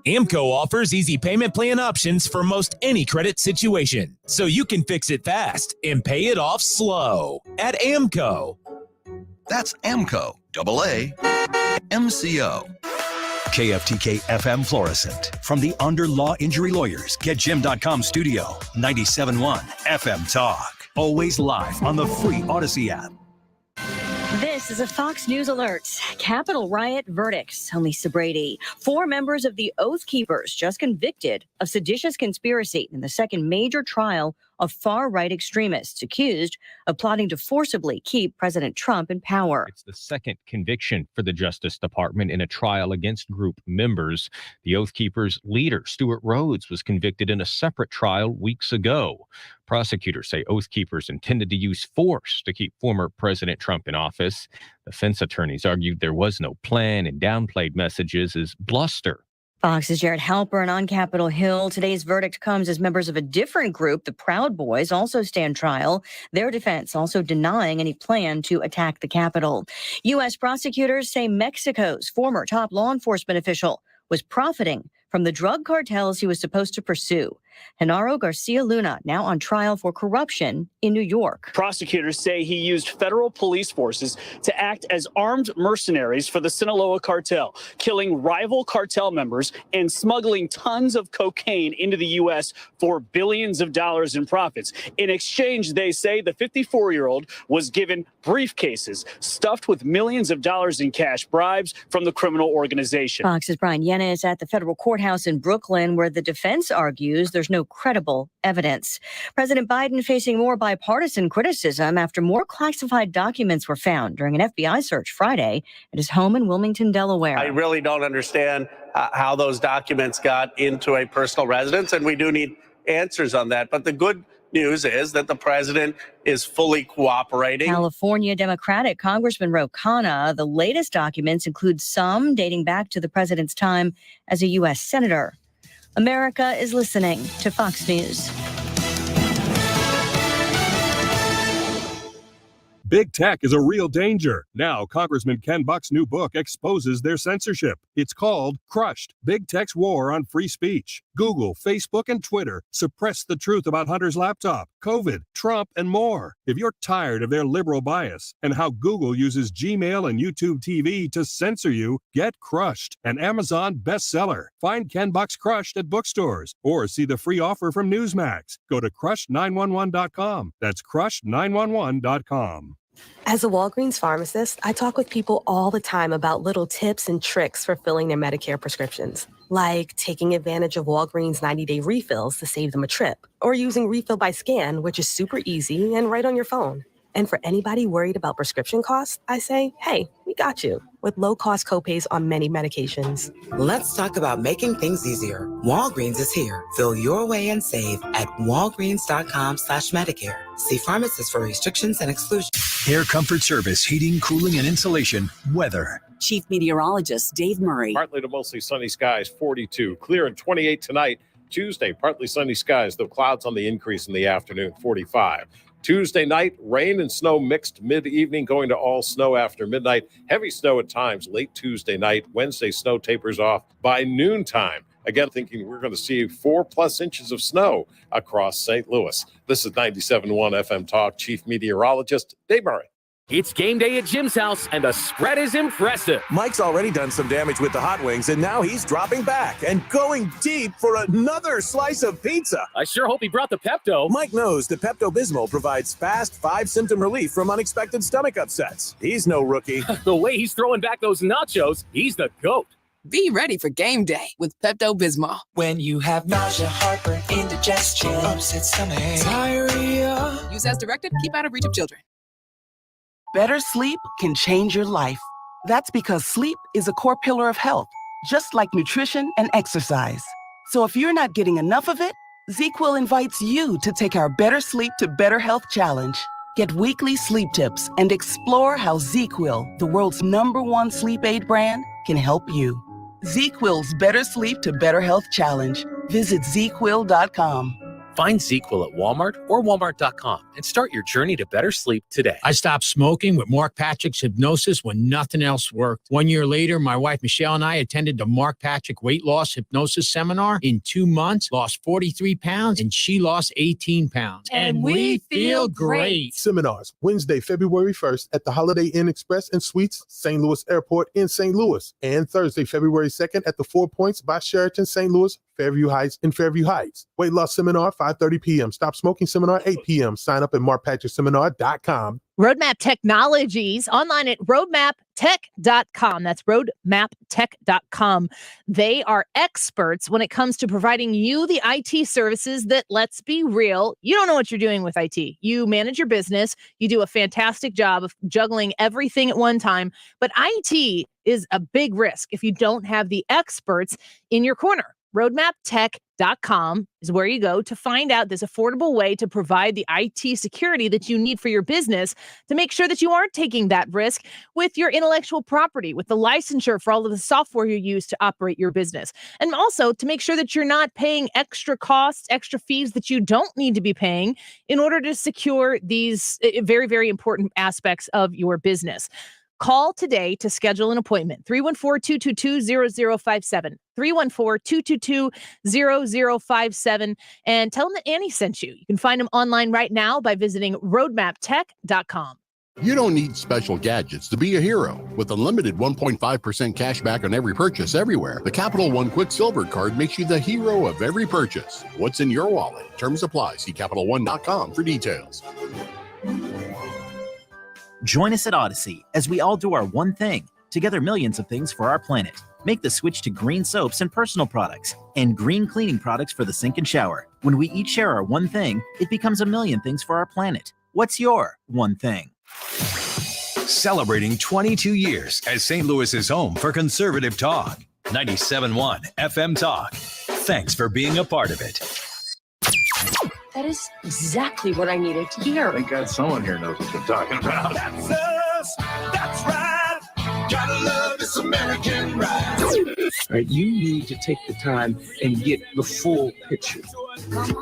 AMCO offers easy payment plan options for most any credit situation, so you can fix it fast and pay it off slow at AMCO. That's AMCO, AAMCO. KFTK FM Florissant. From the Under Law Injury Lawyers, GetJim.com studio. 97.1 FM Talk. Always live on the free Odyssey app. This is a Fox News alert. Capitol riot verdicts on Lisa Brady. 4 members of the Oath Keepers just convicted of seditious conspiracy in the second major trial of far-right extremists accused of plotting to forcibly keep President Trump in power. It's the second conviction for the Justice Department in a trial against group members. The Oath Keepers leader, Stuart Rhodes, was convicted in a separate trial weeks ago. Prosecutors say Oath Keepers intended to use force to keep former President Trump in office. Defense attorneys argued there was no plan and downplayed messages as bluster. Fox's Jared Halpern on Capitol Hill. Today's verdict comes as members of a different group, the Proud Boys, also stand trial. Their defense also denying any plan to attack the Capitol. U.S. prosecutors say Mexico's former top law enforcement official was profiting from the drug cartels he was supposed to pursue. Genaro Garcia Luna now on trial for corruption in New York. Prosecutors say he used federal police forces to act as armed mercenaries for the Sinaloa cartel, killing rival cartel members and smuggling tons of cocaine into the U.S. for billions of dollars in profits. In exchange, they say the 54-year-old was given briefcases stuffed with millions of dollars in cash bribes from the criminal organization. Fox's Brian Yennis at the federal courthouse in Brooklyn, where the defense argues there's no credible evidence. President Biden facing more bipartisan criticism after more classified documents were found during an FBI search Friday at his home in Wilmington, Delaware. I really don't understand how those documents got into a personal residence, and we do need answers on that. But the good news is that the president is fully cooperating. California Democratic Congressman Ro Khanna. The latest documents include some dating back to the president's time as a U.S. senator. America is listening to Fox News. Big tech is a real danger. Now, Congressman Ken Buck's new book exposes their censorship. It's called Crushed: Big Tech's War on Free Speech. Google, Facebook, and Twitter suppress the truth about Hunter's laptop, COVID, Trump, and more. If you're tired of their liberal bias and how Google uses Gmail and YouTube TV to censor you, get Crushed, an Amazon bestseller. Find Ken Buck's Crushed at bookstores or see the free offer from Newsmax. Go to crush911.com. That's crush911.com. As a Walgreens pharmacist, I talk with people all the time about little tips and tricks for filling their Medicare prescriptions, like taking advantage of Walgreens 90-day refills to save them a trip, or using Refill by Scan, which is super easy and right on your phone. And for anybody worried about prescription costs, I say, hey, we got you, with low-cost copays on many medications. Let's talk about making things easier. Walgreens is here. Fill your way and save at walgreens.com/Medicare. See pharmacists for restrictions and exclusions. Air Comfort Service, heating, cooling, and insulation, weather. Chief Meteorologist Dave Murray. Partly to mostly sunny skies, 42. Clear and 28 tonight. Tuesday, partly sunny skies, though clouds on the increase in the afternoon, 45. Tuesday night, rain and snow mixed mid-evening, going to all snow after midnight. Heavy snow at times late Tuesday night. Wednesday, snow tapers off by noontime. Again, thinking we're going to see 4+ inches of snow across St. Louis. This is 97.1 FM Talk. Chief Meteorologist Dave Murray. It's game day at Jim's house, and the spread is impressive. Mike's already done some damage with the hot wings, and now he's dropping back and going deep for another slice of pizza. I sure hope he brought the Pepto. Mike knows the Pepto-Bismol provides fast 5-symptom relief from unexpected stomach upsets. He's no rookie. The way he's throwing back those nachos, he's the GOAT. Be ready for game day with Pepto-Bismol. When you have nausea, heartburn, indigestion, upset stomach, diarrhea. Use as directed. Keep out of reach of children. Better sleep can change your life. That's because sleep is a core pillar of health, just like nutrition and exercise. So if you're not getting enough of it, ZQL invites you to take our Better Sleep to Better Health Challenge. Get weekly sleep tips and explore how ZQL, the world's #1 sleep aid brand, can help you. ZQL's Better Sleep to Better Health Challenge. Visit ZQL.com. Find ZQL at Walmart or Walmart.com and start your journey to better sleep today. I stopped smoking with Mark Patrick's hypnosis when nothing else worked. 1 year later, my wife Michelle and I attended the Mark Patrick weight loss hypnosis seminar. In 2 months, lost 43 pounds, and she lost 18 pounds. And we feel great. Seminars, Wednesday, February 1st at the Holiday Inn Express and Suites, St. Louis Airport in St. Louis. And Thursday, February 2nd at the 4 Points by Sheraton St. Louis, Fairview Heights in Fairview Heights. Weight loss seminar, 5:30 p.m. Stop smoking seminar, 8 p.m. Sign up at markpatrickseminar.com. Roadmap Technologies, online at roadmaptech.com. That's roadmaptech.com. They are experts when it comes to providing you the IT services that, let's be real, you don't know what you're doing with IT. You manage your business. You do a fantastic job of juggling everything at one time. But IT is a big risk if you don't have the experts in your corner. Roadmaptech.com is where you go to find out this affordable way to provide the IT security that you need for your business to make sure that you aren't taking that risk with your intellectual property, with the licensure for all of the software you use to operate your business. And also to make sure that you're not paying extra costs, extra fees that you don't need to be paying in order to secure these very, very important aspects of your business. Call today to schedule an appointment. 314-222-0057. 314-222-0057. And tell them that Annie sent you. You can find them online right now by visiting roadmaptech.com. You don't need special gadgets to be a hero. With unlimited 1.5% cash back on every purchase everywhere, the Capital One Quicksilver card makes you the hero of every purchase. What's in your wallet? Terms apply. See CapitalOne.com for details. Join us at Odyssey as we all do our one thing. Together, millions of things for our planet. Make the switch to green soaps and personal products and green cleaning products for the sink and shower. When we each share our one thing, it becomes a million things for our planet. What's your one thing? Celebrating 22 years as St. Louis's home for conservative talk. 97.1 FM Talk. Thanks for being a part of it. That is exactly what I needed to hear. Thank God someone here knows what they're talking about. That's us. That's right. Gotta love this American ride. All right, you need to take the time and get the full picture. Come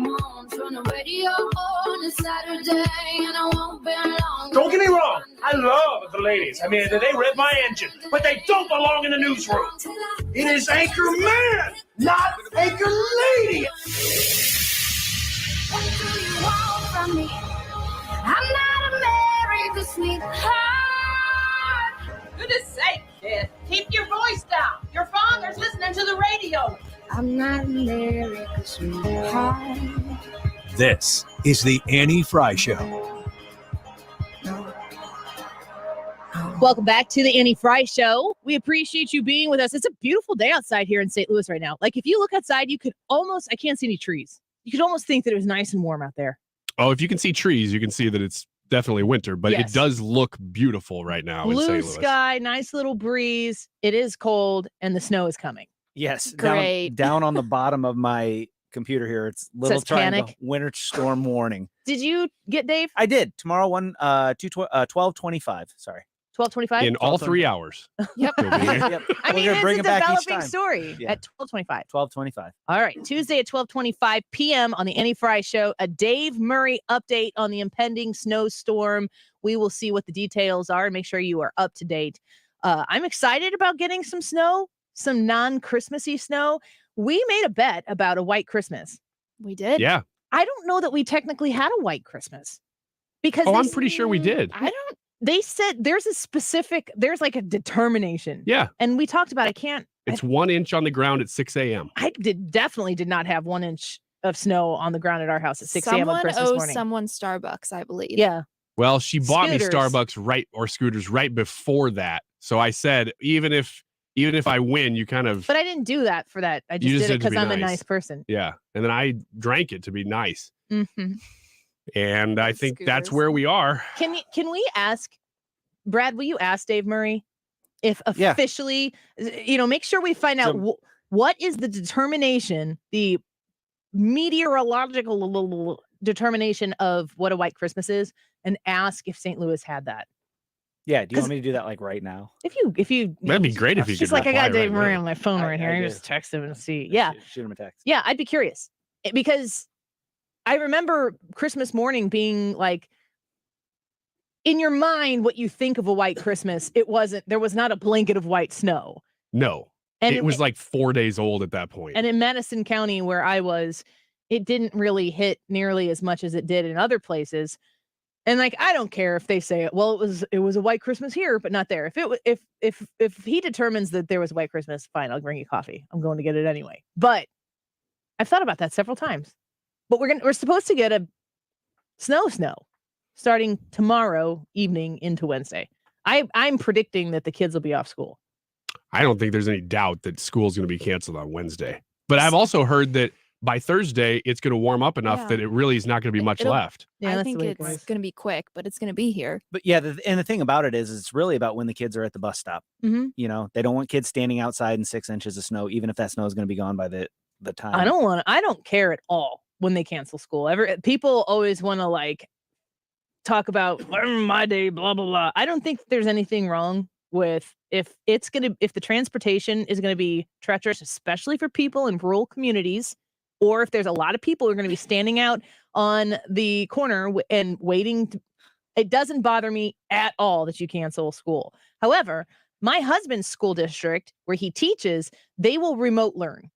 on, turn the radio on. It's Saturday and I won't be long. Don't get me wrong. I love the ladies. I mean, they rev my engine, but they don't belong in the newsroom. It is Anchor Man, not Anchor Lady. What do you want from me? I'm not America's sweetheart. Goodness sake, kid. Keep your voice down. Your father's listening to the radio. I'm not America's sweetheart. This is the Annie Frey Show. Welcome back to the Annie Frey Show. We appreciate you being with us. It's a beautiful day outside here in St. Louis right now. Like if you look outside, you could almost, I can't see any trees. You could almost think that it was nice and warm out there. Oh, if you can see trees, you can see that it's definitely winter, but Yes. It does look beautiful right now in Blue St. Louis. sky, nice little breeze. It is cold and the snow is coming. Yes. Great. Down on the bottom of my computer here, it's little Says triangle panic. winter storm warning. Did you get Dave? I did. Tomorrow 12:25. Sorry. 12:25? In all 3 hours. Yep. Yep. I mean, We're gonna it's bring a it back each developing time. story Yeah. at 12:25. 12:25. All right, Tuesday at 12:25 p.m. on the Annie Frey Show, a Dave Murray update on the impending snowstorm. We will see what the details are and make sure you are up to date. I'm excited about getting some snow, some non-Christmassy snow. We made a bet about a white Christmas. We did. Yeah. I don't know that we technically had a white Christmas because I'm pretty sure we did. They said there's like a determination. Yeah. And we talked about It's 1 inch on the ground at 6 a.m. I definitely did not have 1 inch of snow on the ground at our house at 6 a.m. on Christmas owes morning. someone Starbucks, I believe. Yeah. Well, she bought me Scooters. Starbucks scooters right before that. So I said, even if I win, you kind of But I didn't do that for that. I You just just did it had to because be I'm a nice. nice person. yeah. And then I drank it to be nice. Mm-hmm. And I think that's where we are. Can we ask, Brad, will you ask Dave Murray if Yeah. officially, make sure we find out what is the determination, the meteorological determination of what a white Christmas is, and ask if St. Louis had that. Yeah. Do you want me to do that like right now? If you That'd be great if you just could like I got reply Dave right Murray now. on my phone right here. I do. just text him and see. Yeah. Shoot him a text. Yeah, I'd be curious because I remember Christmas morning being like, in your mind, what you think of a white Christmas, there was not a blanket of white snow. No. And it was like 4 days old at that point. And in Madison County, where I was, it didn't really hit nearly as much as it did in other places. And like, I don't care if they say, well, it was a white Christmas here, but not there. If he determines that there was a white Christmas, fine, I'll bring you coffee. I'm going to get it anyway. But I've thought about that several times. But we're supposed to get a snow starting tomorrow evening into Wednesday. I'm predicting that the kids will be off school. I don't think there's any doubt that school's going to be canceled on Wednesday. But I've also heard that by Thursday, it's going to warm up enough that it really is not going to be much left. I think it's going to be quick, but it's going to be here. But yeah, and the thing about it is, it's really about when the kids are at the bus stop. Mhm. They don't want kids standing outside in 6 inches of snow, even if that snow is going to be gone by the time. I don't care at all when they cancel school. People always want to like talk about my day, blah, blah, blah. I don't think there's anything wrong with if the transportation is going to be treacherous, especially for people in rural communities, or if there's a lot of people who are going to be standing out on the corner and waiting. It doesn't bother me at all that you cancel school. However, my husband's school district where he teaches, they will remote learn.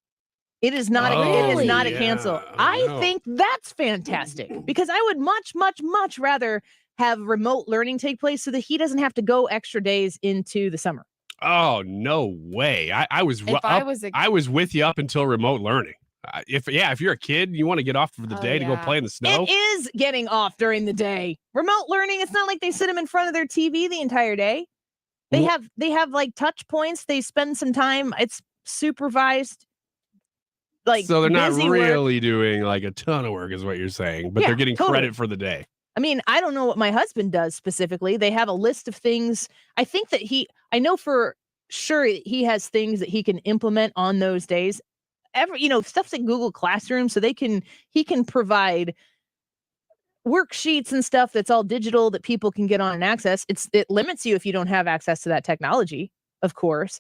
It is not a cancel. I think that's fantastic because I would much, much, much rather have remote learning take place so that he doesn't have to go extra days into the summer. Oh, no way. I was with you up until remote learning. If you're a kid and you want to get off for the day to go play in the snow. It is getting off during the day. Remote learning, it's not like they sit them in front of their TV the entire day. They have like touch points. They spend some time. It's supervised. So they're not busy really work. doing like a ton of work is what you're saying, but Yeah, they're getting totally. credit for the day. I mean, I don't know what my husband does specifically. They have a list of things. I think that I know for sure he has things that he can implement on those days. stuff's in Google Classroom, so he can provide worksheets and stuff that's all digital that people can get on and access. It limits you if you don't have access to that technology, of course.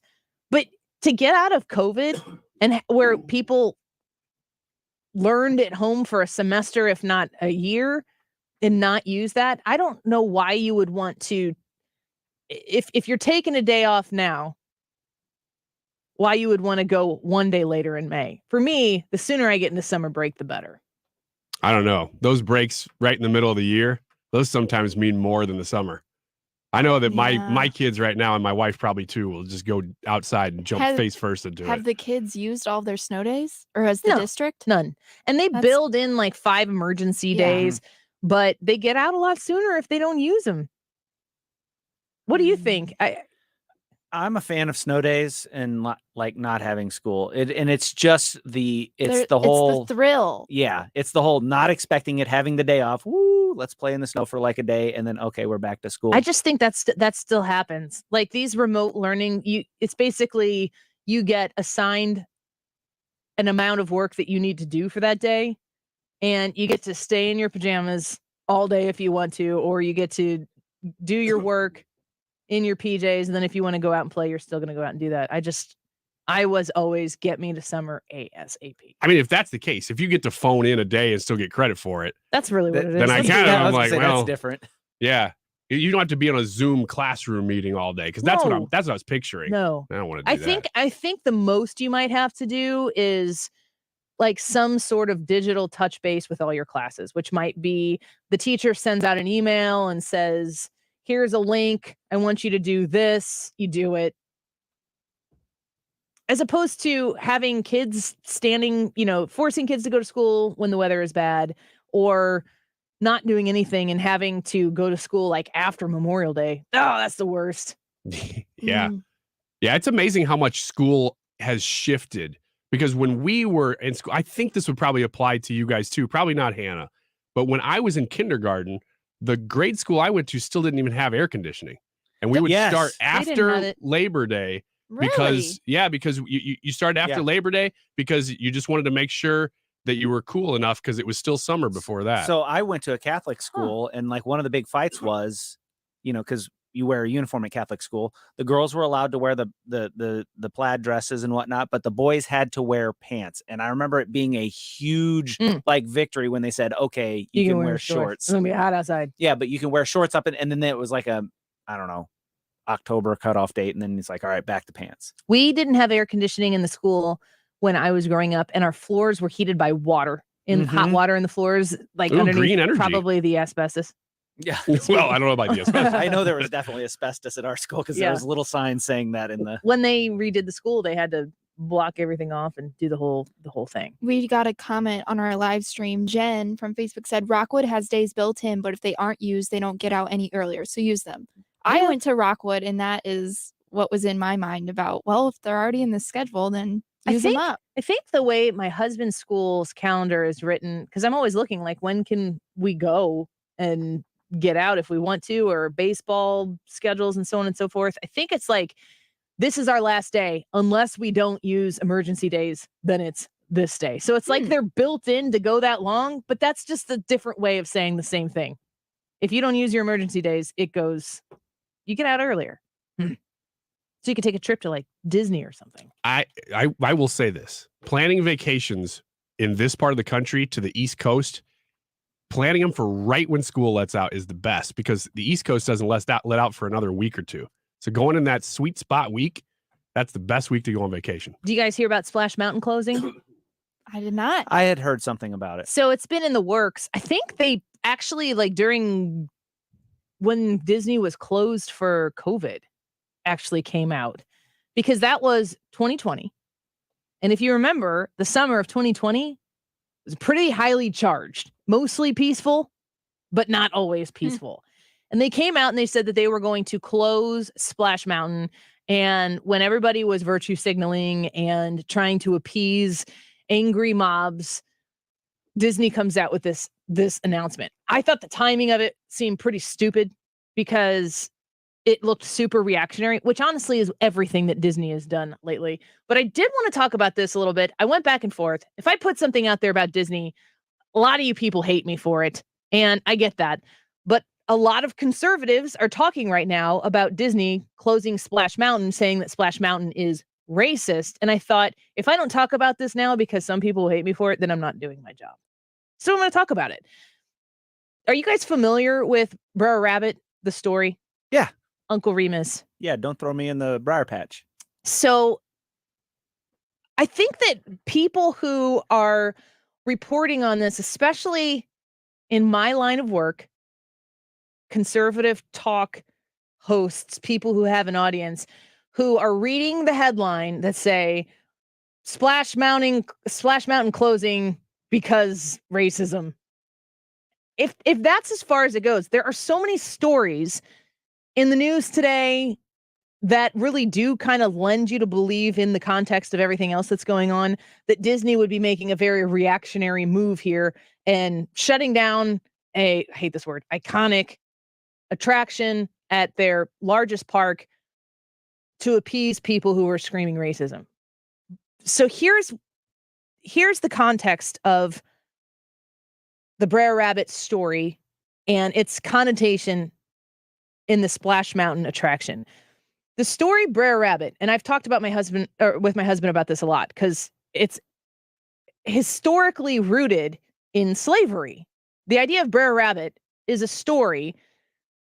But to get out of COVID and where people learned at home for a semester, if not a year, and not use that, I don't know why you would want to, if you're taking a day off now, why you would want to go one day later in May. For me, the sooner I get into summer break, the better. I don't know. Those breaks right in the middle of the year, those sometimes mean more than the summer. I know that my kids right now, and my wife probably too, will just go outside and jump face first into it. Have the kids used all their snow days, or has the district? None. And they build in like 5 emergency days, but they get out a lot sooner if they don't use them. What do you think? I'm a fan of snow days and like not having school. It's just the whole thrill. Yeah, it's the whole not expecting it, having the day off. Woo, let's play in the snow for like a day, and then okay, we're back to school. I just think that still happens. Like these remote learning, it's basically you get assigned an amount of work that you need to do for that day, and you get to stay in your pajamas all day if you want to, or you get to do your work in your PJs, and then if you want to go out and play, you're still going to go out and do that. I was always get me to summer ASAP. I mean, if that's the case, if you get to phone in a day and still get credit for it, that's really what it is. Then I'm like, well, that's different. Yeah, you don't have to be on a Zoom classroom meeting all day because that's what I was picturing. No, I don't want to do that. I think the most you might have to do is like some sort of digital touch base with all your classes, which might be the teacher sends out an email and says, here's a link. I want you to do this. You do it. As opposed to having kids standing, forcing kids to go to school when the weather is bad, or not doing anything and having to go to school like after Memorial Day. Oh, that's the worst. Yeah. Yeah. It's amazing how much school has shifted, because when we were in school, I think this would probably apply to you guys too. Probably not Hannah, but when I was in kindergarten, the grade school I went to still didn't even have air conditioning, and we would start after Labor Day because you started after Labor Day because you just wanted to make sure that you were cool enough because it was still summer before that. So I went to a Catholic school, and like one of the big fights was, because you wear a uniform at Catholic school, the girls were allowed to wear the plaid dresses and whatnot, but the boys had to wear pants. And I remember it being a huge like victory when they said, okay, you can wear shorts. It's gonna be hot outside. Yeah, but you can wear shorts up, and then it was like October cutoff date, and then it's like, all right, back to pants. We didn't have air conditioning in the school when I was growing up, and our floors were heated by water, hot water in the floors, like underneath green energy. Probably the asbestos. Yeah. Well, I don't know about the asbestos. I know there was definitely asbestos at our school because there was little signs saying that in the. When they redid the school, they had to block everything off and do the whole thing. We got a comment on our live stream. Jen from Facebook said Rockwood has days built in, but if they aren't used, they don't get out any earlier. So use them. I went to Rockwood, and that is what was in my mind about, well, if they're already in the schedule, then use them up. I think the way my husband's school's calendar is written, because I'm always looking like, when can we go and get out if we want to, or baseball schedules and so on and so forth. I think it's like, this is our last day. Unless we don't use emergency days, then it's this day. So it's like they're built in to go that long, but that's just a different way of saying the same thing. If you don't use your emergency days, you get out earlier. So you can take a trip to like Disney or something. I will say this. Planning vacations in this part of the country to the East Coast, planning them for right when school lets out is the best, because the East Coast doesn't let out for another week or two. So going in that sweet spot week, that's the best week to go on vacation. Do you guys hear about Splash Mountain closing? I did not. I had heard something about it. So it's been in the works. I think they actually, like during when Disney was closed for COVID, actually came out, because that was 2020. And if you remember, the summer of 2020 was pretty highly charged, mostly peaceful, but not always peaceful. And they came out and they said that they were going to close Splash Mountain. And when everybody was virtue signaling and trying to appease angry mobs, Disney comes out with this announcement. I thought the timing of it seemed pretty stupid, because it looked super reactionary, which honestly is everything that Disney has done lately. But I did want to talk about this a little bit. I went back and forth. If I put something out there about Disney, a lot of you people hate me for it, and I get that. But a lot of conservatives are talking right now about Disney closing Splash Mountain, saying that Splash Mountain is racist. And I thought, if I don't talk about this now because some people hate me for it, then I'm not doing my job. So I'm going to talk about it. Are you guys familiar with Brer Rabbit, the story? Yeah. Uncle Remus. Yeah, don't throw me in the briar patch. So I think that people who are reporting on this, especially in my line of work, conservative talk hosts, people who have an audience, who are reading the headline that say Splash Mountain closing because racism. If that's as far as it goes, there are so many stories in the news today that really do kind of lend you to believe, in the context of everything else that's going on, that Disney would be making a very reactionary move here and shutting down I hate this word, iconic attraction at their largest park to appease people who are screaming racism. So here's the context of the Brer Rabbit story and its connotation in the Splash Mountain attraction. The story Brer Rabbit, and I've talked about with my husband about this a lot, because it's historically rooted in slavery. The idea of Brer Rabbit is a story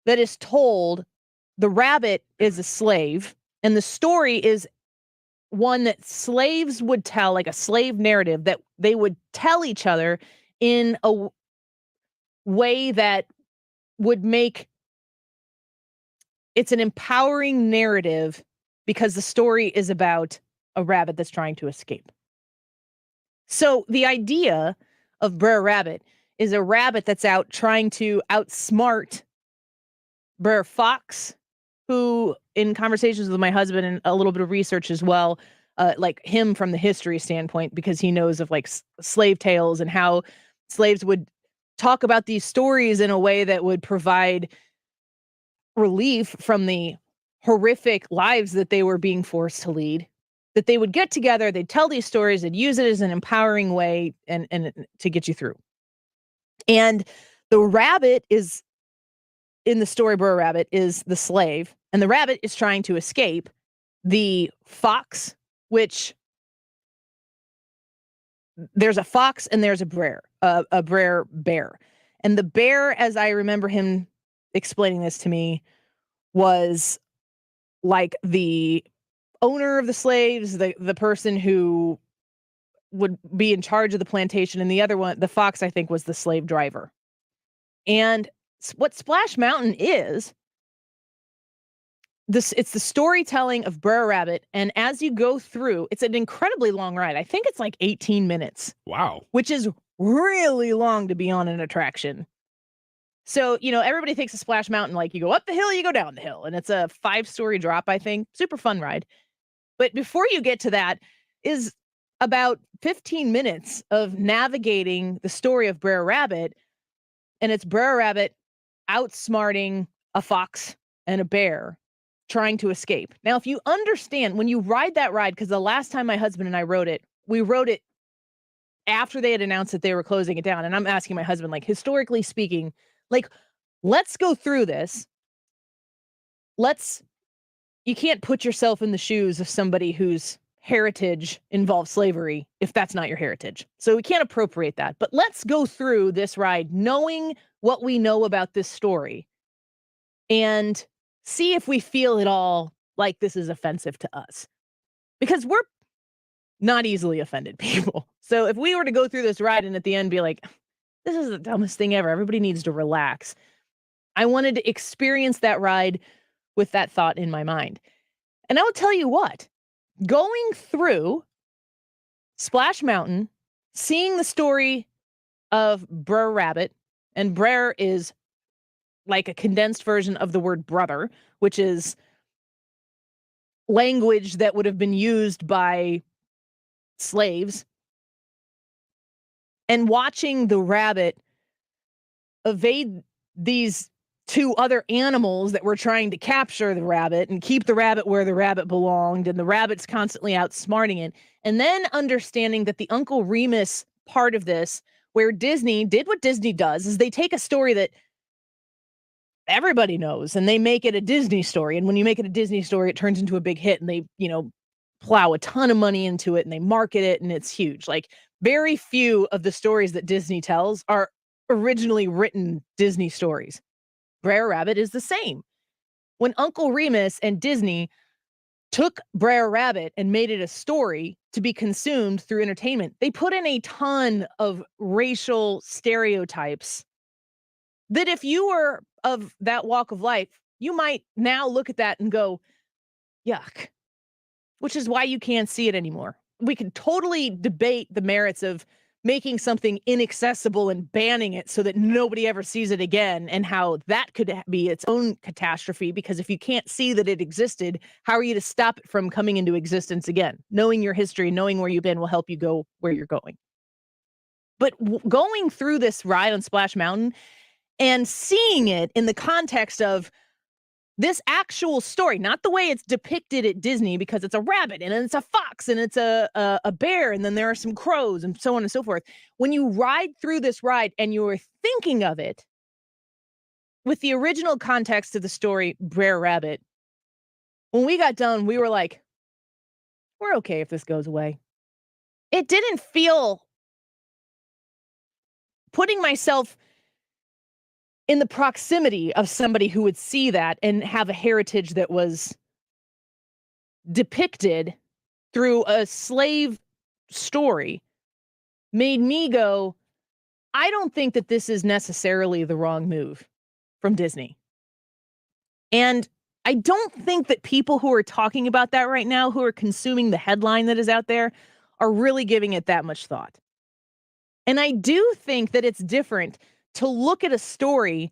that is told. The rabbit is a slave, and the story is one that slaves would tell, like a slave narrative that they would tell each other in a way that would make it's an empowering narrative, because the story is about a rabbit that's trying to escape. So the idea of Brer Rabbit is a rabbit that's out trying to outsmart Brer Fox, who, in conversations with my husband and a little bit of research as well, like him from the history standpoint, because he knows of like slave tales and how slaves would talk about these stories in a way that would provide relief from the horrific lives that they were being forced to lead, that they would get together, they'd tell these stories, they'd use it as an empowering way and to get you through. And the rabbit is, in the story Brer Rabbit, is the slave, and the rabbit is trying to escape the fox, which there's a fox and there's a brer bear. And the bear, as I remember him explaining this to me, was like the owner of the slaves, the person who would be in charge of the plantation, and the other one, the fox, I think, was the slave driver. And what Splash Mountain is, it's the storytelling of Brer Rabbit, and as you go through, it's an incredibly long ride. I think it's like 18 minutes. Wow. Which is really long to be on an attraction. So, everybody thinks of Splash Mountain like you go up the hill, you go down the hill, and it's a 5-story drop, I think. Super fun ride. But before you get to that is about 15 minutes of navigating the story of Brer Rabbit, and it's Brer Rabbit outsmarting a fox and a bear trying to escape. Now, if you understand, when you ride that ride, because the last time my husband and I rode it, we rode it after they had announced that they were closing it down. And I'm asking my husband, like, historically speaking, like, let's go through this. You can't put yourself in the shoes of somebody whose heritage involves slavery if that's not your heritage. So we can't appropriate that. But let's go through this ride knowing what we know about this story and see if we feel at all like this is offensive to us. Because we're not easily offended people. So if we were to go through this ride and at the end be like, this is the dumbest thing ever, everybody needs to relax, I wanted to experience that ride with that thought in my mind. And I'll tell you what, going through Splash Mountain, seeing the story of Brer Rabbit, and Brer is like a condensed version of the word brother, which is language that would have been used by slaves, and watching the rabbit evade these to other animals that were trying to capture the rabbit and keep the rabbit where the rabbit belonged, and the rabbit's constantly outsmarting it. And then understanding that the Uncle Remus part of this, where Disney did what Disney does, is they take a story that everybody knows and they make it a Disney story. And when you make it a Disney story, it turns into a big hit, and they, plow a ton of money into it and they market it, and it's huge. Like, very few of the stories that Disney tells are originally written Disney stories. Brer Rabbit is the same. When Uncle Remus and Disney took Brer Rabbit and made it a story to be consumed through entertainment, they put in a ton of racial stereotypes that if you were of that walk of life, you might now look at that and go, yuck, which is why you can't see it anymore. We can totally debate the merits of making something inaccessible and banning it so that nobody ever sees it again, and how that could be its own catastrophe, because if you can't see that it existed, how are you to stop it from coming into existence again? Knowing your history, knowing where you've been will help you go where you're going. But going through this ride on Splash Mountain and seeing it in the context of this actual story, not the way it's depicted at Disney, because it's a rabbit and it's a fox and it's a bear, and then there are some crows and so on and so forth. When you ride through this ride and you're thinking of it with the original context of the story, Brer Rabbit, when we got done, we were like, we're okay if this goes away. It didn't feel, putting myself in the proximity of somebody who would see that and have a heritage that was depicted through a slave story, made me go, I don't think that this is necessarily the wrong move from Disney. And I don't think that people who are talking about that right now, who are consuming the headline that is out there, are really giving it that much thought. And I do think that it's different to look at a story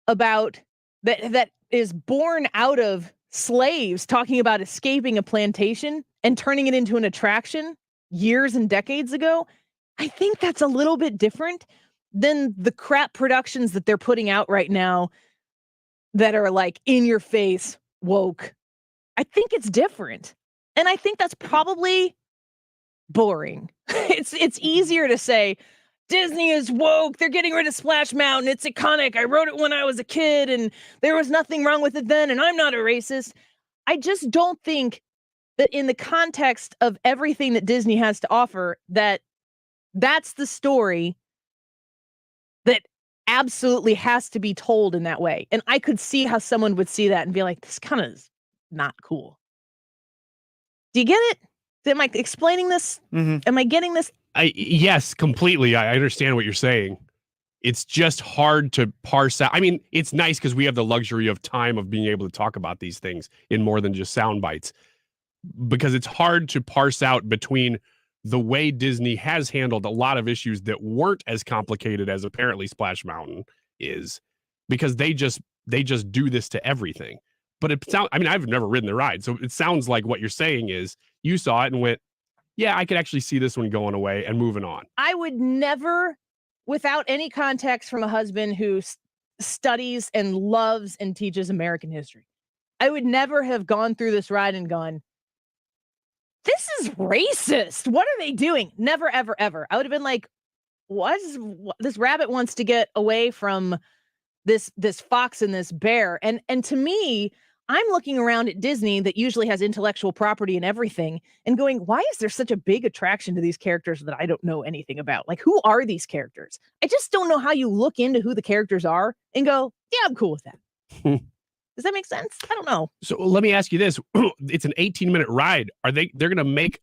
about that is born out of slaves talking about escaping a plantation and turning it into an attraction years and decades ago. I think that's a little bit different than the crap productions that they're putting out right now that are like in your face woke. I think it's different. And I think that's probably boring. It's easier to say Disney is woke. They're getting rid of Splash Mountain. It's iconic. I wrote it when I was a kid and there was nothing wrong with it then, and I'm not a racist. I just don't think that in the context of everything that Disney has to offer, that's the story that absolutely has to be told in that way. And I could see how someone would see that and be like, this kind of is not cool. Do you get it? Am I explaining this? Mm-hmm. Am I getting this? Yes, completely. I understand what you're saying. It's just hard to parse out. I mean, it's nice because we have the luxury of time of being able to talk about these things in more than just sound bites, because it's hard to parse out between the way Disney has handled a lot of issues that weren't as complicated as apparently Splash Mountain is, because they just do this to everything. But it sounds, I mean, I've never ridden the ride, so it sounds like what you're saying is you saw it and went, yeah, I could actually see this one going away and moving on. I would never, without any context from a husband who studies and loves and teaches American history, I would never have gone through this ride and gone, this is racist. What are they doing? Never, ever, ever. I would have been like, this rabbit wants to get away from this fox and this bear. And to me, I'm looking around at Disney that usually has intellectual property and everything and going, why is there such a big attraction to these characters that I don't know anything about? Like, who are these characters? I just don't know how you look into who the characters are and go, yeah, I'm cool with that. Does that make sense? I don't know. So let me ask you this. It's an 18-minute ride. They're going to make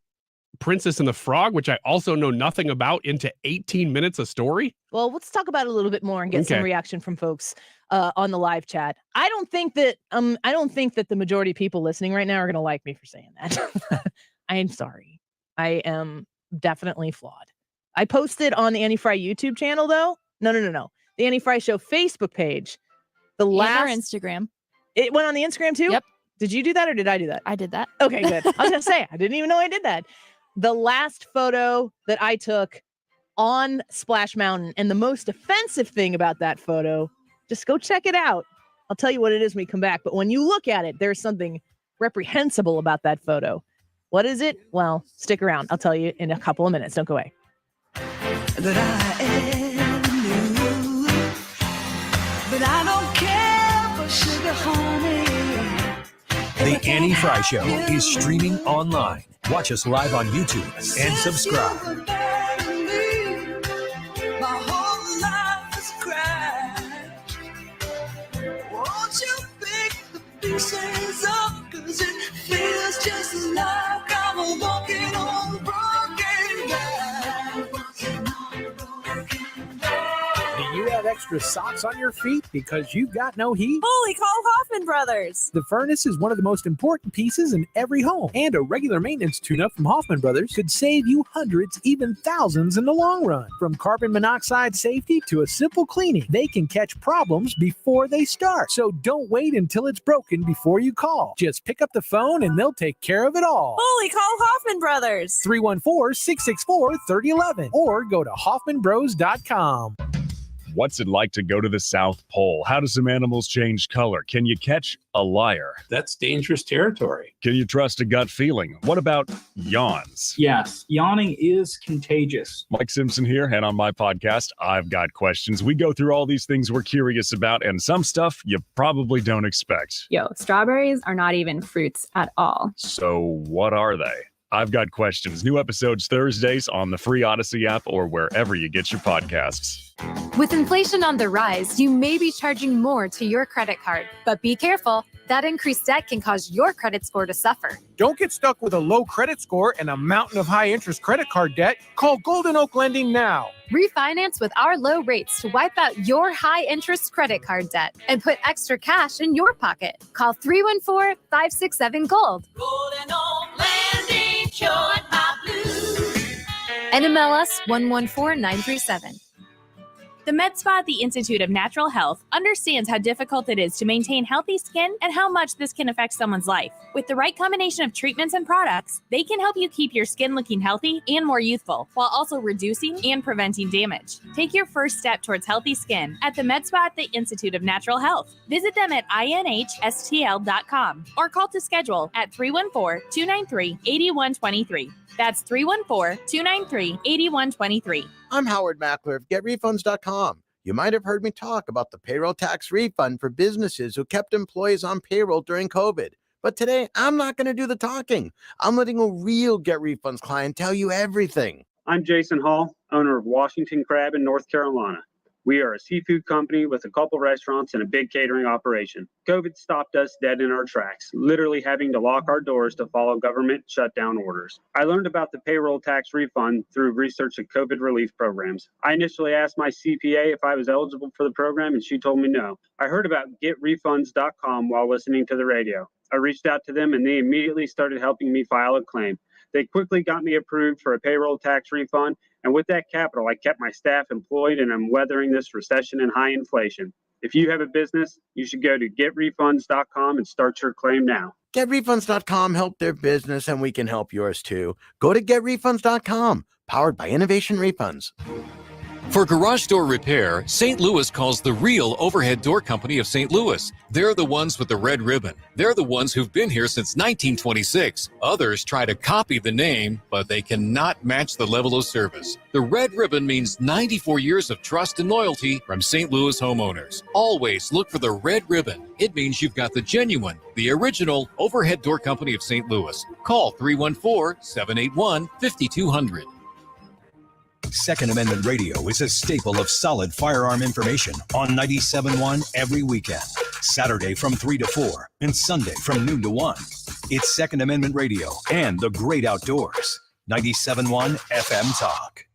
Princess and the Frog, which I also know nothing about, into 18 minutes of story? Well, let's talk about it a little bit more and get some reaction from folks on the live chat. I don't think that the majority of people listening right now are going to like me for saying that. I am sorry. I am definitely flawed. I posted on the Annie Frey YouTube channel, though. No. The Annie Frey Show Facebook page. The last our Instagram. It went on the Instagram too? Yep. Did you do that or did I do that? I did that. Okay, good. I was going to say, I didn't even know I did that. The last photo that I took on Splash Mountain, and the most offensive thing about that photo Just go check it out. I'll tell you what it is when we come back. But when you look at it, there's something reprehensible about that photo. What is it? Well, stick around. I'll tell you in a couple of minutes. Don't go away. That I am you, but I don't care for sugar, honey. The Annie Frey Show is streaming online. Watch us live on YouTube and subscribe. My whole life is crashed. Won't you pick the pieces up? 'Cause it feels just like I'm walking on broken glass. Do you have extra socks on your feet because you've got no heat? Holy, call Hoffman Brothers. The furnace is one of the most important pieces in every home, and a regular maintenance tune-up from Hoffman Brothers could save you hundreds, even thousands in the long run. From carbon monoxide safety to a simple cleaning, they can catch problems before they start. So don't wait until it's broken before you call. Just pick up the phone and they'll take care of it all. Holy, call Hoffman Brothers. 314-664-3011 or go to hoffmanbros.com. What's it like to go to the South Pole? How do some animals change color? Can you catch a liar? That's dangerous territory. Can you trust a gut feeling? What about yawns? Yes, yawning is contagious. Mike Simpson here, and on my podcast, I've Got Questions. We go through all these things we're curious about and some stuff you probably don't expect. Yo, strawberries are not even fruits at all. So what are they? I've Got Questions. New episodes Thursdays on the free Odyssey app or wherever you get your podcasts. With inflation on the rise, you may be charging more to your credit card. But be careful. That increased debt can cause your credit score to suffer. Don't get stuck with a low credit score and a mountain of high-interest credit card debt. Call Golden Oak Lending now. Refinance with our low rates to wipe out your high-interest credit card debt and put extra cash in your pocket. Call 314-567-GOLD. Golden Oak Lending, showing my blue. NMLS 114937. The Med Spa at the Institute of Natural Health understands how difficult it is to maintain healthy skin and how much this can affect someone's life. With the right combination of treatments and products, they can help you keep your skin looking healthy and more youthful, while also reducing and preventing damage. Take your first step towards healthy skin at the Med Spa at the Institute of Natural Health. Visit them at inhstl.com or call to schedule at 314-293-8123. That's 314-293-8123. I'm Howard Mackler of GetRefunds.com. You might have heard me talk about the payroll tax refund for businesses who kept employees on payroll during COVID. But today, I'm not going to do the talking. I'm letting a real Get Refunds client tell you everything. I'm Jason Hall, owner of Washington Crab in North Carolina. We are a seafood company with a couple restaurants and a big catering operation. COVID stopped us dead in our tracks, literally having to lock our doors to follow government shutdown orders. I learned about the payroll tax refund through research of COVID relief programs. I initially asked my CPA if I was eligible for the program, and she told me no. I heard about GetRefunds.com while listening to the radio. I reached out to them, and they immediately started helping me file a claim. They quickly got me approved for a payroll tax refund, and with that capital, I kept my staff employed, and I'm weathering this recession and high inflation. If you have a business, you should go to GetRefunds.com and start your claim now. GetRefunds.com helped their business, and we can help yours too. Go to GetRefunds.com, powered by Innovation Refunds. For garage door repair, St. Louis calls the real overhead door company of St. Louis. They're the ones with the red ribbon. They're the ones who've been here since 1926. Others try to copy the name, but they cannot match the level of service. The red ribbon means 94 years of trust and loyalty from St. Louis homeowners. Always look for the red ribbon. It means you've got the genuine, the original overhead door company of St. Louis. Call 314-781-5200. Second Amendment Radio is a staple of solid firearm information on 97.1 every weekend, Saturday from 3 to 4, and Sunday from noon to 1. It's Second Amendment Radio and the great outdoors. 97.1 FM Talk.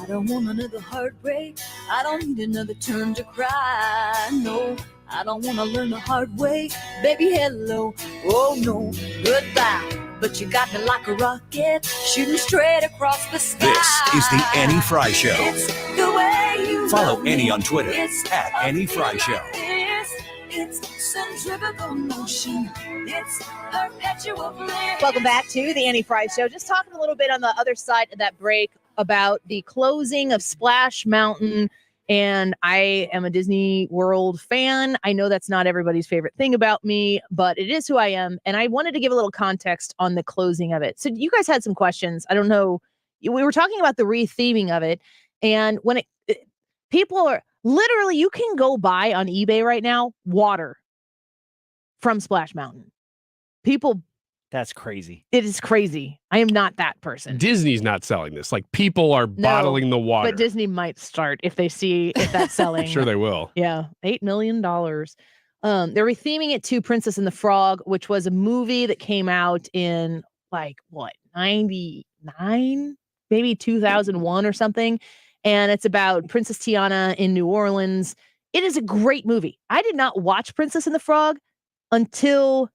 I don't want another heartbreak. I don't need another turn to cry. No, I don't want to learn the hard way. Baby, hello. Oh, no, goodbye. But you got me like a rocket, shooting straight across the sky. This is the Annie Frey Show. It's the way you Follow love Annie me. on Twitter It's at Annie Frey Show. It's sunshine. centrifugal motion. It's perpetual flame. Welcome back to the Annie Frey Show. Just talking a little bit on the other side of that break about the closing of Splash Mountain. And I am a Disney World fan. I know that's not everybody's favorite thing about me, but it is who I am. And I wanted to give a little context on the closing of it. So you guys had some questions. I don't know. We were talking about the retheming of it. And when people are literally, you can go buy on eBay right now, water from Splash Mountain. People. That's crazy. It is crazy. I am not that person. Disney's not selling this. Like, people are bottling the water. But Disney might start if they see if that's selling. Sure they will. Yeah. $8 million. They're retheming it to Princess and the Frog, which was a movie that came out in 99, maybe 2001 or something. And it's about Princess Tiana in New Orleans. It is a great movie. I did not watch Princess and the Frog until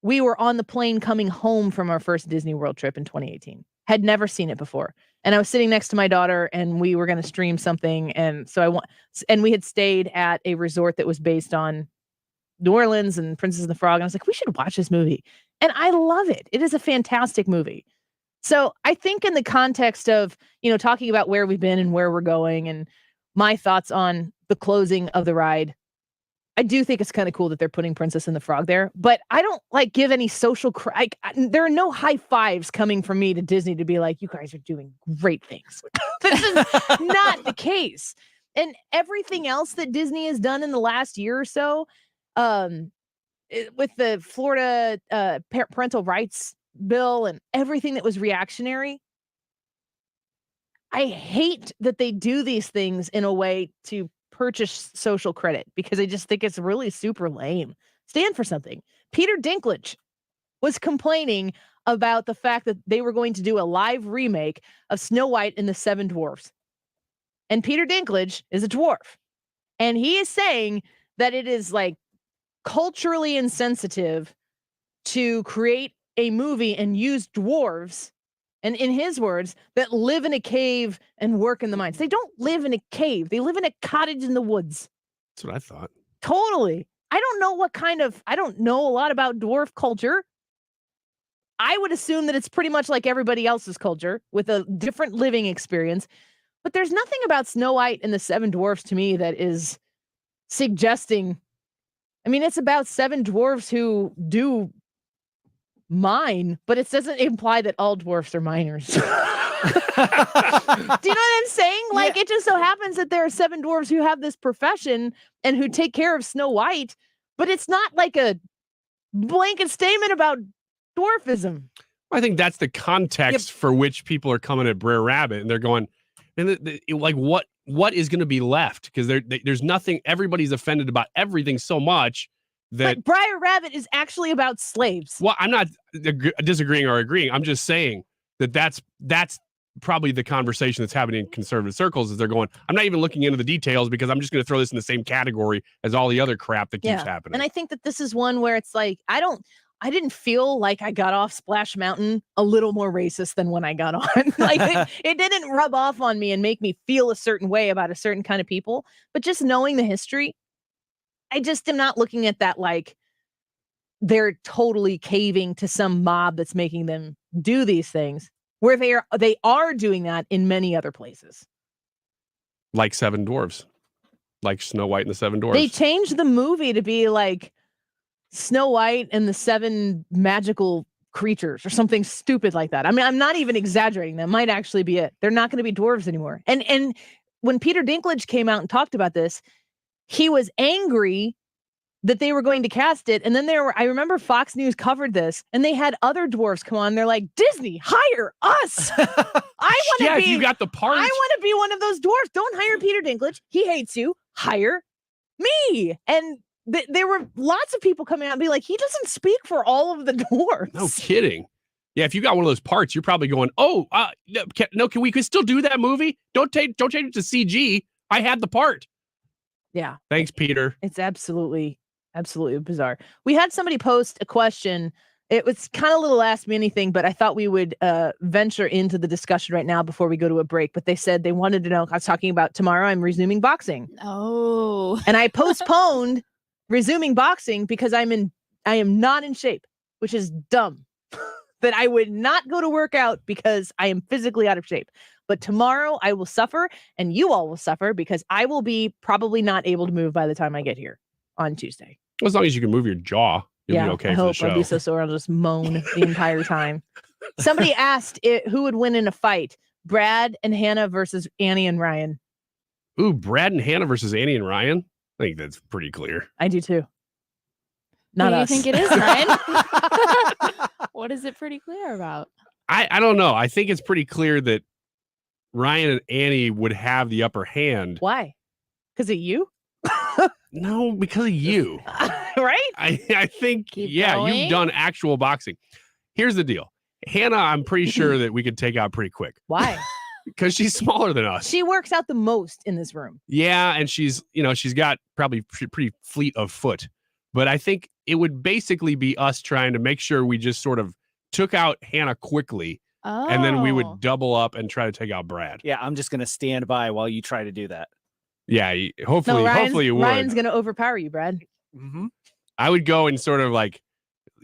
we were on the plane coming home from our first Disney World trip in 2018. Had never seen it before. And I was sitting next to my daughter and we were going to stream something. And so we had stayed at a resort that was based on New Orleans and Princess and the Frog. And I was like, we should watch this movie. And I love it. It is a fantastic movie. So I think in the context of, talking about where we've been and where we're going and my thoughts on the closing of the ride, I do think it's kind of cool that they're putting Princess and the Frog there, but I don't give any social there are no high fives coming from me to Disney to be like, you guys are doing great things. This is not the case. And everything else that Disney has done in the last year or so, with the Florida parental rights bill and everything that was reactionary, I hate that they do these things in a way to purchase social credit because I just think it's really super lame. Stand for something. Peter Dinklage was complaining about the fact that they were going to do a live remake of Snow White and the Seven Dwarfs. And Peter Dinklage is a dwarf. And he is saying that it is culturally insensitive to create a movie and use dwarves, and in his words, that live in a cave and work in the mines. They don't live in a cave. They live in a cottage in the woods. That's what I thought. Totally. I don't know I don't know a lot about dwarf culture. I would assume that it's pretty much like everybody else's culture with a different living experience. But there's nothing about Snow White and the Seven Dwarfs to me that is suggesting. I mean, it's about seven dwarfs who do mine, but it doesn't imply that all dwarfs are miners. Do you know what I'm saying? It just so happens that there are seven dwarves who have this profession and who take care of Snow White, but it's not like a blanket statement about dwarfism. I think that's the context for which people are coming at Brer Rabbit, and they're going, what is going to be left? Because there's nothing. Everybody's offended about everything so much that. But Brer Rabbit is actually about slaves. Well, I'm not disagreeing or agreeing. I'm just saying that's probably the conversation that's happening in conservative circles. Is they're going, I'm not even looking into the details because I'm just going to throw this in the same category as all the other crap that keeps happening. And I think that this is one where it's I didn't feel like I got off Splash Mountain a little more racist than when I got on. It didn't rub off on me and make me feel a certain way about a certain kind of people. But just knowing the history, I just am not looking at that like they're totally caving to some mob that's making them do these things, where they are doing that in many other places. Like Seven Dwarfs. Like Snow White and the Seven Dwarfs. They changed the movie to be like Snow White and the Seven Magical Creatures or something stupid like that. I mean, I'm not even exaggerating. That might actually be it. They're not going to be dwarves anymore. And when Peter Dinklage came out and talked about this, he was angry that they were going to cast it. And then I remember Fox News covered this and they had other dwarves come on. They're like, Disney, hire us. If you got the part. I want to be one of those dwarves. Don't hire Peter Dinklage. He hates you. Hire me. And there were lots of people coming out and be like, he doesn't speak for all of the dwarves. No kidding. Yeah, if you got one of those parts, you're probably going, can we still do that movie? Don't change it to CG. I had the part. Yeah. Thanks, Peter. It's absolutely bizarre. We had somebody post a question. It was kind of a little Ask Me Anything, but I thought we would venture into the discussion right now before we go to a break. But they said they wanted to know, I was talking about tomorrow I'm resuming boxing. Oh. And I postponed resuming boxing because I am not in shape, which is dumb. That I would not go to work out because I am physically out of shape. But tomorrow I will suffer, and you all will suffer because I will be probably not able to move by the time I get here on Tuesday. Well, as long as you can move your jaw, you'll be okay I for hope the show. I'll be so sore I'll just moan the entire time. Somebody asked who would win in a fight, Brad and Hannah versus Annie and Ryan. Ooh, Brad and Hannah versus Annie and Ryan? I think that's pretty clear. I do too. Not us. Who do you think it is, Ryan? What is it pretty clear about? I don't know. I think it's pretty clear that Ryan and Annie would have the upper hand. Why? Because of you? No, because of you. Right? I think, Keep yeah, going. you've done actual boxing. Here's the deal. Hannah, I'm pretty sure that we could take out pretty quick. Why? Because she's smaller than us. She works out the most in this room. Yeah, and she's got probably pretty fleet of foot. But I think it would basically be us trying to make sure we just sort of took out Hannah quickly, and then we would double up and try to take out Brad. Yeah, I'm just going to stand by while you try to do that. Yeah, hopefully you would. Ryan's going to overpower you, Brad. Mm-hmm. I would go and sort of like,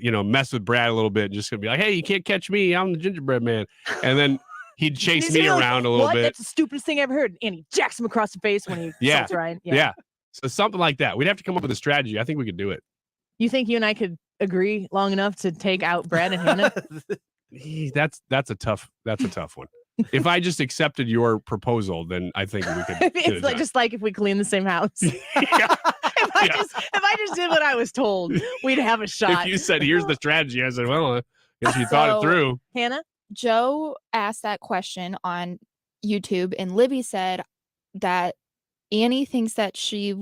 mess with Brad a little bit, and just gonna be like, hey, you can't catch me. I'm the gingerbread man. And then he'd chase He's me gonna be like, around a little what? bit. That's the stupidest thing I ever heard. And he jacks him across the face when he assaults Ryan. Yeah. So something like that. We'd have to come up with a strategy. I think we could do it. You think you and I could agree long enough to take out Brad and Hannah? That's a tough one. If I just accepted your proposal, then I think we could. It's like just like if we clean the same house. If I just did what I was told, we'd have a shot. If you said, "Here's the strategy," I said, "Well, I guess you thought it through." Hannah? Joe asked that question on YouTube, and Libby said that Annie thinks that she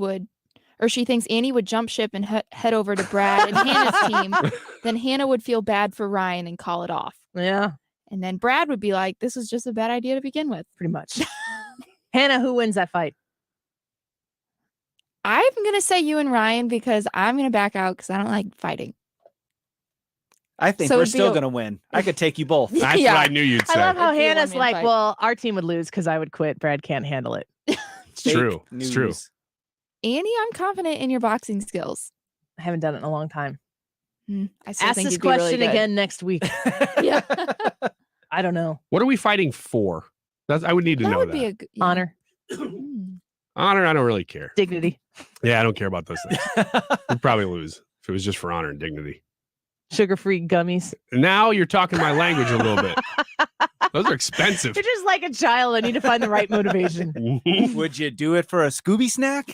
thinks Annie would jump ship and head over to Brad and Hannah's team. Then Hannah would feel bad for Ryan and call it off. Yeah. And then Brad would be like, this was just a bad idea to begin with. Pretty much. Hannah, who wins that fight? I'm going to say you and Ryan because I'm going to back out because I don't like fighting. I think we're still going to win. I could take you both. That's what I knew you'd say. I love how It'd be a Hannah's one-man like, fight. well, our team would lose because I would quit. Brad can't handle it. It's true. It's true. Annie, I'm confident in your boxing skills. I haven't done it in a long time. I still Ask think this you'd be really question good. again next week. Yeah. I don't know. What are we fighting for? I would need to That know would that. be a good Honor, Honor, I don't really care. dignity, Yeah, I don't care about those things. We'd probably lose if it was just for honor and dignity. sugar-free gummies. Now you're talking my language a little bit. Those are expensive. You're just like a child. I need to find the right motivation. Would you do it for a Scooby snack?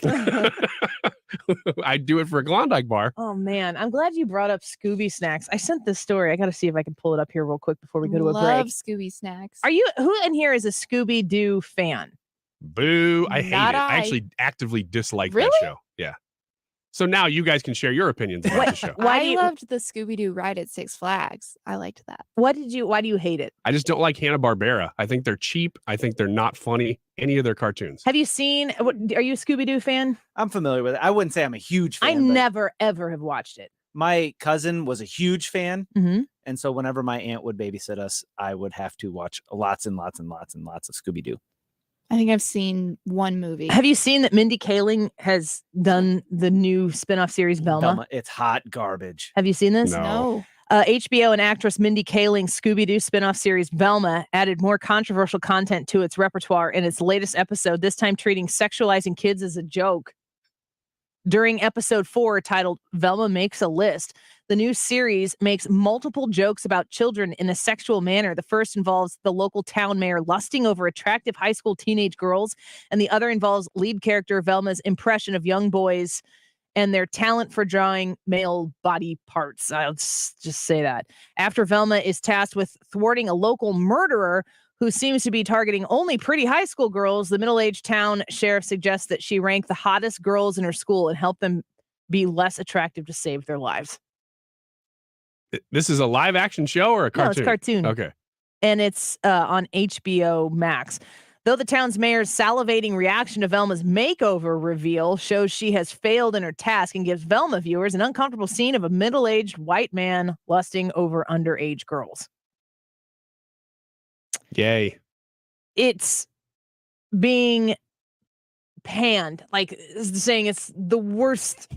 I'd do it for a Klondike bar. Oh man, I'm glad you brought up Scooby snacks. I sent this story. I got to see if I can pull it up here real quick before we go to a Love break. Scooby snacks. Who in here is a Scooby Doo fan? Boo. I hate Not it. I. I actually actively dislike Really? that show. Yeah. So now you guys can share your opinions about the show. I loved the Scooby-Doo ride at Six Flags. I liked that. Why do you hate it? I just don't like Hanna-Barbera. I think they're cheap. I think they're not funny. Any of their cartoons. Have you seen? Are you a Scooby Doo fan? I'm familiar with it. I wouldn't say I'm a huge fan. I but never ever have watched it. My cousin was a huge fan. Mm-hmm. And so whenever my aunt would babysit us, I would have to watch lots and lots and lots and lots of Scooby Doo. I think I've seen one movie. Have you seen that Mindy Kaling has done the new spin-off series Velma? It's hot garbage. Have you seen this? No. HBO and actress Mindy Kaling's Scooby-Doo spin-off series Velma added more controversial content to its repertoire in its latest episode, this time treating sexualizing kids as a joke. During episode 4, titled Velma Makes a List, the new series makes multiple jokes about children in a sexual manner. The first involves the local town mayor lusting over attractive high school teenage girls, and the other involves lead character Velma's impression of young boys and their talent for drawing male body parts. I'll just say that. After Velma is tasked with thwarting a local murderer who seems to be targeting only pretty high school girls, the middle-aged town sheriff suggests that she rank the hottest girls in her school and help them be less attractive to save their lives. This is a live action show or a cartoon? No, it's a cartoon. Okay. And it's on HBO Max. Though the town's mayor's salivating reaction to Velma's makeover reveal shows she has failed in her task and gives Velma viewers an uncomfortable scene of a middle-aged white man lusting over underage girls. Yay. It's being panned, like saying it's the worst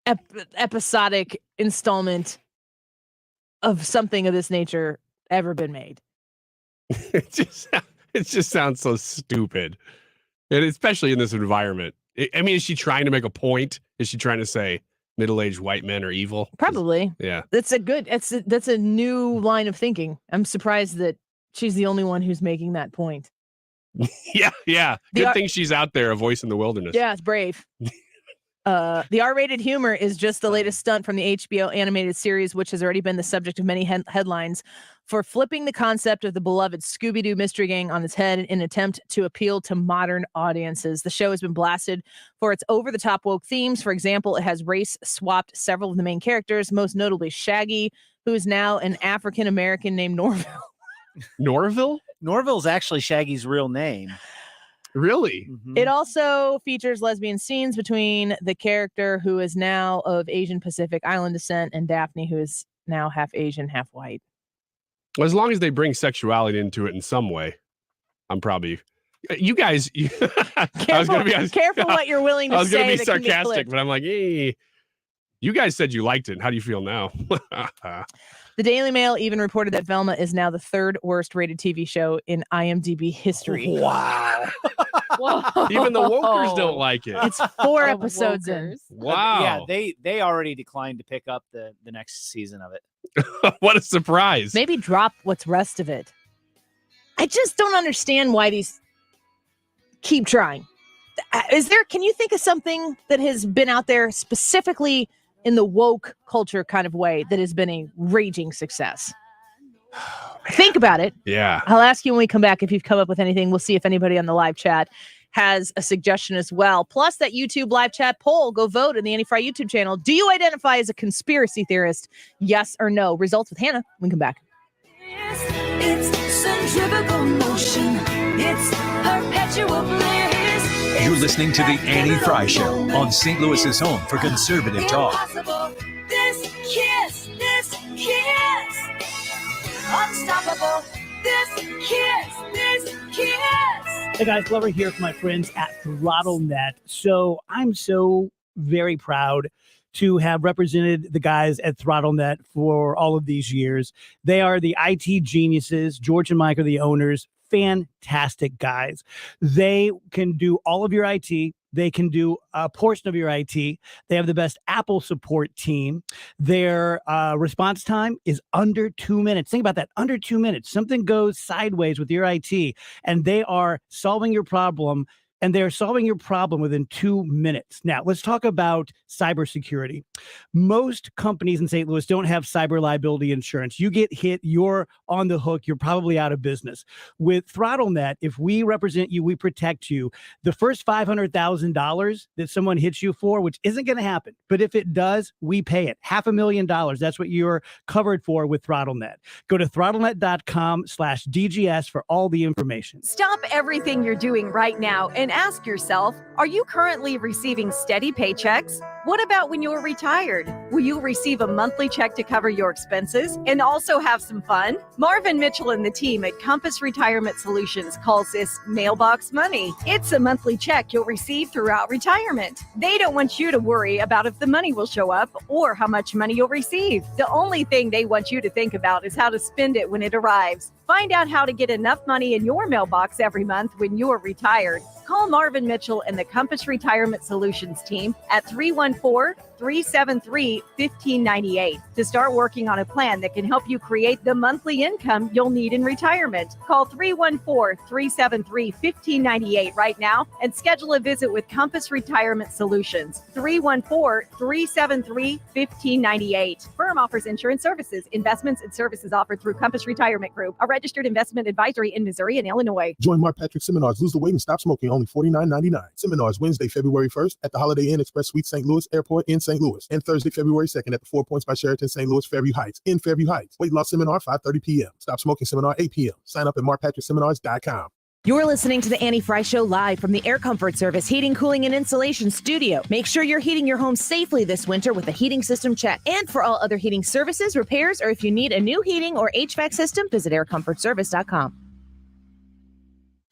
episodic installment of something of this nature ever been made. It just sounds so stupid, and especially in this environment. I mean, is she trying to make a point? Is she trying to say middle-aged white men are evil? Probably. Yeah. That's a new line of thinking. I'm surprised that she's the only one who's making that point. Yeah. Good thing she's out there, a voice in the wilderness. Yeah, it's brave. The R-rated humor is just the latest stunt from the HBO animated series, which has already been the subject of many headlines for flipping the concept of the beloved Scooby-Doo mystery gang on its head in an attempt to appeal to modern audiences. The show has been blasted for its over-the-top woke themes. For example, it has race-swapped several of the main characters, most notably Shaggy, who is now an African-American named Norville. Norville? Norville's actually Shaggy's real name. Really? Mm-hmm. It also features lesbian scenes between the character who is now of Asian Pacific Island descent and Daphne, who is now half Asian, half white. Well, as long as they bring sexuality into it in some way, I'm probably. You guys. Careful what you're willing to say. I was going to be that can sarcastic, but I'm like, hey. You guys said you liked it. How do you feel now? The Daily Mail even reported that Velma is now the third worst rated TV show in IMDb history. Wow. Whoa. Even the wokers don't like it. It's 4 episodes in. Wow. Yeah, they already declined to pick up the next season of it. What a surprise. Maybe drop what's rest of it. I just don't understand why these keep trying. Can you think of something that has been out there specifically in the woke culture kind of way that has been a raging success? Think about it. Yeah. I'll ask you when we come back if you've come up with anything. We'll see if anybody on the live chat has a suggestion as well. Plus that YouTube live chat poll. Go vote in the Annie Frey YouTube channel. Do you identify as a conspiracy theorist? Yes or no? Results with Hannah when we come back. It's centrifugal motion. It's perpetual bliss. You're listening to the Annie Frey Show on St. Louis's home for conservative talk. Impossible. This kiss. Unstoppable. This kiss. Hey guys, Glover here for my friends at ThrottleNet. So I'm so very proud to have represented the guys at ThrottleNet for all of these years. They are the IT geniuses. George and Mike are the owners. Fantastic guys. They can do all of your IT. They can do a portion of your IT. They have the best Apple support team. Their response time is under 2 minutes. Think about that, under 2 minutes. Something goes sideways with your IT, and they are solving your problem. And they're solving your problem within 2 minutes. Now, let's talk about cybersecurity. Most companies in St. Louis don't have cyber liability insurance. You get hit, you're on the hook, you're probably out of business. With ThrottleNet, if we represent you, we protect you. The first $500,000 that someone hits you for, which isn't going to happen, but if it does, we pay it. $500,000. That's what you're covered for with ThrottleNet. Go to throttlenet.com/DGS for all the information. Stop everything you're doing right now and ask yourself, are you currently receiving steady paychecks? What about when you're retired? Will you receive a monthly check to cover your expenses and also have some fun? Marvin Mitchell and the team at Compass Retirement Solutions calls this mailbox money. It's a monthly check you'll receive throughout retirement. They don't want you to worry about if the money will show up or how much money you'll receive. The only thing they want you to think about is how to spend it when it arrives. Find out how to get enough money in your mailbox every month when you're retired. Call Marvin Mitchell and the Compass Retirement Solutions team at 314-373-1598 to start working on a plan that can help you create the monthly income you'll need in retirement. Call 314-373-1598 right now and schedule a visit with Compass Retirement Solutions. 314-373-1598. Firm offers insurance services, investments, and services offered through Compass Retirement Group, a registered investment advisory in Missouri and Illinois. Join Mark Patrick seminars. Lose the weight and stop smoking. Only $49.99. Seminars Wednesday, February 1st at the Holiday Inn Express Suite St. Louis Airport in St. Louis. And Thursday, February 2nd at the 4 Points by Sheraton St. Louis Fairview Heights in Fairview Heights. Weight loss seminar 5:30 p.m. Stop smoking seminar 8 p.m. Sign up at markpatrickseminars.com. You're listening to the Annie Frey Show live from the Air Comfort Service Heating, Cooling, and Insulation Studio. Make sure you're heating your home safely this winter with a heating system check. And for all other heating services, repairs, or if you need a new heating or HVAC system, visit aircomfortservice.com.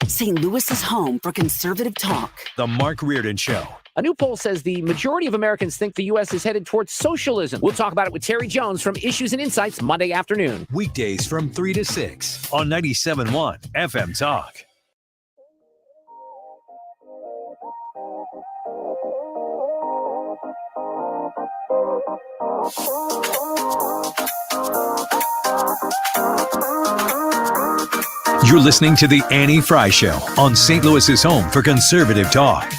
St. Louis's home for conservative talk. The Mark Reardon Show. A new poll says the majority of Americans think the U.S. is headed towards socialism. We'll talk about it with Terry Jones from Issues and Insights Monday afternoon. Weekdays from 3 to 6 on 97.1 FM Talk. You're listening to The Annie Frey Show on St. Louis's home for conservative talk.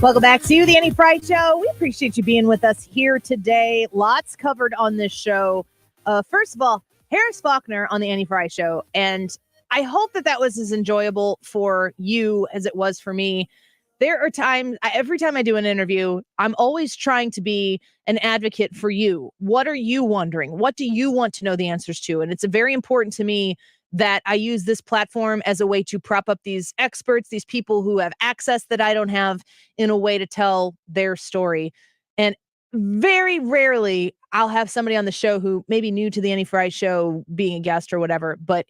Welcome back to the Annie Frey Show. We appreciate you being with us here today. Lots covered on this show. First of all, Harris Faulkner on the Annie Frey Show. And I hope that was as enjoyable for you as it was for me. There are times, every time I do an interview, I'm always trying to be an advocate for you. What are you wondering? What do you want to know the answers to? And it's very important to me that I use this platform as a way to prop up these experts, these people who have access that I don't have, in a way to tell their story. And very rarely I'll have somebody on the show who may be new to the Annie Frey Show being a guest or whatever, but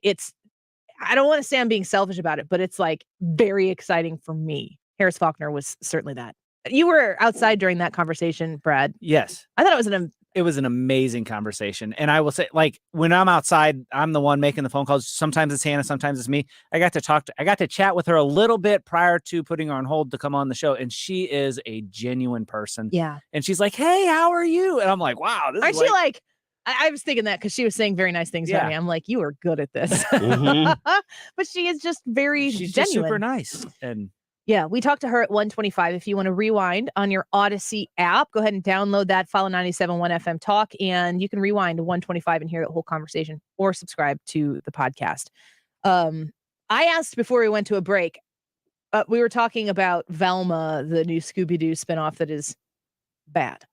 I don't want to say I'm being selfish about it, but it's like very exciting for me. Harris Faulkner was certainly that. You were outside during that conversation, Brad. Yes. I thought it was an amazing conversation. And I will say, like, when I'm outside, I'm the one making the phone calls. Sometimes it's Hannah, sometimes it's me. I got to chat with her a little bit prior to putting her on hold to come on the show. And she is a genuine person. Yeah. And she's like, "Hey, how are you?" And I'm like, wow. Aren't you like, I was thinking that because she was saying very nice things about me. I'm like, you are good at this. But she is just very She's genuine. just super nice. And yeah, we talked to her at 1:25. If you want to rewind on your Odyssey app, go ahead and download that, follow 97.1 FM Talk, and you can rewind to 1:25 and hear the whole conversation, or subscribe to the podcast. I asked before we went to a break, we were talking about Velma, the new Scooby-Doo spinoff that is bad,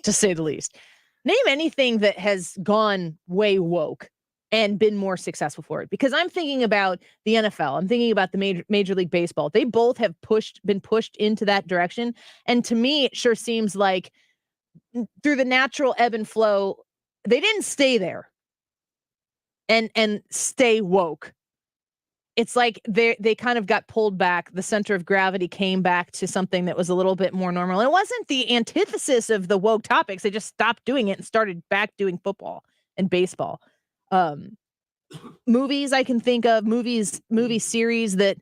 to say the least. Name anything that has gone way woke and been more successful for it. Because I'm thinking about the NFL. I'm thinking about the Major League Baseball. They both have been pushed into that direction. And to me, it sure seems like through the natural ebb and flow, they didn't stay there and stay woke. It's like they kind of got pulled back. The center of gravity came back to something that was a little bit more normal. And it wasn't the antithesis of the woke topics. They just stopped doing it and started back doing football and baseball. Movies I can think of, movie series that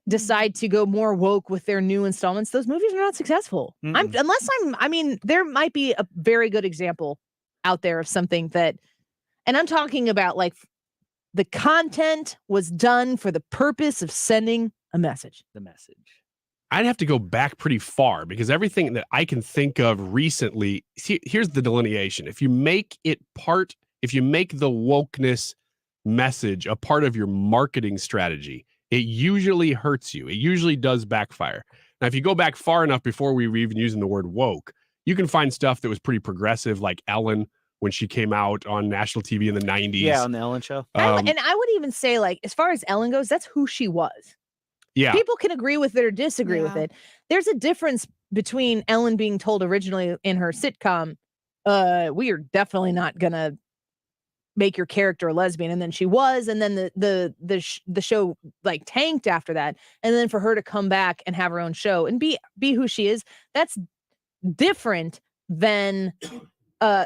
decide to go more woke with their new installments. Those movies are not successful. There might be a very good example out there of something that, and I'm talking about like the content was done for the purpose of sending a message. The message. I'd have to go back pretty far because everything that I can think of recently, here's the delineation. If you make the wokeness message a part of your marketing strategy, it usually hurts you. It usually does backfire. Now, if you go back far enough before we were even using the word woke, you can find stuff that was pretty progressive, like Ellen, when she came out on national TV in the 90s. Yeah, on the Ellen Show. And I would even say, like, as far as Ellen goes, that's who she was. Yeah. People can agree with it or disagree with it. There's a difference between Ellen being told originally in her sitcom, we are definitely not going to make your character a lesbian. And then she was, and then the show like tanked after that. And then for her to come back and have her own show and be who she is, that's different than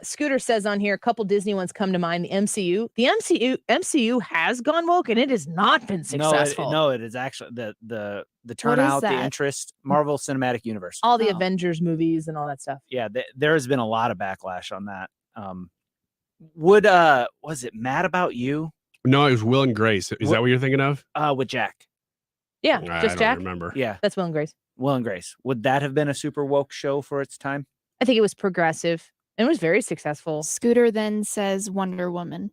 Scooter says on here, a couple Disney ones come to mind. The MCU. The MCU has gone woke and it has not been successful. No, it is actually the turnout, the interest, Marvel Cinematic Universe. All the Avengers movies and all that stuff. Yeah, there has been a lot of backlash on that. Was it Mad About You? No, it was Will and Grace. Is that what you're thinking of? With Jack. Yeah, I just don't Jack. remember. Yeah, that's Will and Grace. Will and Grace. Would that have been a super woke show for its time? I think it was progressive. And it was very successful. Scooter then says Wonder Woman.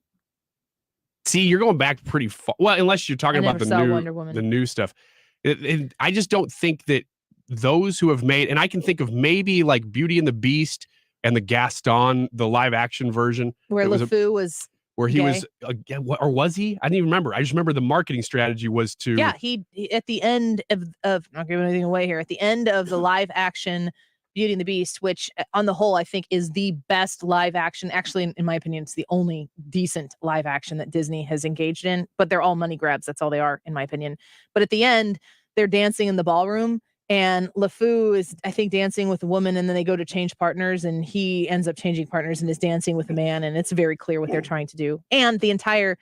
See, you're going back pretty far. Well, unless you're talking about Wonder Woman. the new stuff. I just don't think that those who have made, and I can think of maybe like Beauty and the Beast and the Gaston, the live action version. Where LeFou was where he Gay. was, or was he? I didn't even remember. I just remember the marketing strategy was to. Yeah, he at the end of not giving anything away here. At the end of the live action Beauty and the Beast, which on the whole I think is the best live action. Actually, in my opinion, it's the only decent live action that Disney has engaged in. But they're all money grabs. That's all they are, in my opinion. But at the end, they're dancing in the ballroom, and LeFou is, I think, dancing with a woman, and then they go to change partners, and he ends up changing partners and is dancing with a man, and it's very clear what they're trying to do. And the entire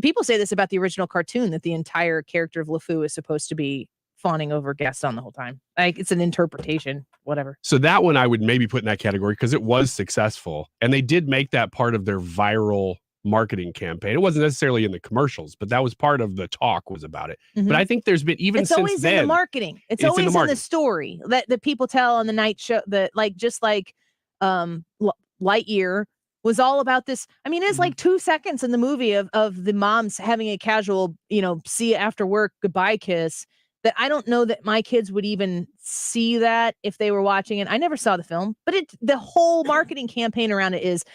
people say this about the original cartoon, that the entire character of LeFou is supposed to be fawning over Gaston the whole time. Like, it's an interpretation, whatever. So that one I would maybe put in that category because it was successful, and they did make that part of their viral marketing campaign. It wasn't necessarily in the commercials, but that was part of the talk was about it. But I think there's been even it's since always then, in the marketing. It's always in the story that people tell on the night show, that like just like Lightyear was all about this. I mean, it's like 2 seconds in the movie of the moms having a casual, see you after work, goodbye kiss, that I don't know that my kids would even see that if they were watching it. I never saw the film, but the whole marketing campaign around it is,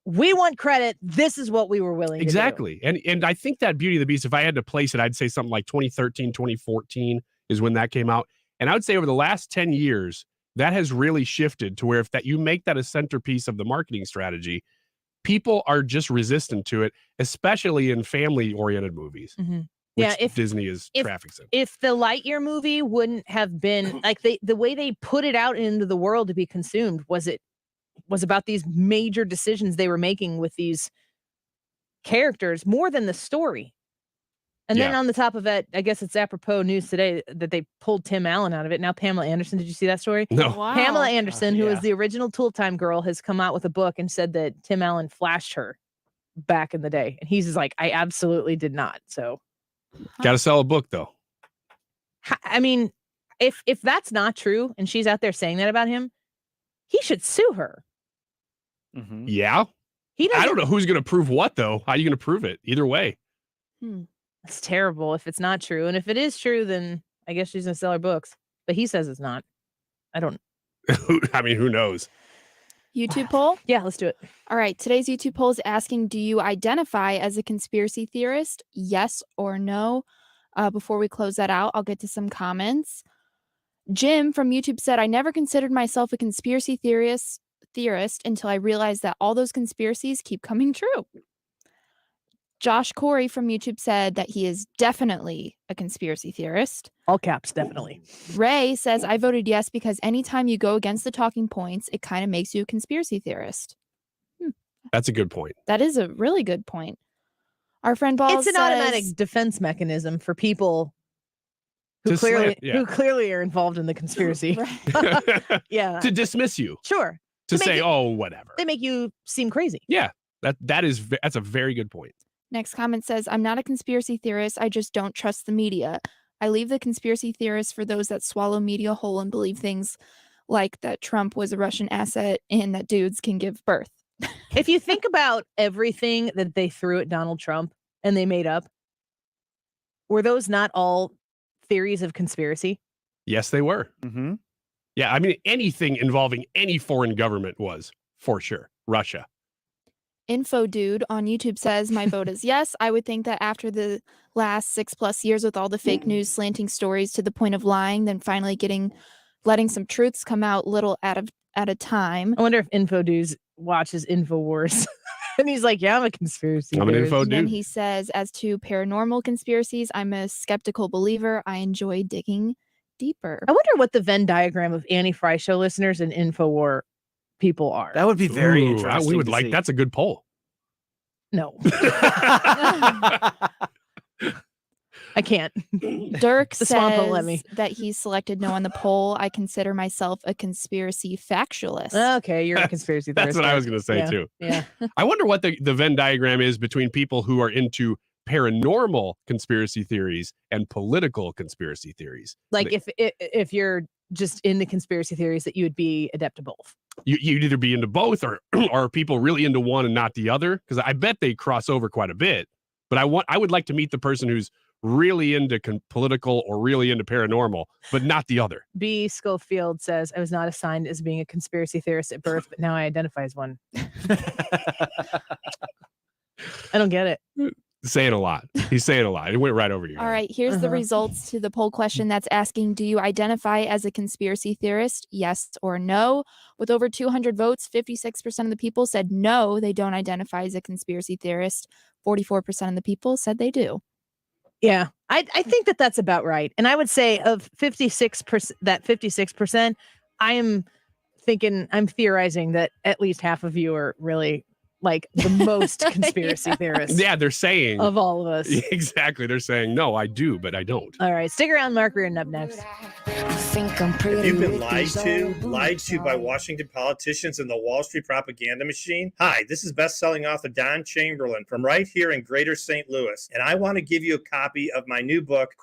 we want credit. This is what we were willing to do. And I think that Beauty and the Beast, if I had to place it, I'd say something like 2013, 2014 is when that came out. And I would say over the last 10 years, that has really shifted to where if that you make that a centerpiece of the marketing strategy, people are just resistant to it, especially in family-oriented movies. Yeah, if Disney is traffics in. If the Lightyear movie wouldn't have been like the way they put it out into the world to be consumed was about these major decisions they were making with these characters more than the story. And then on the top of it, I guess it's apropos news today that they pulled Tim Allen out of it. Now Pamela Anderson, did you see that story? No. Wow. Pamela Anderson, who was the original Tool Time girl, has come out with a book and said that Tim Allen flashed her back in the day. And he's just like, I absolutely did not. So got to sell a book though. I mean, if that's not true and she's out there saying that about him, he should sue her. Yeah. I don't know who's going to prove what though. How are you going to prove it? Either way. It's terrible if it's not true. And if it is true, then I guess she's going to sell her books. But he says it's not. I don't. I mean, who knows? YouTube poll? Yeah, let's do it. All right. Today's YouTube poll is asking, do you identify as a conspiracy theorist? Yes or no? Before we close that out, I'll get to some comments. Jim from YouTube said, I never considered myself a conspiracy theorist until I realized that all those conspiracies keep coming true. Josh Corey from YouTube said that he is definitely a conspiracy theorist. All caps, definitely. Ray says, I voted yes because anytime you go against the talking points, it kind of makes you a conspiracy theorist. That's a good point. That is a really good point. Our friend Ball It's an automatic defense mechanism for people who To clearly slam, yeah. who clearly are involved in the conspiracy. Yeah. To dismiss you. Sure. To make say, you- oh, whatever. They make you seem crazy. Yeah. That's a very good point. Next comment says, I'm not a conspiracy theorist. I just don't trust the media. I leave the conspiracy theorists for those that swallow media whole and believe things like that Trump was a Russian asset and that dudes can give birth. If you think about everything that they threw at Donald Trump and they made up, were those not all theories of conspiracy? Yes, they were. Yeah, I mean, anything involving any foreign government was, for sure, Russia. Info Dude on YouTube says, my vote is yes. I would think that after the last 6+ years with all the fake news slanting stories to the point of lying, then finally letting some truths come out little at a time. I wonder if Info Dude watches InfoWars. And he's like, yeah, I'm a conspiracy I'm an theorist. info And then dude. he says, as to paranormal conspiracies, I'm a skeptical believer. I enjoy digging deeper. I wonder what the Venn diagram of Annie Fry show listeners and InfoWar people are. That would be very Ooh, interesting. we would to like see. that's a good poll. No. I can't. Dirk The swamp won't let says me. that he selected no on the poll. I consider myself a conspiracy factualist. Okay, you're a conspiracy theorist. That's what I was going to say Yeah, too. Yeah. I wonder what the Venn diagram is between people who are into paranormal conspiracy theories and political conspiracy theories. Like if you're just into conspiracy theories, that you would be adept to both. You'd either be into both or are people really into one and not the other? Because I bet they cross over quite a bit. But I would like to meet the person who's really into political or really into paranormal, but not the other. B. Schofield says, I was not assigned as being a conspiracy theorist at birth, but now I identify as one. I don't get it. Saying a lot. He's saying a lot. It went right over you. All right, here's the results to the poll question that's asking, do you identify as a conspiracy theorist? Yes or no? With over 200 votes, 56% of the people said no, they don't identify as a conspiracy theorist. 44% of the people said they do. Yeah, I think that's about right. And I would say of 56%, that 56%, I'm theorizing that at least half of you are really like the most conspiracy theorists. Yeah, they're saying of all of us. Exactly. They're saying, no, I do, but I don't. All right, stick around, Mark. We're up next. If you've been lied to by Washington politicians and the Wall Street propaganda machine, hi, this is best-selling author Don Chamberlain from right here in Greater St. Louis, and I want to give you a copy of my new book,